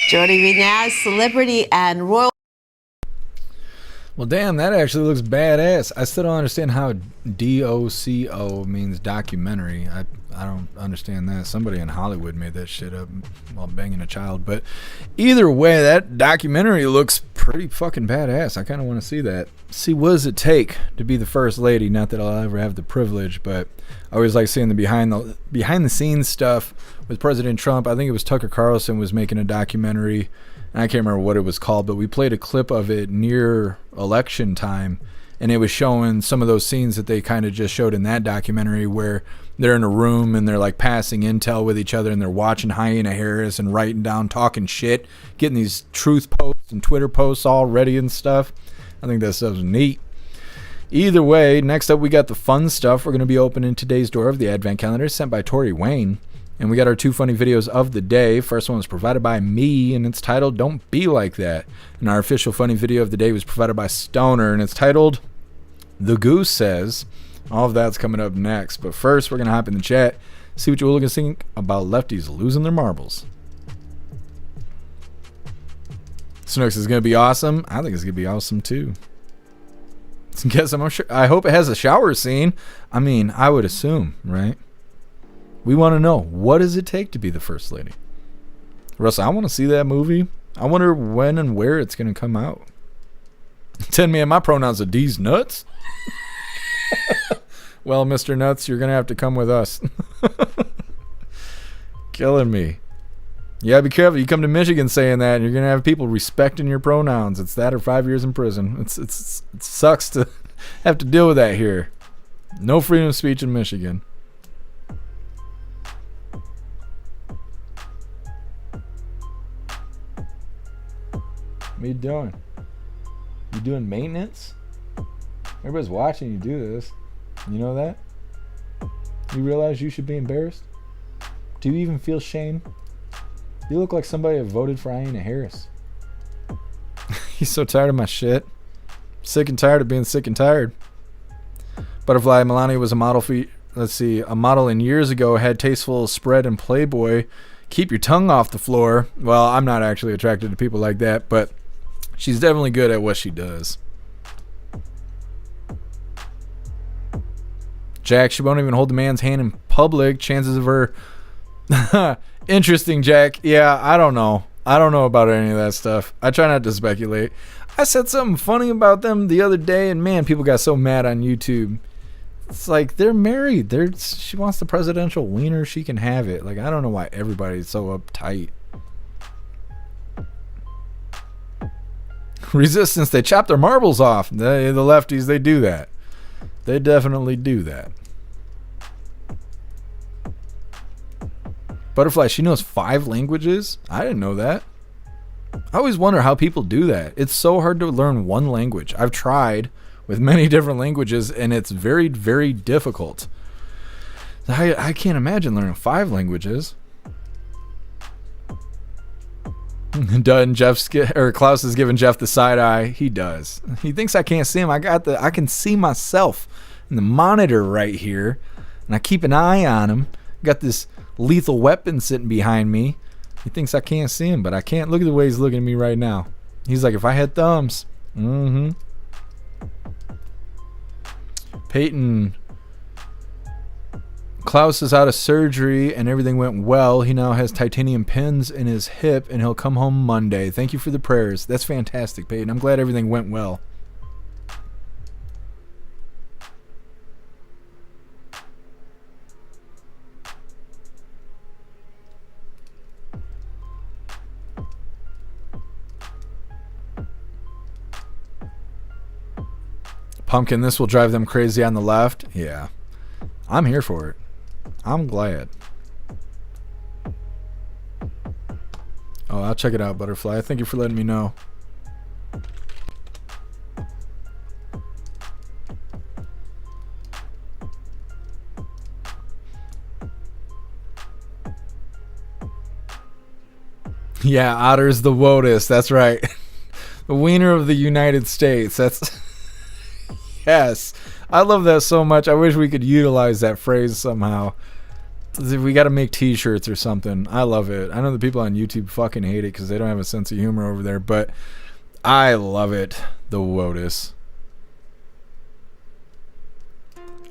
Speaker 3: Joining me now is celebrity and royal.
Speaker 2: Well, damn, that actually looks badass. I still don't understand how DOCO means documentary. I don't understand that. Somebody in Hollywood made that shit up while banging a child. But either way, that documentary looks pretty fucking badass. I kind of want to see that. See, what does it take to be the first lady? Not that I'll ever have the privilege, but I always like seeing the behind the scenes stuff with President Trump. I think it was Tucker Carlson was making a documentary. And I can't remember what it was called, but we played a clip of it near election time, and it was showing some of those scenes that they kind of just showed in that documentary where they're in a room and they're like passing intel with each other and they're watching Hyena Harris and writing down, talking shit, getting these truth posts and Twitter posts all ready and stuff. I think that stuff's neat. Either way, next up we got the fun stuff. We're going to be opening today's door of the Advent Calendar sent by Tori Wayne. And we got our two funny videos of the day. First one was provided by me, and it's titled, Don't Be Like That. And our official funny video of the day was provided by Stoner, and it's titled, The Goose Says. All of that's coming up next. But first, we're going to hop in the chat, see what you hooligans think about lefties losing their marbles. Snooks is going to be awesome. I think it's going to be awesome, too. Guess I'm sure. I hope it has a shower scene. I mean, I would assume, right? We want to know, what does it take to be the first lady? Russ, I want to see that movie. I wonder when and where it's going to come out. 10 man, my pronouns are D's nuts. Well, Mr. Nuts, you're going to have to come with us. Killing me. Yeah, be careful. You come to Michigan saying that, and you're going to have people respecting your pronouns. It's that or 5 years in prison. It sucks to have to deal with that here. No freedom of speech in Michigan. What are you doing? You doing maintenance? Everybody's watching you do this. You know that? You realize you should be embarrassed? Do you even feel shame? You look like somebody that voted for Hyena Harris. He's so tired of my shit. Sick and tired of being sick and tired. Butterfly Melania was a model a model in years ago, had tasteful spread in Playboy. Keep your tongue off the floor. Well, I'm not actually attracted to people like that, but she's definitely good at what she does. Jack, she won't even hold the man's hand in public. Chances of her... Interesting, Jack. Yeah, I don't know. I don't know about any of that stuff. I try not to speculate. I said something funny about them the other day, and man, people got so mad on YouTube. It's like, they're married. She wants the presidential wiener. She can have it. Like, I don't know why everybody's so uptight. Resistance, they chop their marbles off. The lefties, they do that. They definitely do that. Butterfly, she knows 5 languages? I didn't know that. I always wonder how people do that. It's so hard to learn one language. I've tried with many different languages, and it's very, very difficult. I can't imagine learning 5 languages. Done. Klaus is giving Jeff the side eye. He does. He thinks I can't see him. I can see myself in the monitor right here, and I keep an eye on him. Got this lethal weapon sitting behind me. He thinks I can't see him, but I can't. Look at the way he's looking at me right now. He's like, if I had thumbs. Peyton, Klaus is out of surgery and everything went well. He now has titanium pins in his hip and he'll come home Monday. Thank you for the prayers. That's fantastic, Peyton. I'm glad everything went well. Pumpkin, this will drive them crazy on the left. Yeah. I'm here for it. I'm glad. Oh, I'll check it out, Butterfly. Thank you for letting me know. Yeah, Otter's the WOTUS. That's right. The wiener of the United States. That's... Yes. I love that so much. I wish we could utilize that phrase somehow. We got to make t-shirts or something. I love it. I know the people on YouTube fucking hate it because they don't have a sense of humor over there, but I love it. The WOTUS.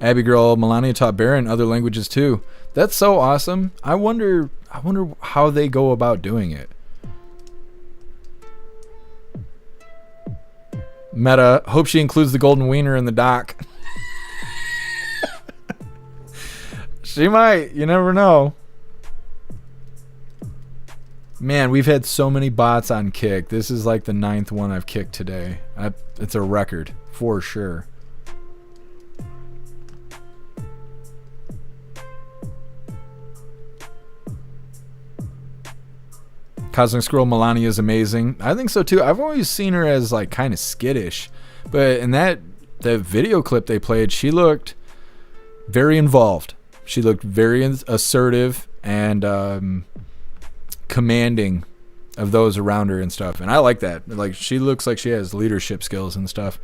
Speaker 2: Abby girl, Melania taught Barron other languages too. That's so awesome. I wonder how they go about doing it. Meta, hope she includes the golden wiener in the doc. She might. You never know. Man, we've had so many bots on Kick. This is like the 9th one I've kicked today. It's a record for sure. Cosmic Scroll Melania is amazing. I think so too. I've always seen her as like kind of skittish, but in that video clip they played, she looked very involved. She looked very assertive and commanding of those around her and stuff. And I like that. Like, she looks like she has leadership skills and stuff.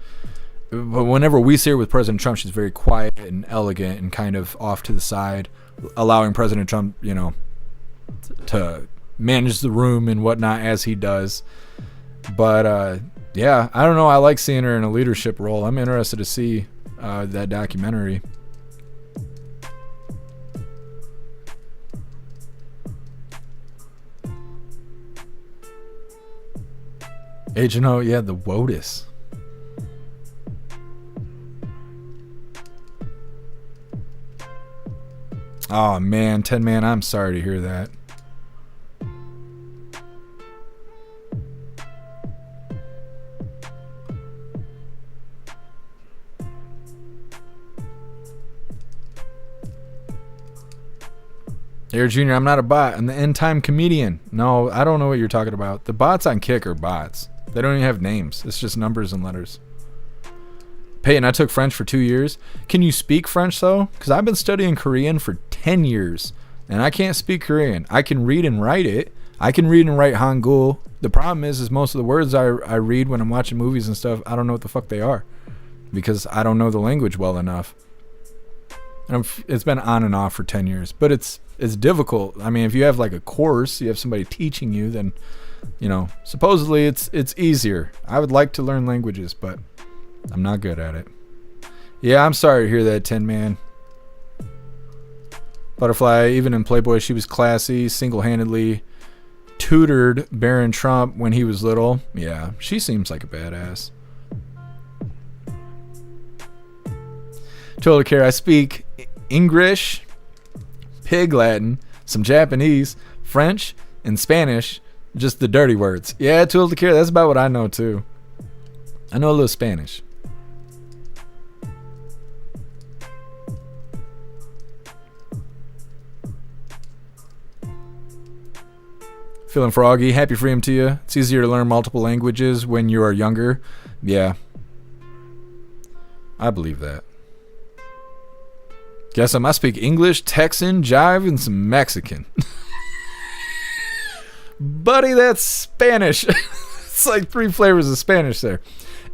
Speaker 2: But whenever we see her with President Trump, she's very quiet and elegant and kind of off to the side, allowing President Trump, you know, to manage the room and whatnot as he does. But yeah, I don't know. I like seeing her in a leadership role. I'm interested to see that documentary. Agent O, yeah, the WOTUS. Oh man, 10 man, I'm sorry to hear that. Air Jr., I'm not a bot. I'm the end time comedian. No, I don't know what you're talking about. The bots on Kick are bots. They don't even have names. It's just numbers and letters. Peyton, I took French for 2 years. Can you speak French though? Because I've been studying Korean for 10 years and I can't speak Korean. I can read and write it. I can read and write Hangul. The problem is most of the words I read when I'm watching movies and stuff, I don't know what the fuck they are because I don't know the language well enough. And it's been on and off for 10 years, but it's difficult. I mean, if you have like a course, you have somebody teaching you, then, you know, supposedly it's easier. I would like to learn languages, but I'm not good at it. Yeah, I'm sorry to hear that, 10 man. Butterfly, even in Playboy, she was classy, single-handedly tutored Barron Trump when he was little. Yeah, she seems like a badass. Total care, I speak English, Pig Latin, some Japanese, French, and Spanish. Just the dirty words. Yeah, total care, that's about what I know too. I know a little Spanish. Feeling froggy. Happy freedom to you. It's easier to learn multiple languages when you are younger. Yeah. I believe that. Guess I must speak English, Texan, Jive, and some Mexican. Buddy, that's Spanish. It's like 3 flavors of Spanish there.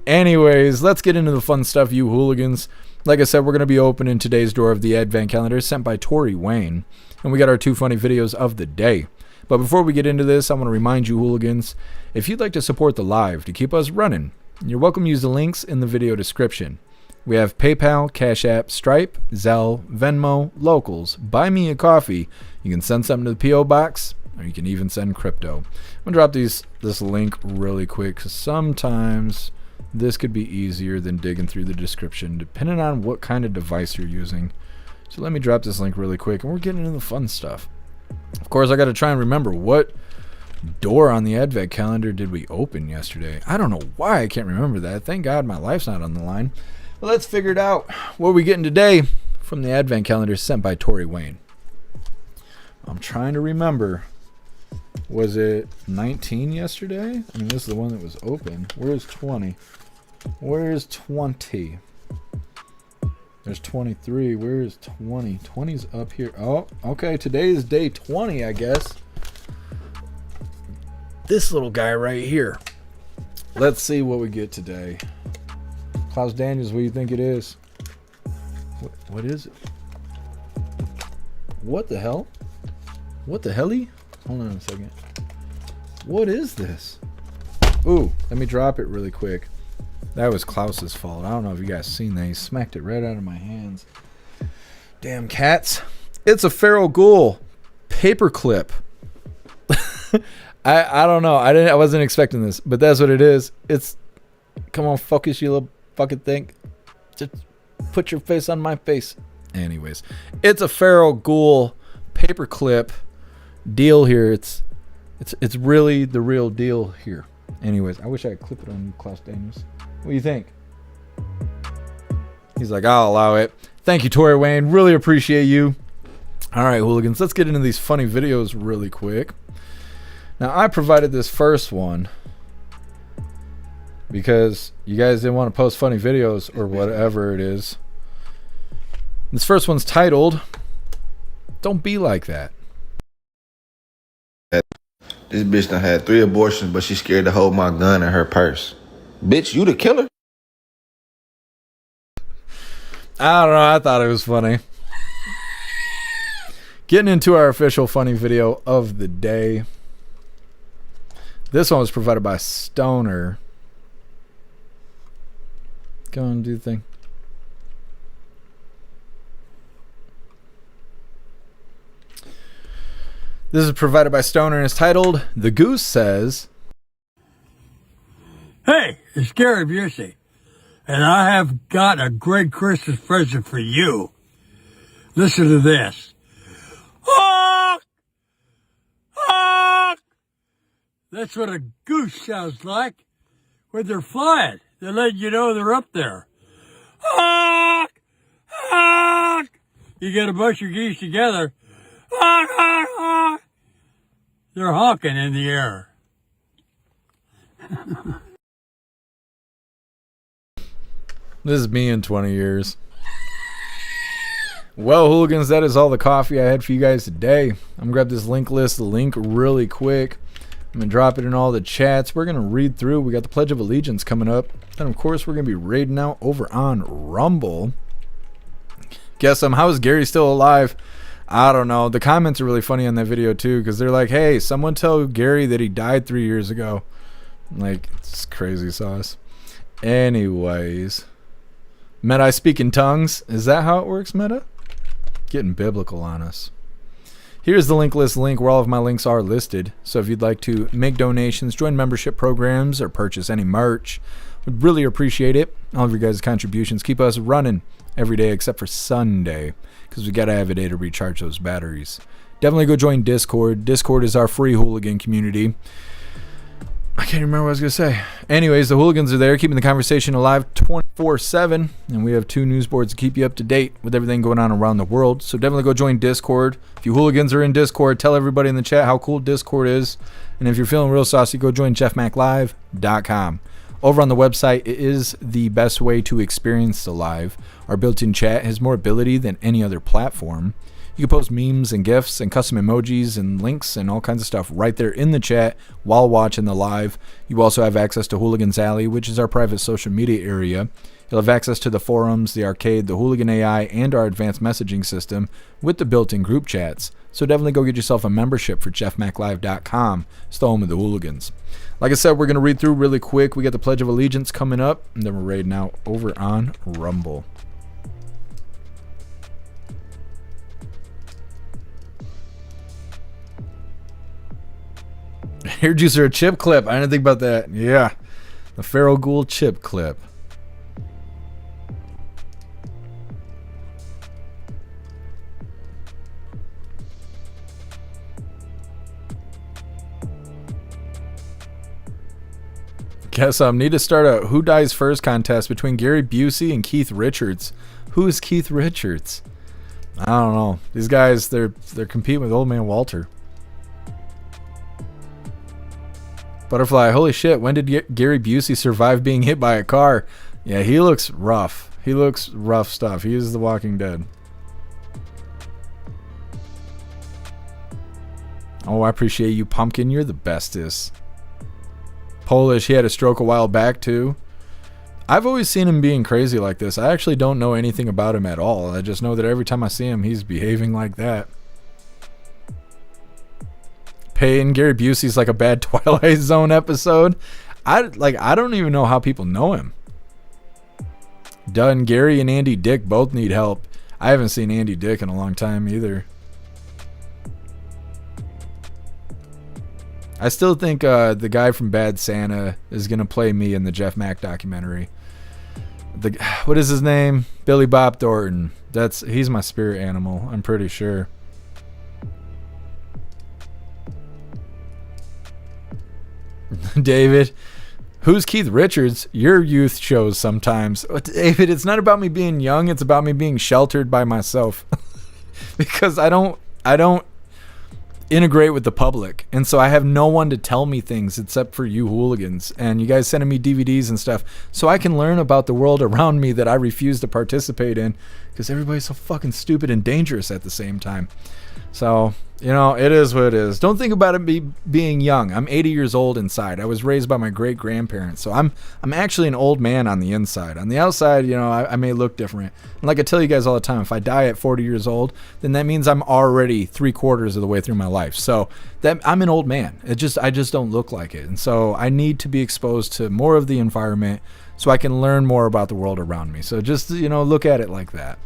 Speaker 2: Anyways, let's get into the fun stuff, you hooligans. Like I said, we're going to be opening today's door of the Advent calendar sent by Tori Wayne. And we got our 2 funny videos of the day. But before we get into this, I want to remind you hooligans, if you'd like to support the live to keep us running, you're welcome to use the links in the video description. We have PayPal, Cash App, Stripe, Zelle, Venmo, Locals, Buy Me a Coffee. You can send something to the P.O. Box, or you can even send crypto. I'm going to drop this link really quick, because sometimes this could be easier than digging through the description, depending on what kind of device you're using. So let me drop this link really quick, and we're getting into the fun stuff. Of course, I got to try and remember what door on the Advent calendar did we open yesterday. I don't know why I can't remember that. Thank God my life's not on the line. But let's figure it out. What are we getting today from the Advent calendar sent by Tori Wayne? I'm trying to remember. Was it 19 yesterday? I mean, this is the one that was open. Where's 20? Where's 20? There's 23. Where's 20? 20's up here. Oh, okay. Today is day 20, I guess. This little guy right here. Let's see what we get today. Klaus Daniels, what do you think it is? What is it? What the hell? What the helly? Hold on a second. What is this? Ooh, let me drop it really quick. That was Klaus's fault. I don't know if you guys seen that. He smacked it right out of my hands. Damn cats. It's a feral ghoul paperclip. I don't know. I wasn't expecting this, but that's what it is. It's, come on, focus, you little fucking thing. Just put your face on my face. Anyways, it's a feral ghoul paperclip deal here. It's really the real deal here. Anyways, I wish I could clip it on you, Klaus Daniels. What do you think? He's like, I'll allow it. Thank you, Tori Wayne. Really appreciate you. All right, hooligans, let's get into these funny videos really quick. Now, I provided this first one because you guys didn't want to post funny videos or whatever it is. This first one's titled, Don't Be Like That.
Speaker 4: This bitch done had 3 abortions, but she's scared to hold my gun in her purse. Bitch, you the killer?
Speaker 2: I don't know. I thought it was funny. Getting into our official funny video of the day. This one was provided by Stoner. Go on, do the thing. This is provided by Stoner and is titled, The Goose Says,
Speaker 5: Hey, it's Gary Busey, and I have got a great Christmas present for you. Listen to this. Honk! Honk! That's what a goose sounds like when they're flying. They let you know they're up there. Honk! Honk! You get a bunch of geese together. Honk, honk, honk. They're honking in the air.
Speaker 2: This is me in 20 years. Well, hooligans, that is all the coffee I had for you guys today. I'm going to grab this link list, the link really quick. I'm going to drop it in all the chats. We're going to read through. We got the Pledge of Allegiance coming up. Then, of course, we're going to be raiding out over on Rumble. Guess how is Gary still alive? I don't know. The comments are really funny on that video, too, because they're like, hey, someone tell Gary that he died 3 years ago. Like, it's crazy sauce. Anyways. Meta, I speak in tongues. Is that how it works, Meta? Getting biblical on us. Here's the link list link where all of my links are listed. So if you'd like to make donations, join membership programs, or purchase any merch, would really appreciate it. All of your guys' contributions keep us running every day except for Sunday, because we got to have a day to recharge those batteries. Definitely go join Discord. Discord is our free hooligan community. I can't remember what I was going to say. Anyways, the hooligans are there, keeping the conversation alive 24/7. And we have 2 news boards to keep you up to date with everything going on around the world. So definitely go join Discord. If you hooligans are in Discord, tell everybody in the chat how cool Discord is. And if you're feeling real saucy, go join jeffmaclive.com. Over on the website, it is the best way to experience the live. Our built-in chat has more ability than any other platform. You can post memes and GIFs and custom emojis and links and all kinds of stuff right there in the chat while watching the live. You also have access to Hooligans Alley, which is our private social media area. You'll have access to the forums, the arcade, the Hooligan AI, and our advanced messaging system with the built-in group chats. So definitely go get yourself a membership for jeffmaclive.com. It's the home of the hooligans. Like I said, we're going to read through really quick. We got the Pledge of Allegiance coming up, and then we're raiding out over on Rumble. Hair juicer, a chip clip. I didn't think about that. Yeah. The Feral Ghoul chip clip. Guess need to start a Who Dies First contest between Gary Busey and Keith Richards. Who is Keith Richards? I don't know. These guys, they're competing with Old Man Walter. Butterfly, holy shit, when did Gary Busey survive being hit by a car? Yeah, he looks rough. He looks rough stuff. He is the Walking Dead. Oh, I appreciate you, Pumpkin. You're the bestest. Polish, he had a stroke a while back, too. I've always seen him being crazy like this. I actually don't know anything about him at all. I just know that every time I see him, he's behaving like that. Payne, Gary Busey's like a bad Twilight Zone episode. I don't even know how people know him. Dunn, Gary and Andy Dick both need help. I haven't seen Andy Dick in a long time either. I still think the guy from Bad Santa is going to play me in the Jeff Mack documentary. What is his name? Billy Bob Thornton. He's my spirit animal, I'm pretty sure. David, who's Keith Richards? Your youth shows sometimes. David, it's not about me being young, it's about me being sheltered by myself. Because I don't integrate with the public, and so I have no one to tell me things except for you hooligans and you guys sending me DVDs and stuff so I can learn about the world around me that I refuse to participate in because everybody's so fucking stupid and dangerous at the same time. So, it is what it is. Don't think about it being young. I'm 80 years old inside. I was raised by my great grandparents, so I'm actually an old man on the inside. On the outside, I may look different. And like I tell you guys all the time, if I die at 40 years old, then that means I'm already 3/4 of the way through my life. So that I'm an old man. I just don't look like it, and so I need to be exposed to more of the environment so I can learn more about the world around me. So just look at it like that.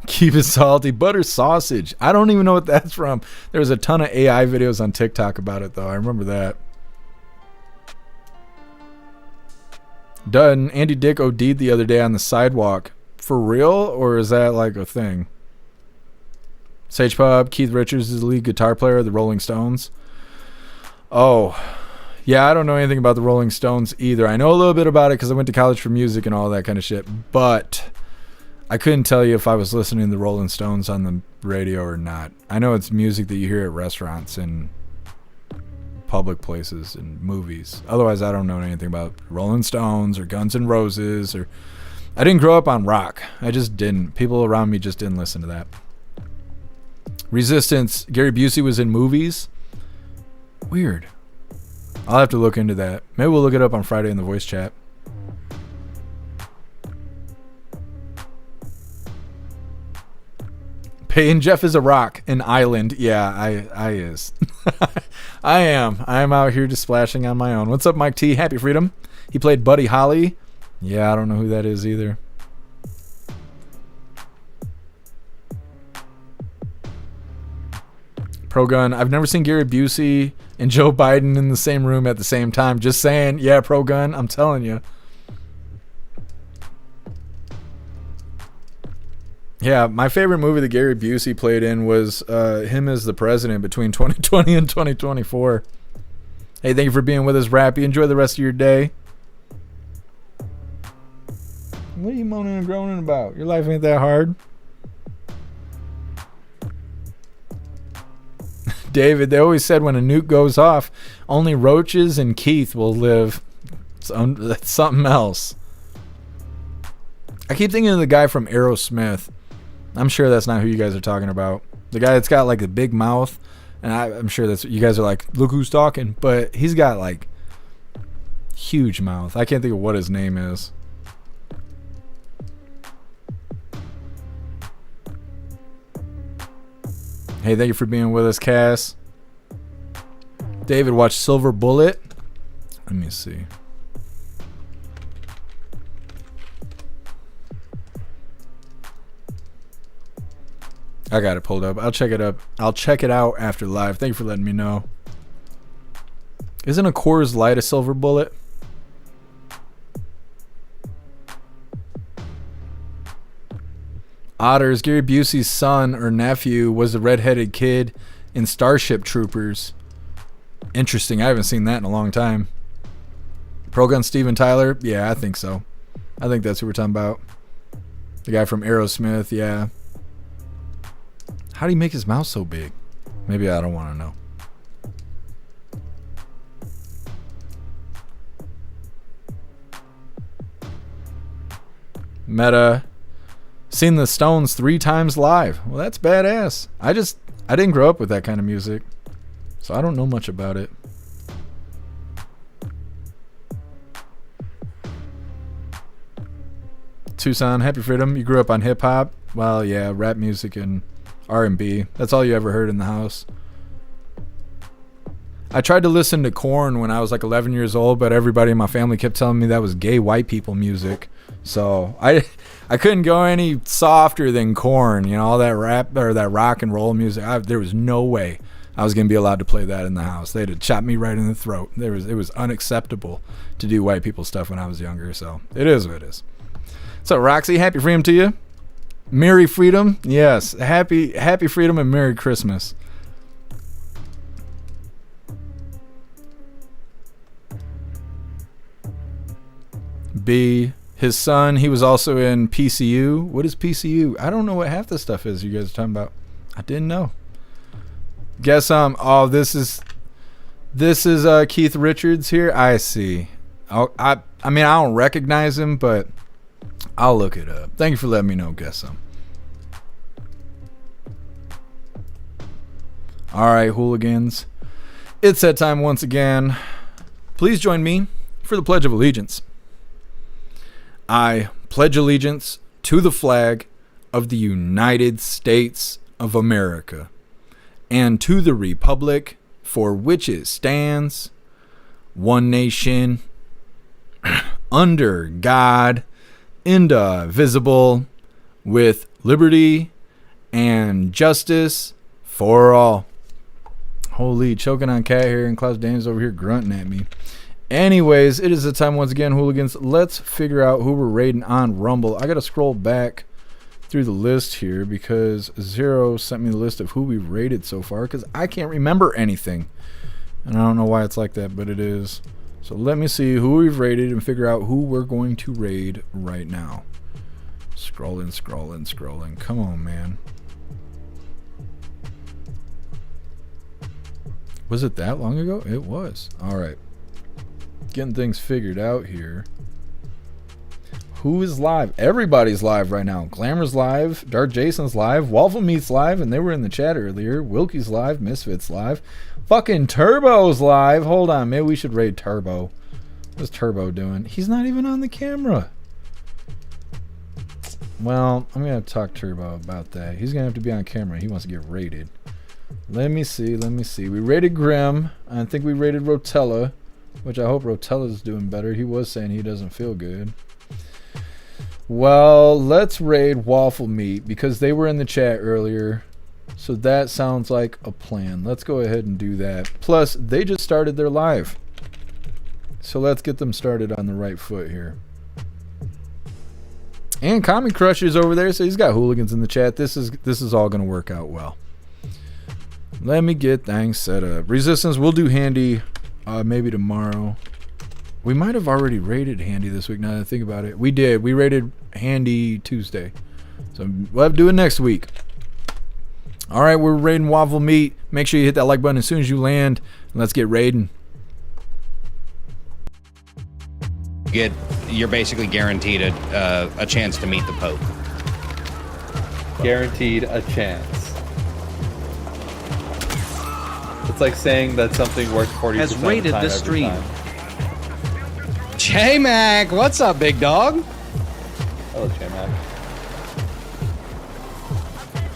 Speaker 2: Keep it salty. Butter sausage. I don't even know what that's from. There was a ton of AI videos on TikTok about it, though. I remember that. Done. Andy Dick OD'd the other day on the sidewalk. For real? Or is that like a thing? Sage Pub. Keith Richards is the lead guitar player of the Rolling Stones. Oh. Yeah, I don't know anything about the Rolling Stones either. I know a little bit about it because I went to college for music and all that kind of shit. But I couldn't tell you if I was listening to the Rolling Stones on the radio or not. I know it's music that you hear at restaurants and public places and movies. Otherwise, I don't know anything about Rolling Stones or Guns N' Roses. I didn't grow up on rock. I just didn't. People around me just didn't listen to that. Resistance. Gary Busey was in movies. Weird. I'll have to look into that. Maybe we'll look it up on Friday in the voice chat. Payne, Jeff is a rock, an island. Yeah, I is. I am. I am out here just splashing on my own. What's up, Mike T? Happy Freedom. He played Buddy Holly. Yeah, I don't know who that is either. Pro Gun. I've never seen Gary Busey and Joe Biden in the same room at the same time. Just saying. Yeah, Pro Gun. I'm telling you. Yeah, my favorite movie that Gary Busey played in was him as the president between 2020 and 2024. Hey, thank you for being with us, Rappy. Enjoy the rest of your day. What are you moaning and groaning about? Your life ain't that hard. David, they always said when a nuke goes off, only roaches and Keith will live. That's something else. I keep thinking of the guy from Aerosmith. I'm sure that's not who you guys are talking about. The guy that's got like a big mouth, and I'm sure that's you guys are like, look who's talking. But he's got like huge mouth. I can't think of what his name is. Hey, thank you for being with us, Cass. David watched Silver Bullet. Let me see. I got it pulled up. I'll check it up. I'll check it out after live. Thank you for letting me know. Isn't a Coors Light a Silver Bullet? Otters. Gary Busey's son or nephew was the redheaded kid in Starship Troopers. Interesting. I haven't seen that in a long time. Pro Gun Steven Tyler? Yeah, I think so. I think that's who we're talking about. The guy from Aerosmith, yeah. How do you make his mouth so big? Maybe I don't want to know. Meta. Seen the Stones 3 times live. Well, that's badass. I didn't grow up with that kind of music, so I don't know much about it. Tucson, happy freedom. You grew up on hip hop? Well, yeah, rap music and R&B. That's all you ever heard in the house. I tried to listen to Korn when I was like 11 years old, but everybody in my family kept telling me that was gay white people music. So I couldn't go any softer than Korn, you know, all that rap or that rock and roll music. There was no way I was going to be allowed to play that in the house. They'd have chopped me right in the throat. It was unacceptable to do white people stuff when I was younger. So it is what it is. So Roxy, happy freedom to you. Merry freedom. Yes. Happy freedom and Merry Christmas. B, his son, he was also in PCU. What is PCU? I don't know what half the stuff is you guys are talking about. I didn't know. Guess oh, this is Keith Richards here. I see. I mean, I don't recognize him, but I'll look it up. Thank you for letting me know. Guess some. All right, hooligans. It's that time once again. Please join me for the Pledge of Allegiance. I pledge allegiance to the flag of the United States of America and to the republic for which it stands, one nation, under God, indivisible, with liberty and justice for all. Holy, choking on cat hair and Klaus Daniels over here grunting at me. Anyways, it is the time once again, hooligans. Let's figure out who we're raiding on Rumble. I got to scroll back through the list here because Zero sent me the list of who we've raided so far because I can't remember anything. And I don't know why it's like that, but it is. So let me see who we've raided and figure out who we're going to raid right now. Scrolling. Come on, man. Was it that long ago? It was. All right. Getting things figured out here. Who is live? Everybody's live right now. Glamour's live. Dark Jason's live. Waffle Meat's live, and they were in the chat earlier. Wilkie's live. Misfit's live. Fucking Turbo's live. Hold on. Maybe we should raid Turbo. What's Turbo doing? He's not even on the camera. Well, I'm going to have to talk to Turbo about that. He's going to have to be on camera. He wants to get raided. Let me see. We raided Grim. I think we raided Rotella, which I hope Rotella's doing better. He was saying he doesn't feel good. Well, let's raid Waffle Meat because they were in the chat earlier. So that sounds like a plan. Let's go ahead and do that. Plus, they just started their live. So let's get them started on the right foot here. And Common Crush is over there, so he's got hooligans in the chat. This is all going to work out well. Let me get things set up. Resistance, we'll do Handy maybe tomorrow. We might have already raided Handy this week now that I think about it. We did. We raided Handy Tuesday. So we'll have to do it next week. All right, we're raiding Waffle Meat. Make sure you hit that like button as soon as you land. And let's get raiding.
Speaker 6: You're basically guaranteed a chance to meet the Pope.
Speaker 7: Guaranteed a chance. It's like saying that something works 40%
Speaker 8: has rated
Speaker 7: of the time
Speaker 8: this stream.
Speaker 6: J-Mac, what's up, big dog?
Speaker 7: Hello, J-Mac.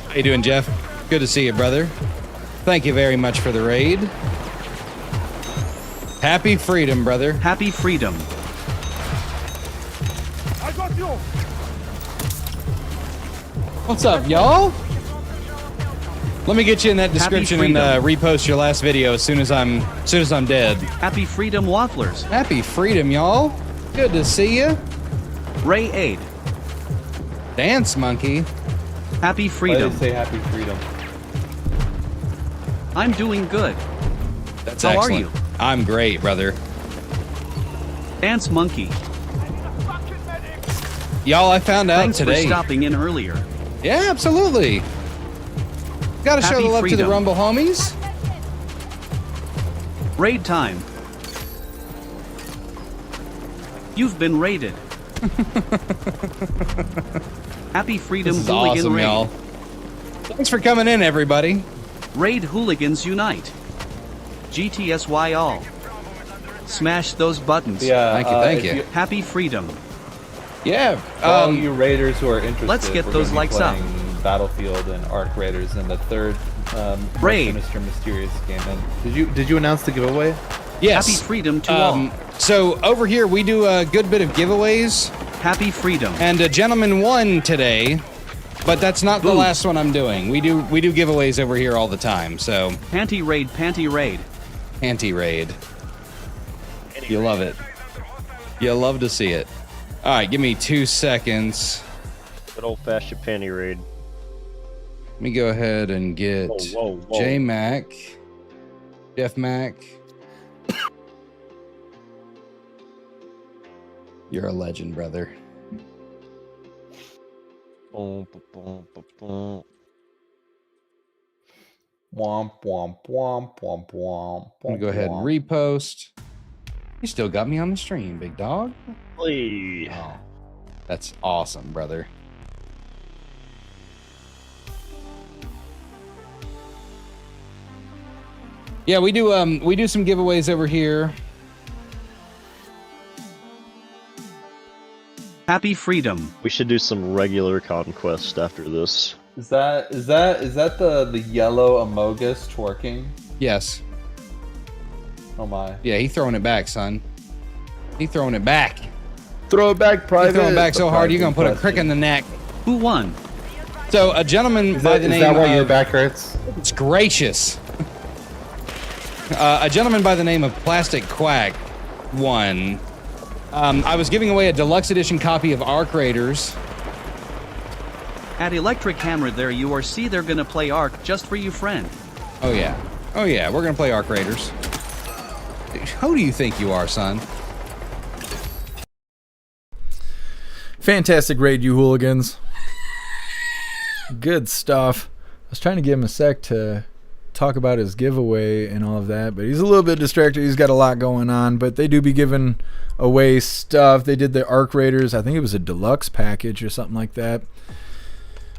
Speaker 6: How you doing, Jeff? Good to see you, brother. Thank you very much for the raid. Happy freedom, brother.
Speaker 8: Happy freedom.
Speaker 6: I got you. What's up, y'all? Let me get you in that description and repost your last video as soon as I'm dead.
Speaker 8: Happy freedom, wafflers.
Speaker 6: Happy freedom, y'all. Good to see you.
Speaker 8: Ray Aid.
Speaker 6: Dance monkey.
Speaker 8: Happy freedom.
Speaker 7: Why do you say happy freedom?
Speaker 8: I'm doing good.
Speaker 6: That's
Speaker 8: How
Speaker 6: excellent.
Speaker 8: are you?
Speaker 6: I'm great, brother.
Speaker 8: Dance monkey.
Speaker 6: Y'all, I found out
Speaker 8: Thanks
Speaker 6: today.
Speaker 8: for stopping in earlier.
Speaker 6: Yeah, absolutely. Gotta show the love to the Rumble homies.
Speaker 8: Raid time. You've been raided. Happy freedom,
Speaker 6: This is
Speaker 8: hooligan
Speaker 6: awesome,
Speaker 8: raid.
Speaker 6: y'all. Thanks for coming in, everybody.
Speaker 8: Raid hooligans unite. GTSY all. Smash those buttons.
Speaker 7: Yeah,
Speaker 6: Thank you.
Speaker 8: Happy freedom.
Speaker 6: Yeah.
Speaker 7: For all you Raiders who are interested,
Speaker 8: let's get
Speaker 7: we're
Speaker 8: those
Speaker 7: gonna be
Speaker 8: likes up.
Speaker 7: playing Battlefield and Arc Raiders in the third
Speaker 8: Raid.
Speaker 7: Sinister Mysterious game. And did you announce the giveaway?
Speaker 6: Yes.
Speaker 8: Happy freedom to all.
Speaker 6: So over here we do a good bit of giveaways.
Speaker 8: Happy freedom.
Speaker 6: And a gentleman won today, but that's not the last one I'm doing. We do giveaways over here all the time. So
Speaker 8: Panty raid, panty raid.
Speaker 6: Panty raid. You love it. You love to see it. All right, give me 2 seconds.
Speaker 9: Good old-fashioned panty raid.
Speaker 6: Let me go ahead and get
Speaker 9: Whoa.
Speaker 6: J Mac, Jeff Mac. You're a legend, brother.
Speaker 7: Womp womp womp womp womp.
Speaker 6: I'm gonna go ahead and repost. You still got me on the stream, big dog.
Speaker 9: Please.
Speaker 6: Oh, that's awesome, brother. Yeah, we do some giveaways over here.
Speaker 8: Happy freedom.
Speaker 9: We should do some regular conquest after this.
Speaker 7: Is that the yellow Amogus twerking?
Speaker 6: Yes.
Speaker 7: Oh my.
Speaker 6: Yeah, he throwing it back, son. He throwing it back.
Speaker 7: Throw it back, private.
Speaker 6: He's throwing it back so hard you're gonna put a crick in the neck.
Speaker 8: Who won?
Speaker 6: So a gentleman by the name
Speaker 7: Is that why your
Speaker 6: of,
Speaker 7: back hurts?
Speaker 6: It's gracious. A gentleman by the name of Plastic Quack won. I was giving away a deluxe edition copy of Arc Raiders.
Speaker 8: At Electric Hammer there you are see they're gonna play Arc just for you friend.
Speaker 6: Oh yeah. Oh yeah, we're gonna play Arc Raiders. Who do you think you are, son?
Speaker 2: Fantastic raid, you hooligans. Good stuff. I was trying to give him a sec to talk about his giveaway and all of that, but he's a little bit distracted. He's got a lot going on, but they do be giving away stuff. They did the Arc Raiders. I think it was a deluxe package or something like that.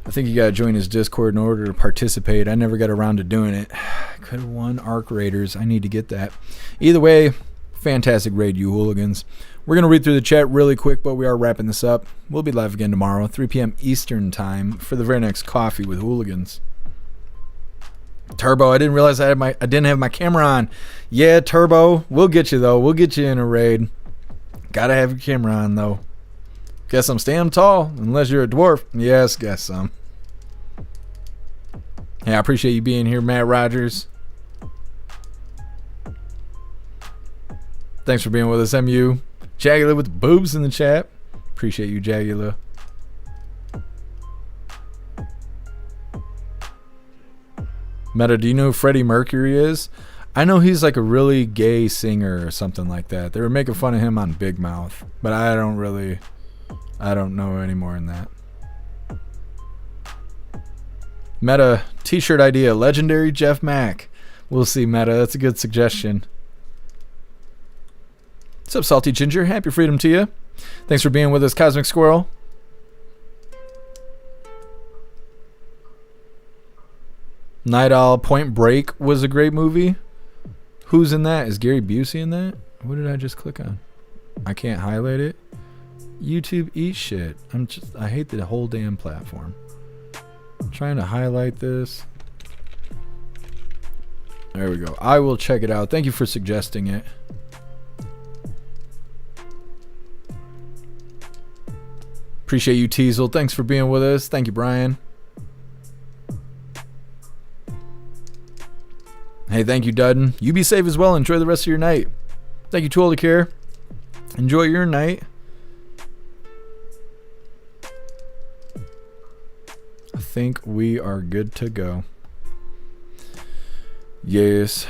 Speaker 2: I think you got to join his Discord in order to participate. I never got around to doing it. Could have won Arc Raiders. I need to get that. Either way, fantastic raid, you hooligans. We're going to read through the chat really quick, but we are wrapping this up. We'll be live again tomorrow, 3 p.m. Eastern time for the very next Coffee with Hooligans. Turbo, I didn't realize I didn't have my camera on. Yeah, Turbo, we'll get you though. We'll get you in a raid. Gotta have your camera on though. Guess I'm staying tall, unless you're a dwarf. Yes, guess some. Hey, I appreciate you being here, Matt Rogers. Thanks for being with us, MU. Jagula with the boobs in the chat. Appreciate you, Jagula. Meta, do you know who Freddie Mercury is? I know he's like a really gay singer or something like that. They were making fun of him on Big Mouth, but I don't know any more than that. Meta, t-shirt idea, legendary Jeff Mac. We'll see, Meta. That's a good suggestion. What's up, Salty Ginger? Happy freedom to you. Thanks for being with us, Cosmic Squirrel. Night Owl Point Break was a great movie. Who's in that? Is Gary Busey in that? What did I just click on? I can't highlight it. YouTube eat shit. I hate the whole damn platform. I'm trying to highlight this. There we go. I will check it out. Thank you for suggesting it. Appreciate you, Teasel. Thanks for being with us. Thank you, Brian. Hey, thank you, Dudden. You be safe as well. Enjoy the rest of your night. Thank you, Too Old to Care. Enjoy your night. I think we are good to go. Yes.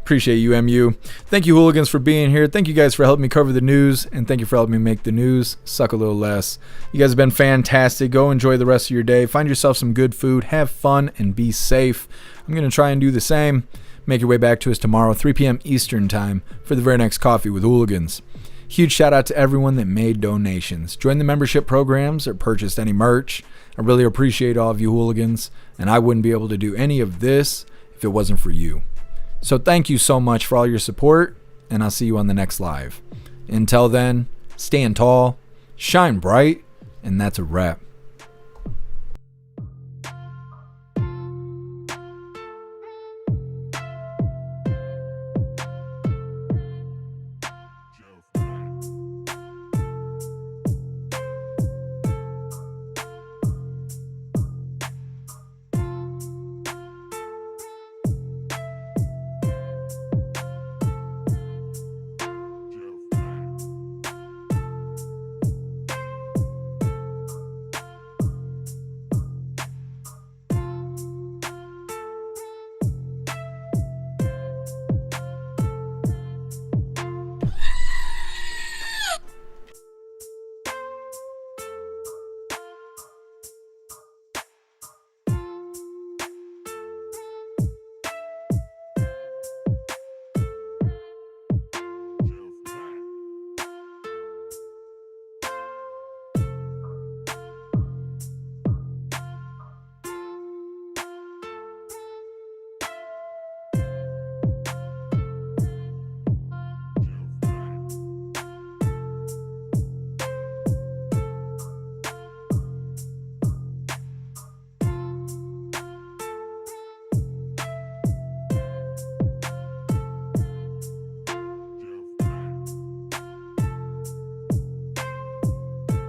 Speaker 2: Appreciate you, MU. Thank you, hooligans, for being here. Thank you guys for helping me cover the news, and thank you for helping me make the news suck a little less. You guys have been fantastic. Go enjoy the rest of your day. Find yourself some good food. Have fun and be safe. I'm going to try and do the same. Make your way back to us tomorrow, 3 p.m. Eastern time, for the very next Coffee with Hooligans. Huge shout out to everyone that made donations, joined the membership programs, or purchased any merch. I really appreciate all of you hooligans, and I wouldn't be able to do any of this if it wasn't for you. So thank you so much for all your support, and I'll see you on the next live. Until then, stand tall, shine bright, and that's a wrap.